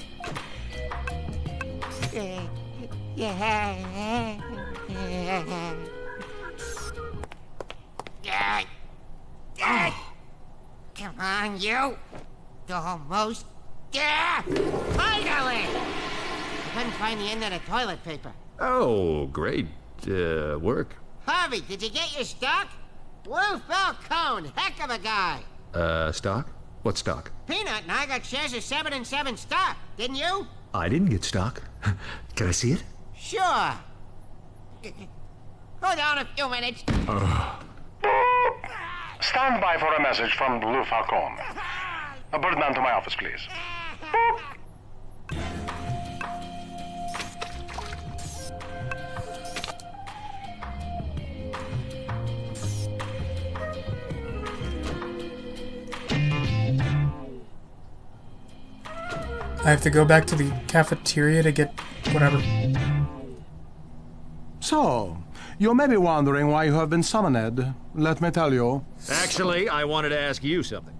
Come on, you. Almost. Yeah! Finally! I couldn't find the end of the toilet paper. Oh, great work. Harvey, did you get your stock? Blue Falcone, heck of a guy. Stock? What stock? Peanut and I got shares of 7 and 7 stock, didn't you? I didn't get stock. Can I see it? Sure. Hold on a few minutes. Stand by for a message from Blue Falcone. A Birdman to my office, please. I have to go back to the cafeteria to get whatever. So, You may be wondering why you have been summoned. Let me tell you. Actually, I wanted to ask you something.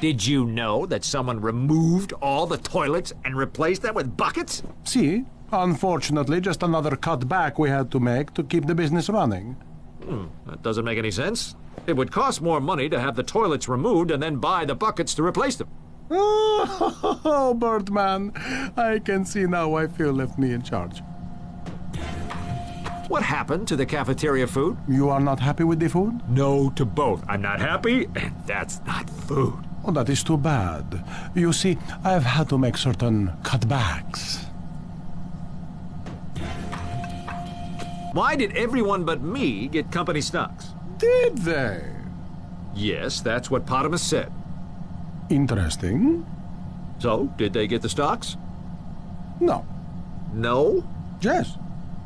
Did you know that someone removed all the toilets and replaced them with buckets? See, unfortunately, just another cutback we had to make to keep the business running. That doesn't make any sense. It would cost more money to have the toilets removed and then buy the buckets to replace them. Oh, Birdman, I can see now why Phil left me in charge. What happened to the cafeteria food? You are not happy with the food? No to both. I'm not happy, and that's not food. Oh, that is too bad. You see, I've had to make certain cutbacks. Why did everyone but me get company stocks? Did they? Yes, that's what Potamus said. Interesting. So, did they get the stocks? No. No? Yes.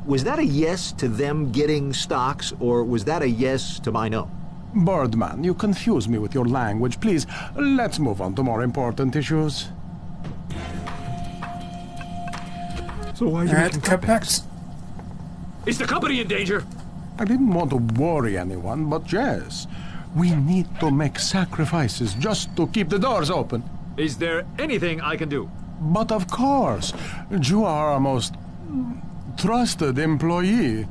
Was that a yes to them getting stocks, or was that a yes to my no? Birdman, you confuse me with your language. Please, let's move on to more important issues. So why are you making cutbacks? Is the company in danger? I didn't want to worry anyone, but yes, we need to make sacrifices just to keep the doors open. Is there anything I can do? But of course, you are our most trusted employee.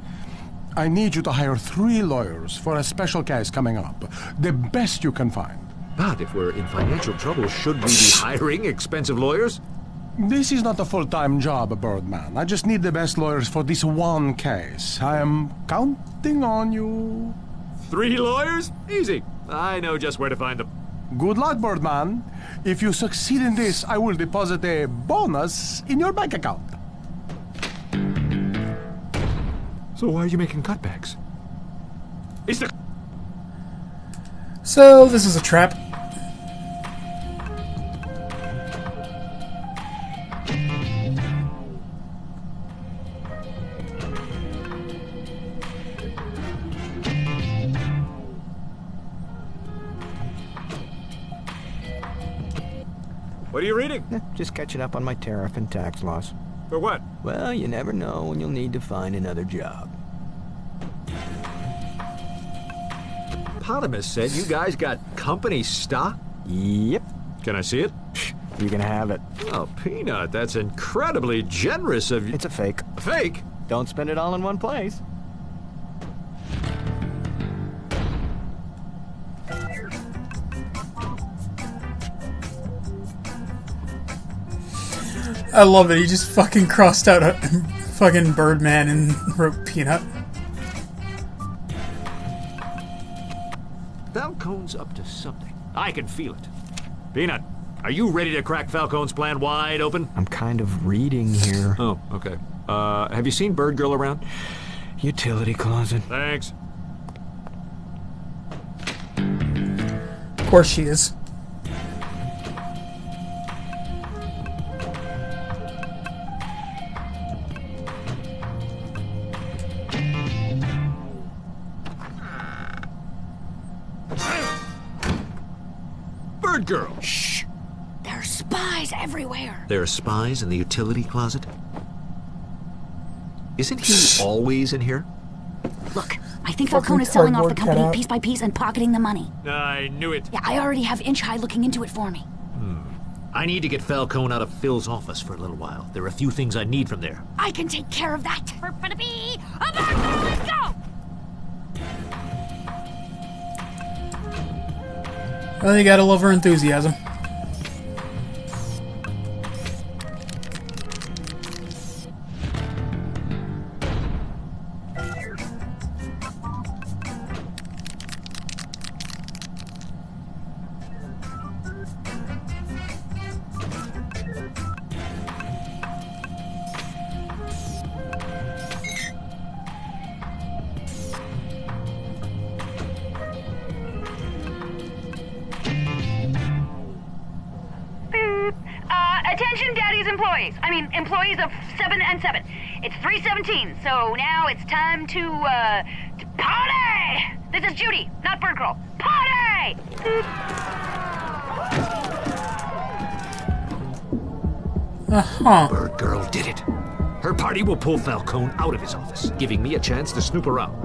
I need you to hire 3 lawyers for a special case coming up. The best you can find. But if we're in financial trouble, should we be hiring expensive lawyers? This is not a full-time job, Birdman. I just need the best lawyers for this one case. I am counting on you. 3 lawyers? Easy. I know just where to find them. Good luck, Birdman. If you succeed in this, I will deposit a bonus in your bank account. So why are you making cutbacks? So, this is a trap. What are you reading? Just catching up on my tariff and tax laws. For what? Well, you never know when you'll need to find another job. Potamus said you guys got company stock? Yep. Can I see it? You can have it. Oh, Peanut, that's incredibly generous of you. It's a fake. A fake? Don't spend it all in one place. I love it. He just fucking crossed out a fucking Birdman and wrote Peanut. Falcone's up to something. I can feel it. Peanut, are you ready to crack Falcone's plan wide open? I'm kind of reading here. Oh, okay. Have you seen Bird Girl around? Utility closet. Thanks. Of course she is. Bird Girl! Shh! There are spies everywhere. There are spies in the utility closet? Isn't he always in here? Look, I think Falcone is selling off the company piece by piece and pocketing the money. I knew it. Yeah, I already have Inch High looking into it for me. I need to get Falcone out of Phil's office for a little while. There are a few things I need from there. I can take care of that. Let's go! Well, you gotta love her enthusiasm. Attention, Daddy's employees. Employees of 7 and 7. It's 3:17, so now it's time to party! This is Judy, not Bird Girl. Party! Uh-huh. Bird Girl did it. Her party will pull Falcone out of his office, giving me a chance to snoop around.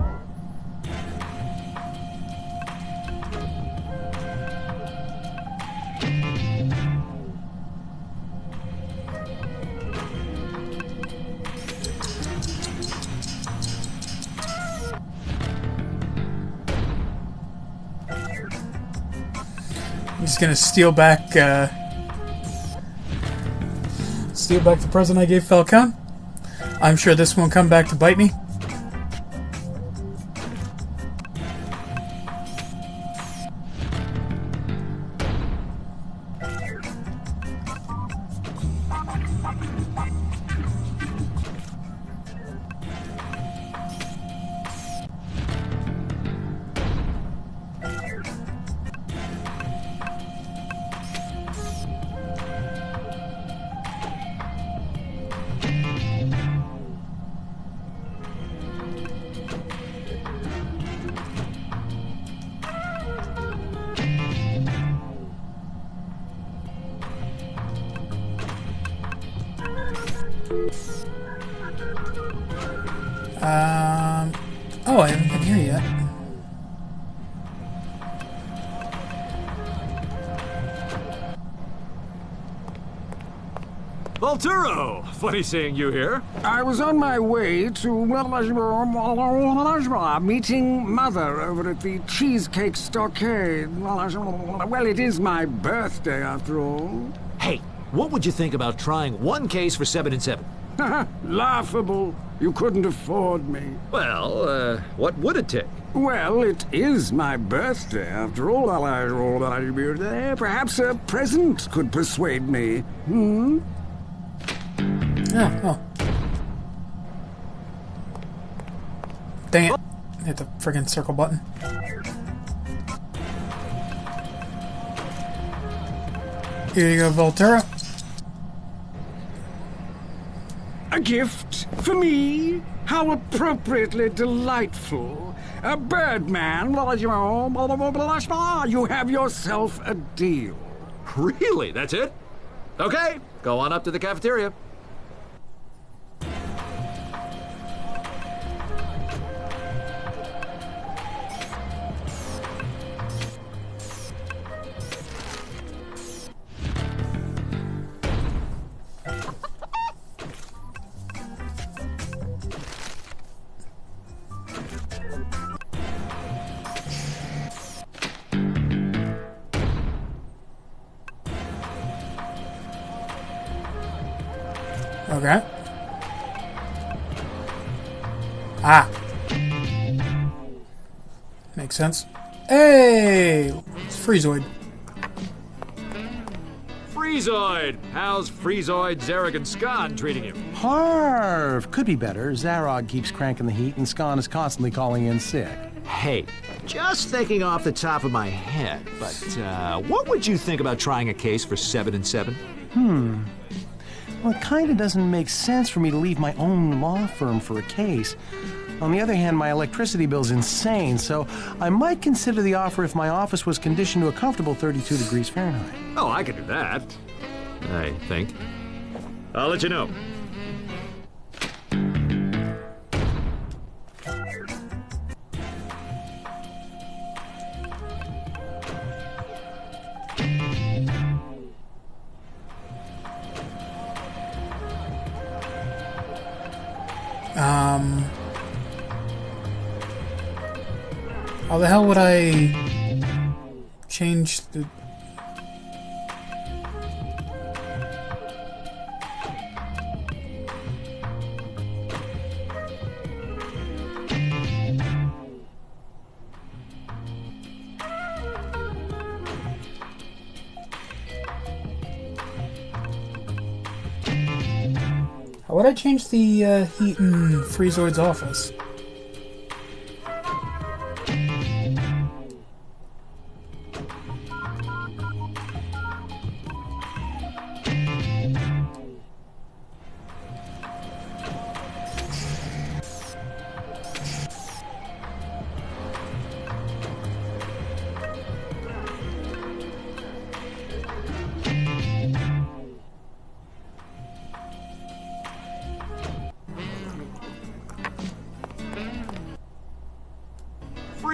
I'm just gonna steal back the present I gave Falcone. I'm sure this won't come back to bite me. Oh, I haven't been here yet. Volturo! Funny seeing you here. I was on my way to meeting Mother over at the Cheesecake Stockade. Well, it is my birthday, after all. Hey, what would you think about trying one case for 7 and 7? Laughable. You couldn't afford me. Well, what would it take? Well, it is my birthday, after all. Perhaps a present could persuade me. Hmm? Oh. Dang it. Hit the friggin' circle button. Here you go, Volterra. A gift for me? How appropriately delightful. A Birdman, you have yourself a deal. Really? That's it? Okay, go on up to the cafeteria. Okay. Ah. Makes sense. Hey! It's Freezoid. Freezoid! How's Freezoid, Zarek, and Scon treating you? Harv! Could be better. Zarog keeps cranking the heat, and Scon is constantly calling in sick. Hey, just thinking off the top of my head, but what would you think about trying a case for 7 and 7? Well, it kind of doesn't make sense for me to leave my own law firm for a case. On the other hand, my electricity bill's insane, so I might consider the offer if my office was conditioned to a comfortable 32 degrees Fahrenheit. Oh, I could do that, I think. I'll let you know. How the hell would I change the... How would I change the heat in Freezoid's office?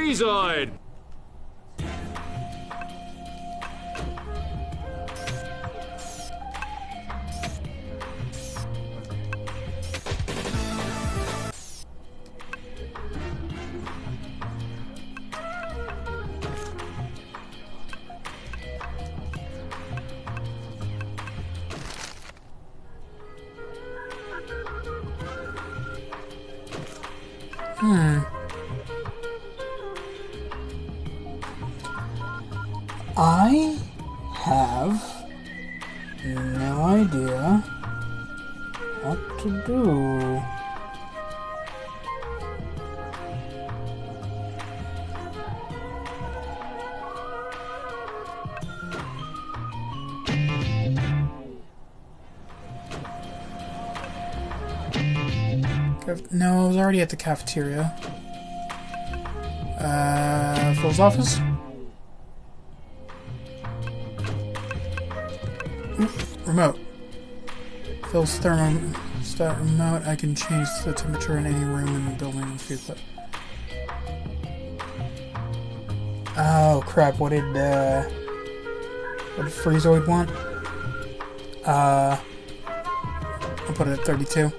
Freezoid! I have no idea what to do. No, I was already at the cafeteria. Phil's office? Remote. Phil's thermostat remote. I can change the temperature in any room in the building with feedback. Oh crap! What did Freezoid want? I'll put it at 32.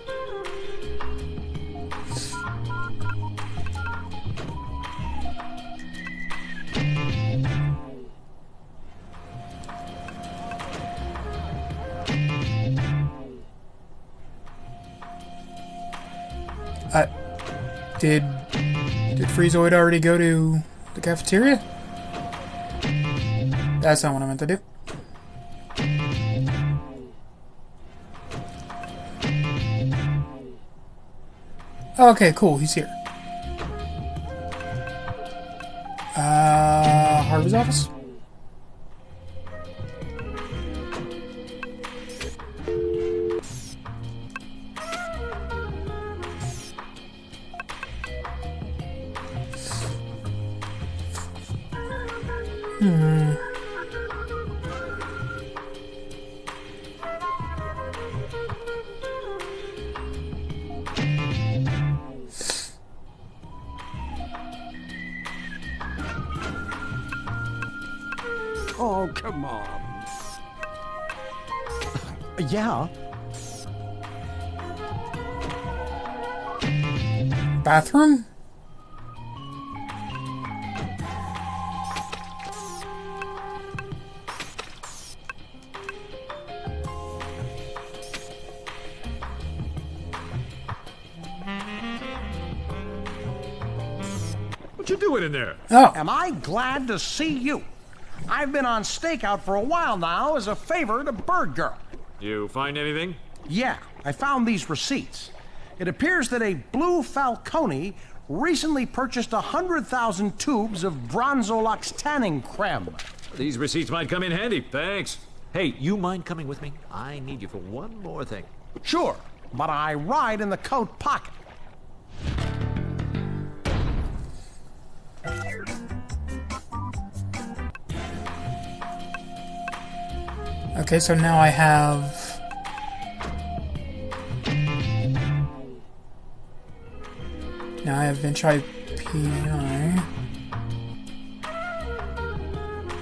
Did Freezoid already go to the cafeteria? That's not what I meant to do. Okay, cool, he's here. Harvey's office? Oh, come on. Yeah. Bathroom? What you doing in there? Oh. Am I glad to see you? I've been on stakeout for a while now as a favor to Bird Girl. You find anything? Yeah, I found these receipts. It appears that a Blue Falcone recently purchased 100,000 tubes of Bronzolux tanning creme. These receipts might come in handy. Thanks. Hey, you mind coming with me? I need you for one more thing. Sure, but I ride in the coat pocket. Okay, so now I have... Now I have Vinci PI.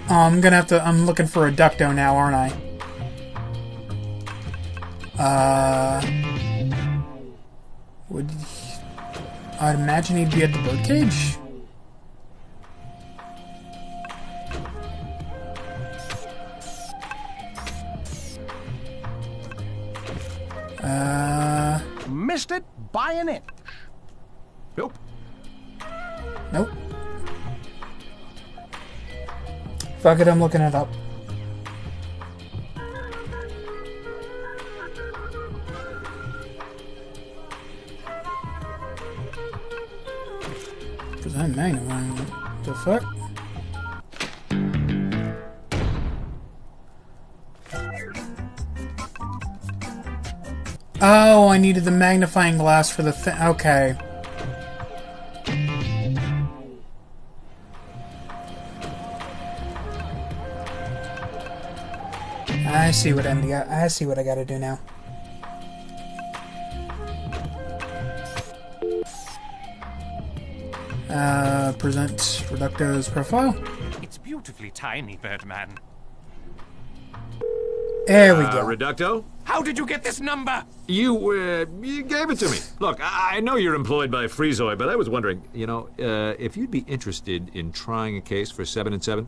Oh, I'm gonna have to... I'm looking for a Ducto now, aren't I? Would... I'd imagine he'd be at the birdcage? Missed it by an inch. Nope. Nope. Fuck it, I'm looking it up. Cause I'm magnifying. The fuck? Oh, I needed the magnifying glass for the thing. Okay. I see what I see what I gotta do now. Present Reducto's profile. It's beautifully tiny, Birdman. There we go. Reducto? How did you get this number? You gave it to me. Look, I know you're employed by Freezoid, but I was wondering, if you'd be interested in trying a case for 7 and 7?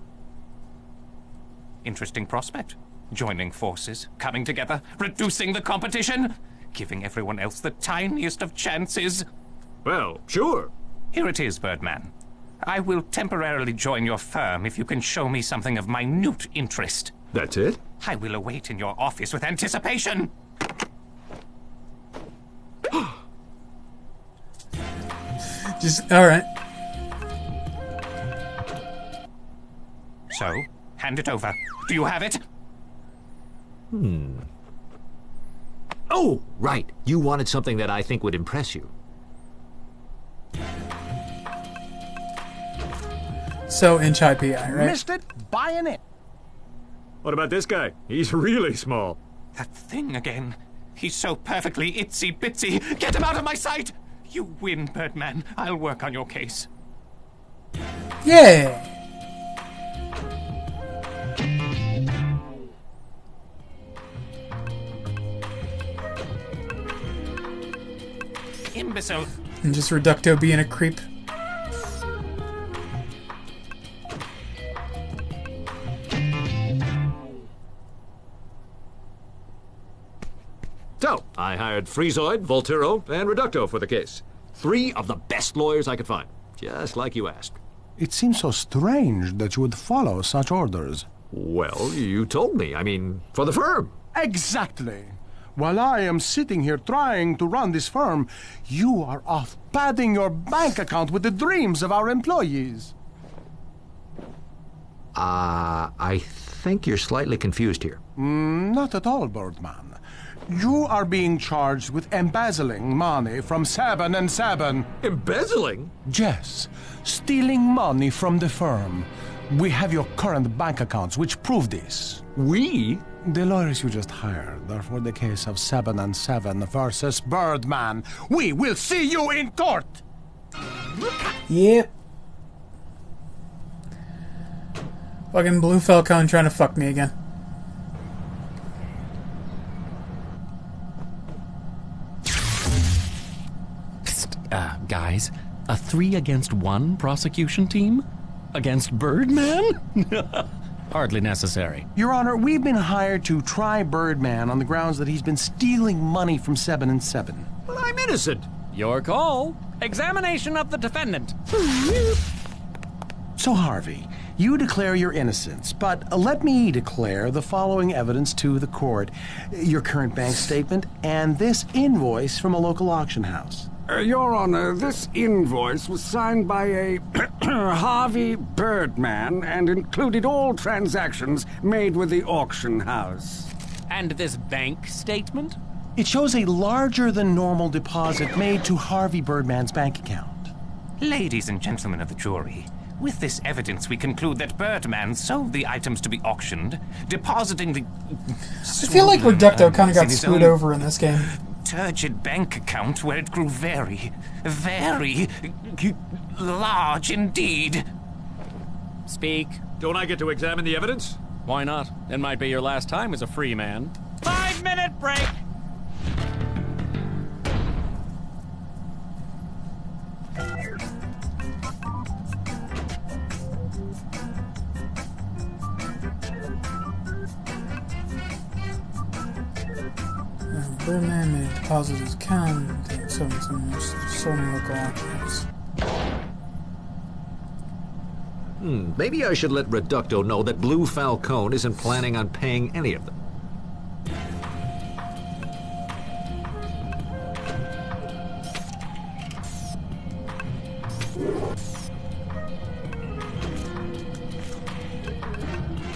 Interesting prospect. Joining forces, coming together, reducing the competition, giving everyone else the tiniest of chances. Well, sure. Here it is, Birdman. I will temporarily join your firm if you can show me something of minute interest. That's it? I will await in your office with anticipation. All right. So, hand it over. Do you have it? Oh, right. You wanted something that I think would impress you. So, inch high PI, right? Missed it? Buying it. What about this guy? He's really small. That thing again. He's so perfectly itsy-bitsy. Get him out of my sight! You win, Birdman. I'll work on your case. Yeah! Imbecile. And just Reducto being a creep. So, I hired Freezoid, Volturo, and Reducto for the case. 3 of the best lawyers I could find, just like you asked. It seems so strange that you would follow such orders. Well, you told me. I mean, for the firm. Exactly. While I am sitting here trying to run this firm, you are off padding your bank account with the dreams of our employees. I think you're slightly confused here. Not at all, Birdman. You are being charged with embezzling money from 7 and 7. Embezzling? Yes, stealing money from the firm. We have your current bank accounts, which prove this. We? The lawyers you just hired are for the case of 7 and 7 versus Birdman. We will see you in court! Yep. Fucking Blue Falcon trying to fuck me again. Guys, a 3-against-1 prosecution team? Against Birdman? Hardly necessary. Your Honor, we've been hired to try Birdman on the grounds that he's been stealing money from 7 and 7. Well, I'm innocent. Your call. Examination of the defendant. So, Harvey, you declare your innocence, but let me declare the following evidence to the court. Your current bank statement and this invoice from a local auction house. Your Honor, this invoice was signed by a Harvey Birdman and included all transactions made with the auction house. And this bank statement? It shows a larger than normal deposit made to Harvey Birdman's bank account. Ladies and gentlemen of the jury, with this evidence we conclude that Birdman sold the items to be auctioned, depositing the... I feel like Reducto kind of got screwed over in this game. Turgid bank account where it grew very, very large indeed. Speak. Don't I get to examine the evidence? Why not? It might be your last time as a free man. 5-minute break! Birdman made deposit his account and sold in local auctions. Maybe I should let Reducto know that Blue Falcone isn't planning on paying any of them.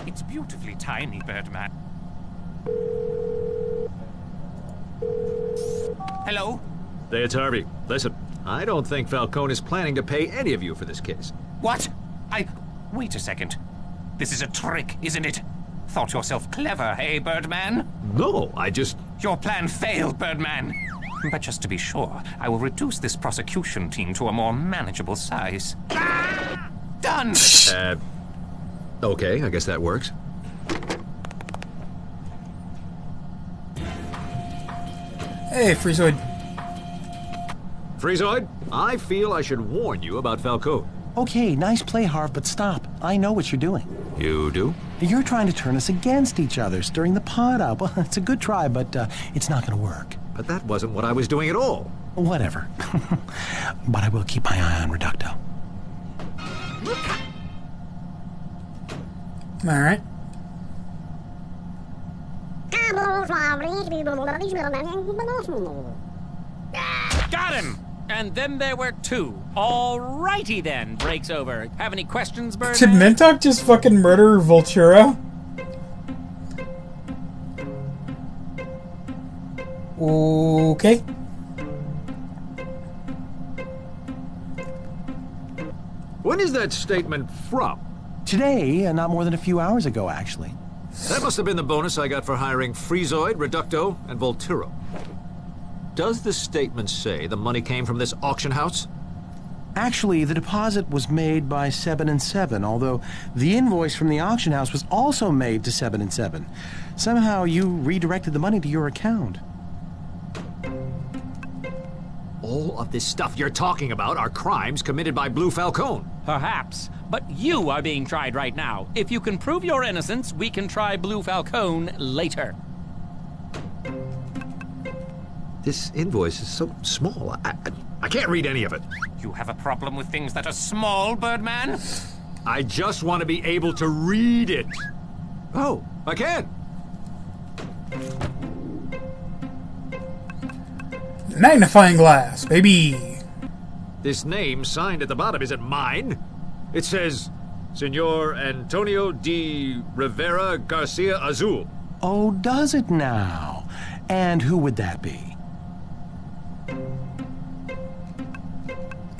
It's beautifully tiny, Birdman. Hello? Hey, it's Harvey. Listen, I don't think Falcone is planning to pay any of you for this case. What? Wait a second. This is a trick, isn't it? Thought yourself clever, eh, Birdman? No, I just... Your plan failed, Birdman. But just to be sure, I will reduce this prosecution team to a more manageable size. Done! Okay, I guess that works. Hey, Freezoid. Freezoid, I feel I should warn you about Falcone. Okay, nice play, Harv, but stop. I know what you're doing. You do? You're trying to turn us against each other, stirring the pot up. Well, it's a good try, but it's not going to work. But that wasn't what I was doing at all. Whatever. But I will keep my eye on Reducto. All right. Got him! And then there were two. Alrighty then, breaks over. Have any questions, Birdman? Did Mintok just fucking murder Voltura? Okay. When is that statement from? Today, not more than a few hours ago, actually. That must have been the bonus I got for hiring Freezoid, Reducto, and Volturo. Does the statement say the money came from this auction house? Actually, the deposit was made by 7 and 7, although the invoice from the auction house was also made to 7 and 7. Somehow you redirected the money to your account. All of this stuff you're talking about are crimes committed by Blue Falcone. Perhaps, but you are being tried right now. If you can prove your innocence, we can try Blue Falcone later. This invoice is so small, I can't read any of it. You have a problem with things that are small, Birdman? I just want to be able to read it. Oh, I can. Magnifying glass, baby. This name signed at the bottom isn't mine. It says, Senor Antonio de Rivera Garcia Azul. Oh, does it now? And who would that be?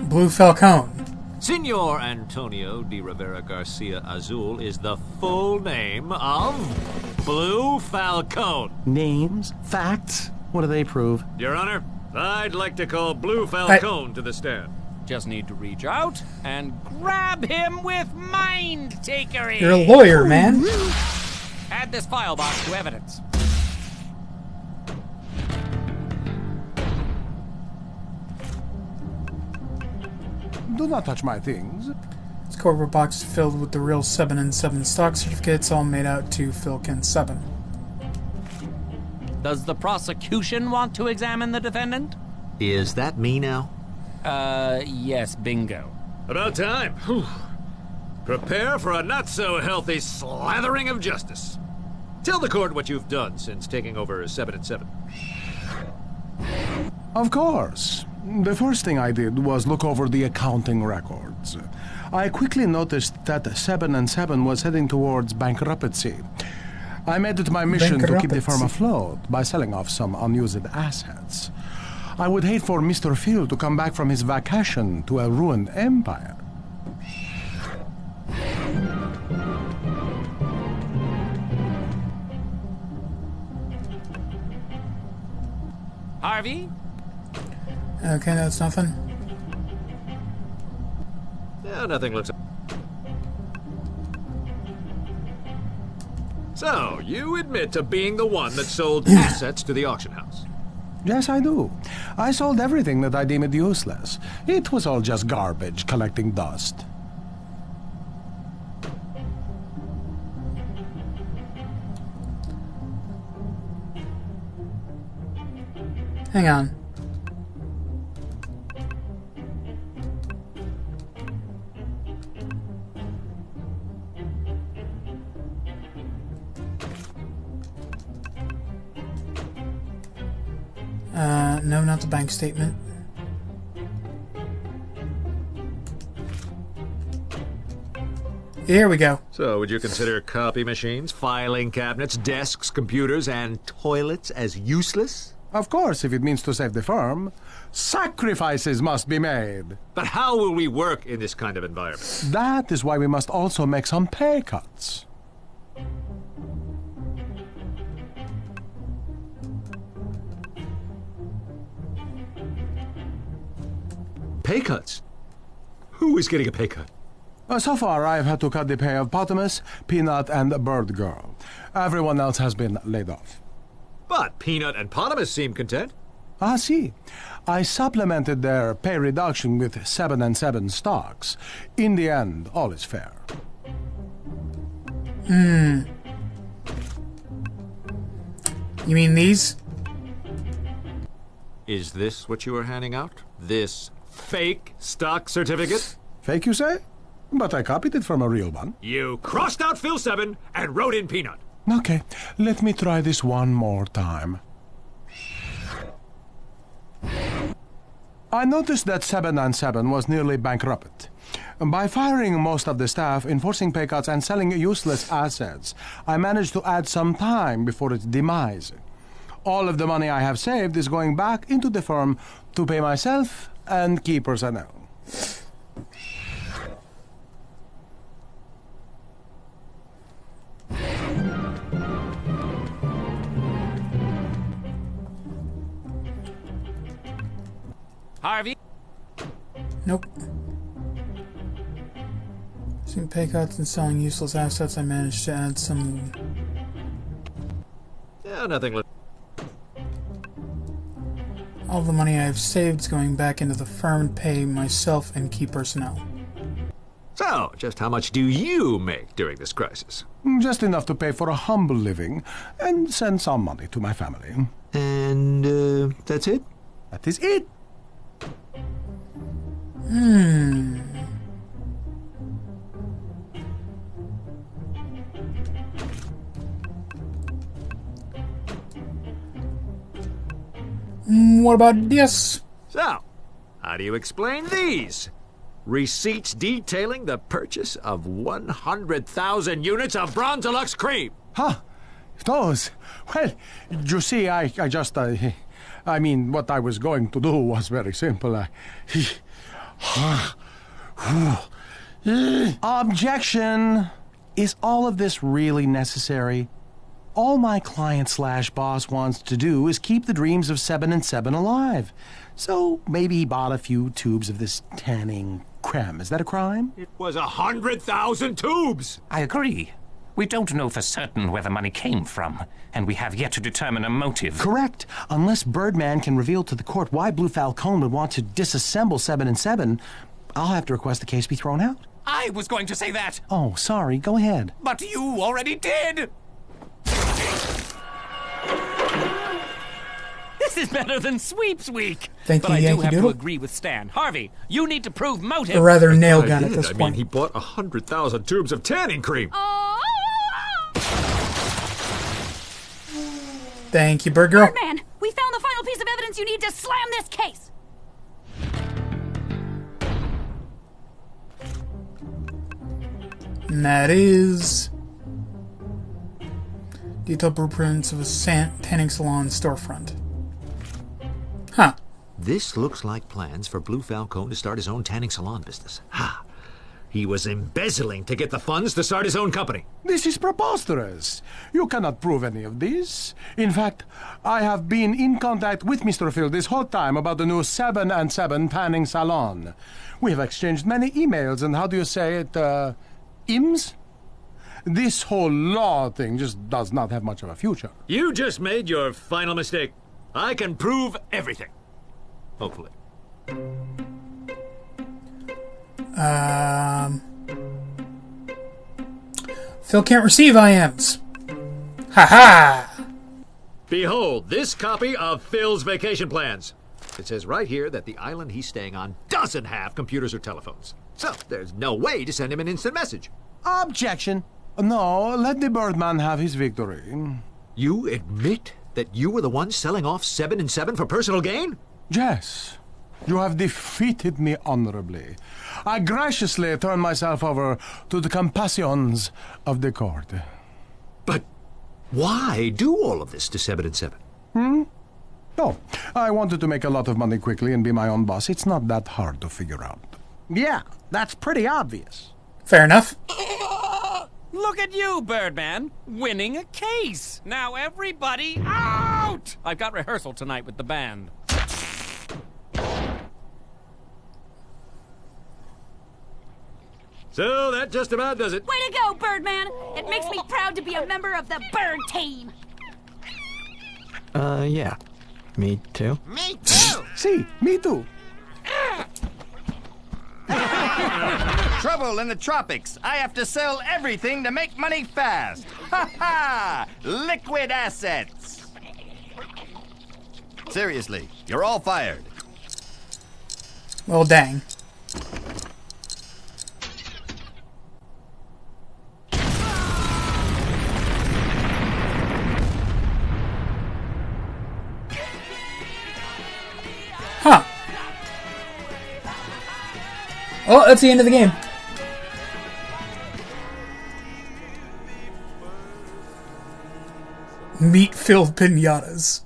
Blue Falcone. Senor Antonio de Rivera Garcia Azul is the full name of Blue Falcone. Names? Facts? What do they prove? Your Honor, I'd like to call Blue Falcone to the stand. Just need to reach out and grab him with mind-takery. You're a lawyer, man. Add this file box to evidence. Do not touch my things. This corporate box is filled with the real 7 and 7 stock certificates, all made out to Philkin 7. Does the prosecution want to examine the defendant? Is that me now? Yes, bingo. About time. Whew. Prepare for a not-so-healthy slathering of justice. Tell the court what you've done since taking over 7 and 7. Of course. The first thing I did was look over the accounting records. I quickly noticed that 7 and 7 was heading towards bankruptcy. I made it my mission to keep the firm afloat by selling off some unused assets. I would hate for Mr. Phil to come back from his vacation to a ruined empire. Harvey? Okay, that's nothing. Yeah, nothing looks... So, you admit to being the one that sold assets to the auction house? Yes, I do. I sold everything that I deemed useless. It was all just garbage collecting dust. Hang on. No, not the bank statement. Here we go. So, would you consider copy machines, filing cabinets, desks, computers, and toilets as useless? Of course, if it means to save the firm. Sacrifices must be made. But how will we work in this kind of environment? That is why we must also make some pay cuts. Pay cuts? Who is getting a pay cut? So far, I've had to cut the pay of Potamus, Peanut, and Bird Girl. Everyone else has been laid off. But Peanut and Potamus seem content. Ah, see. I supplemented their pay reduction with 7 and 7 stocks. In the end, all is fair. You mean these? Is this what you are handing out? This fake stock certificate? Fake, you say? But I copied it from a real one. You crossed out Phil 7 and wrote in Peanut. Okay, let me try this one more time. I noticed that 7 and 7 was nearly bankrupt. By firing most of the staff, enforcing pay cuts, and selling useless assets, I managed to add some time before its demise. All of the money I have saved is going back into the firm to pay myself and key personnel. Harvey? Nope. Using pay cuts and selling useless assets, I managed to add some... Yeah, nothing. All the money I've saved is going back into the firm to pay myself and key personnel. So, just how much do you make during this crisis? Just enough to pay for a humble living and send some money to my family. And, that's it? That is it. What about this? So, how do you explain these? Receipts detailing the purchase of 100,000 units of Bronze Deluxe cream. Huh? Those? Well, you see, I mean, what I was going to do was very simple. Objection! Is all of this really necessary? All my client/boss wants to do is keep the dreams of 7 and 7 alive. So maybe he bought a few tubes of this tanning creme. Is that a crime? It was 100,000 tubes! I agree. We don't know for certain where the money came from, and we have yet to determine a motive. Correct. Unless Birdman can reveal to the court why Blue Falcone would want to disassemble 7 and 7, I'll have to request the case be thrown out. I was going to say that! Oh, sorry. Go ahead. But you already did! This is better than Sweeps Week! Thank but you, I do Yankee have Doodle. to agree with Stan. Harvey, you need to prove motive. Or rather, nail gun at this I point. mean, he bought 100,000 tubes of tanning cream. Thank you, Bird Girl. Birdman, we found the final piece of evidence you need to slam this case. And that is... detailed blueprints of a tanning salon storefront. Huh. This looks like plans for Blue Falcone to start his own tanning salon business. Ha! He was embezzling to get the funds to start his own company. This is preposterous. You cannot prove any of this. In fact, I have been in contact with Mr. Phil this whole time about the new 7 and 7 tanning salon. We have exchanged many emails and, how do you say it, IMs? This whole law thing just does not have much of a future. You just made your final mistake. I can prove everything. Hopefully. Phil can't receive IMs. Ha-ha! Behold this copy of Phil's vacation plans. It says right here that the island he's staying on doesn't have computers or telephones. So there's no way to send him an instant message. Objection. No, let the Birdman have his victory. You admit that you were the one selling off 7 and 7 for personal gain? Yes. You have defeated me honorably. I graciously turn myself over to the compassions of the court. But why do all of this to 7 and 7? Oh, I wanted to make a lot of money quickly and be my own boss. It's not that hard to figure out. Yeah, that's pretty obvious. Fair enough. Look at you, Birdman, winning a case. Now everybody out! I've got rehearsal tonight with the band. So that just about does it. Way to go, Birdman! It makes me proud to be a member of the Bird Team. Yeah. Me too. Me too. See, me too. Trouble in the tropics. I have to sell everything to make money fast. Ha ha! Liquid assets. Seriously, you're all fired. Well, dang. Huh. Oh, that's the end of the game. Meat-filled piñatas.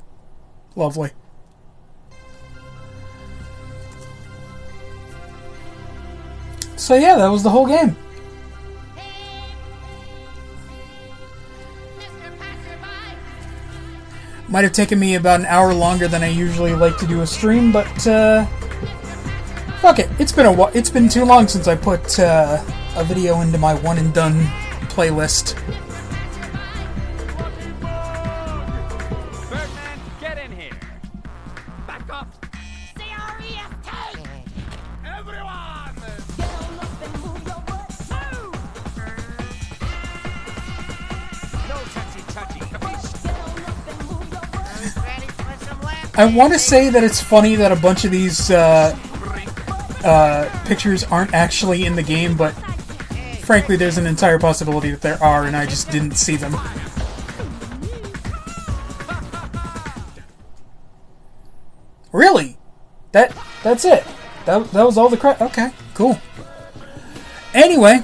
Lovely. So yeah, that was the whole game. Might have taken me about an hour longer than I usually like to do a stream, but fuck it. It's been too long since I put a video into my one and done playlist. Birdman, get in here. Back up. C-R-E-S-T! Everyone! No touchy-touchy, capiche? Ready for some laughter? I want to say that it's funny that a bunch of these pictures aren't actually in the game, but frankly, there's an entire possibility that there are, and I just didn't see them. Really? That's it? That was all the crap? Okay, cool. Anyway,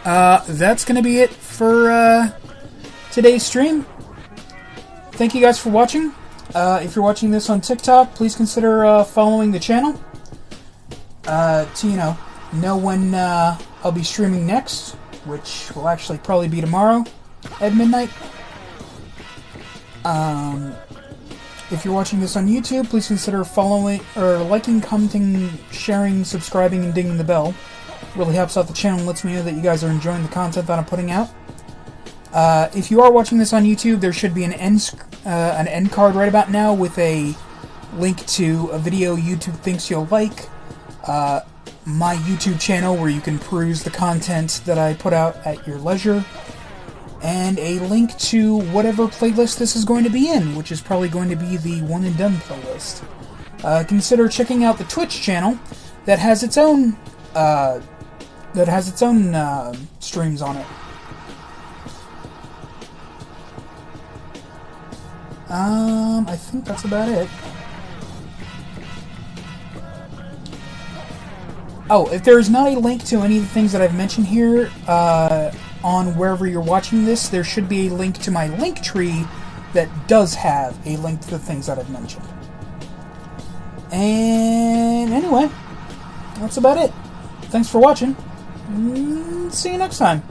that's gonna be it for today's stream. Thank you guys for watching. If you're watching this on TikTok, please consider following the channel to know when I'll be streaming next, which will actually probably be tomorrow at midnight. If you're watching this on YouTube, please consider following or liking, commenting, sharing, subscribing, and dinging the bell. It really helps out the channel and lets me know that you guys are enjoying the content that I'm putting out. If you are watching this on YouTube, there should be an end card right about now with a link to a video YouTube thinks you'll like, my YouTube channel where you can peruse the content that I put out at your leisure, and a link to whatever playlist this is going to be in, which is probably going to be the one and done playlist. Consider checking out the Twitch channel that has its own streams on it. I think that's about it. Oh, if there's not a link to any of the things that I've mentioned here on wherever you're watching this, there should be a link to my link tree that does have a link to the things that I've mentioned. And anyway, that's about it. Thanks for watching. See you next time.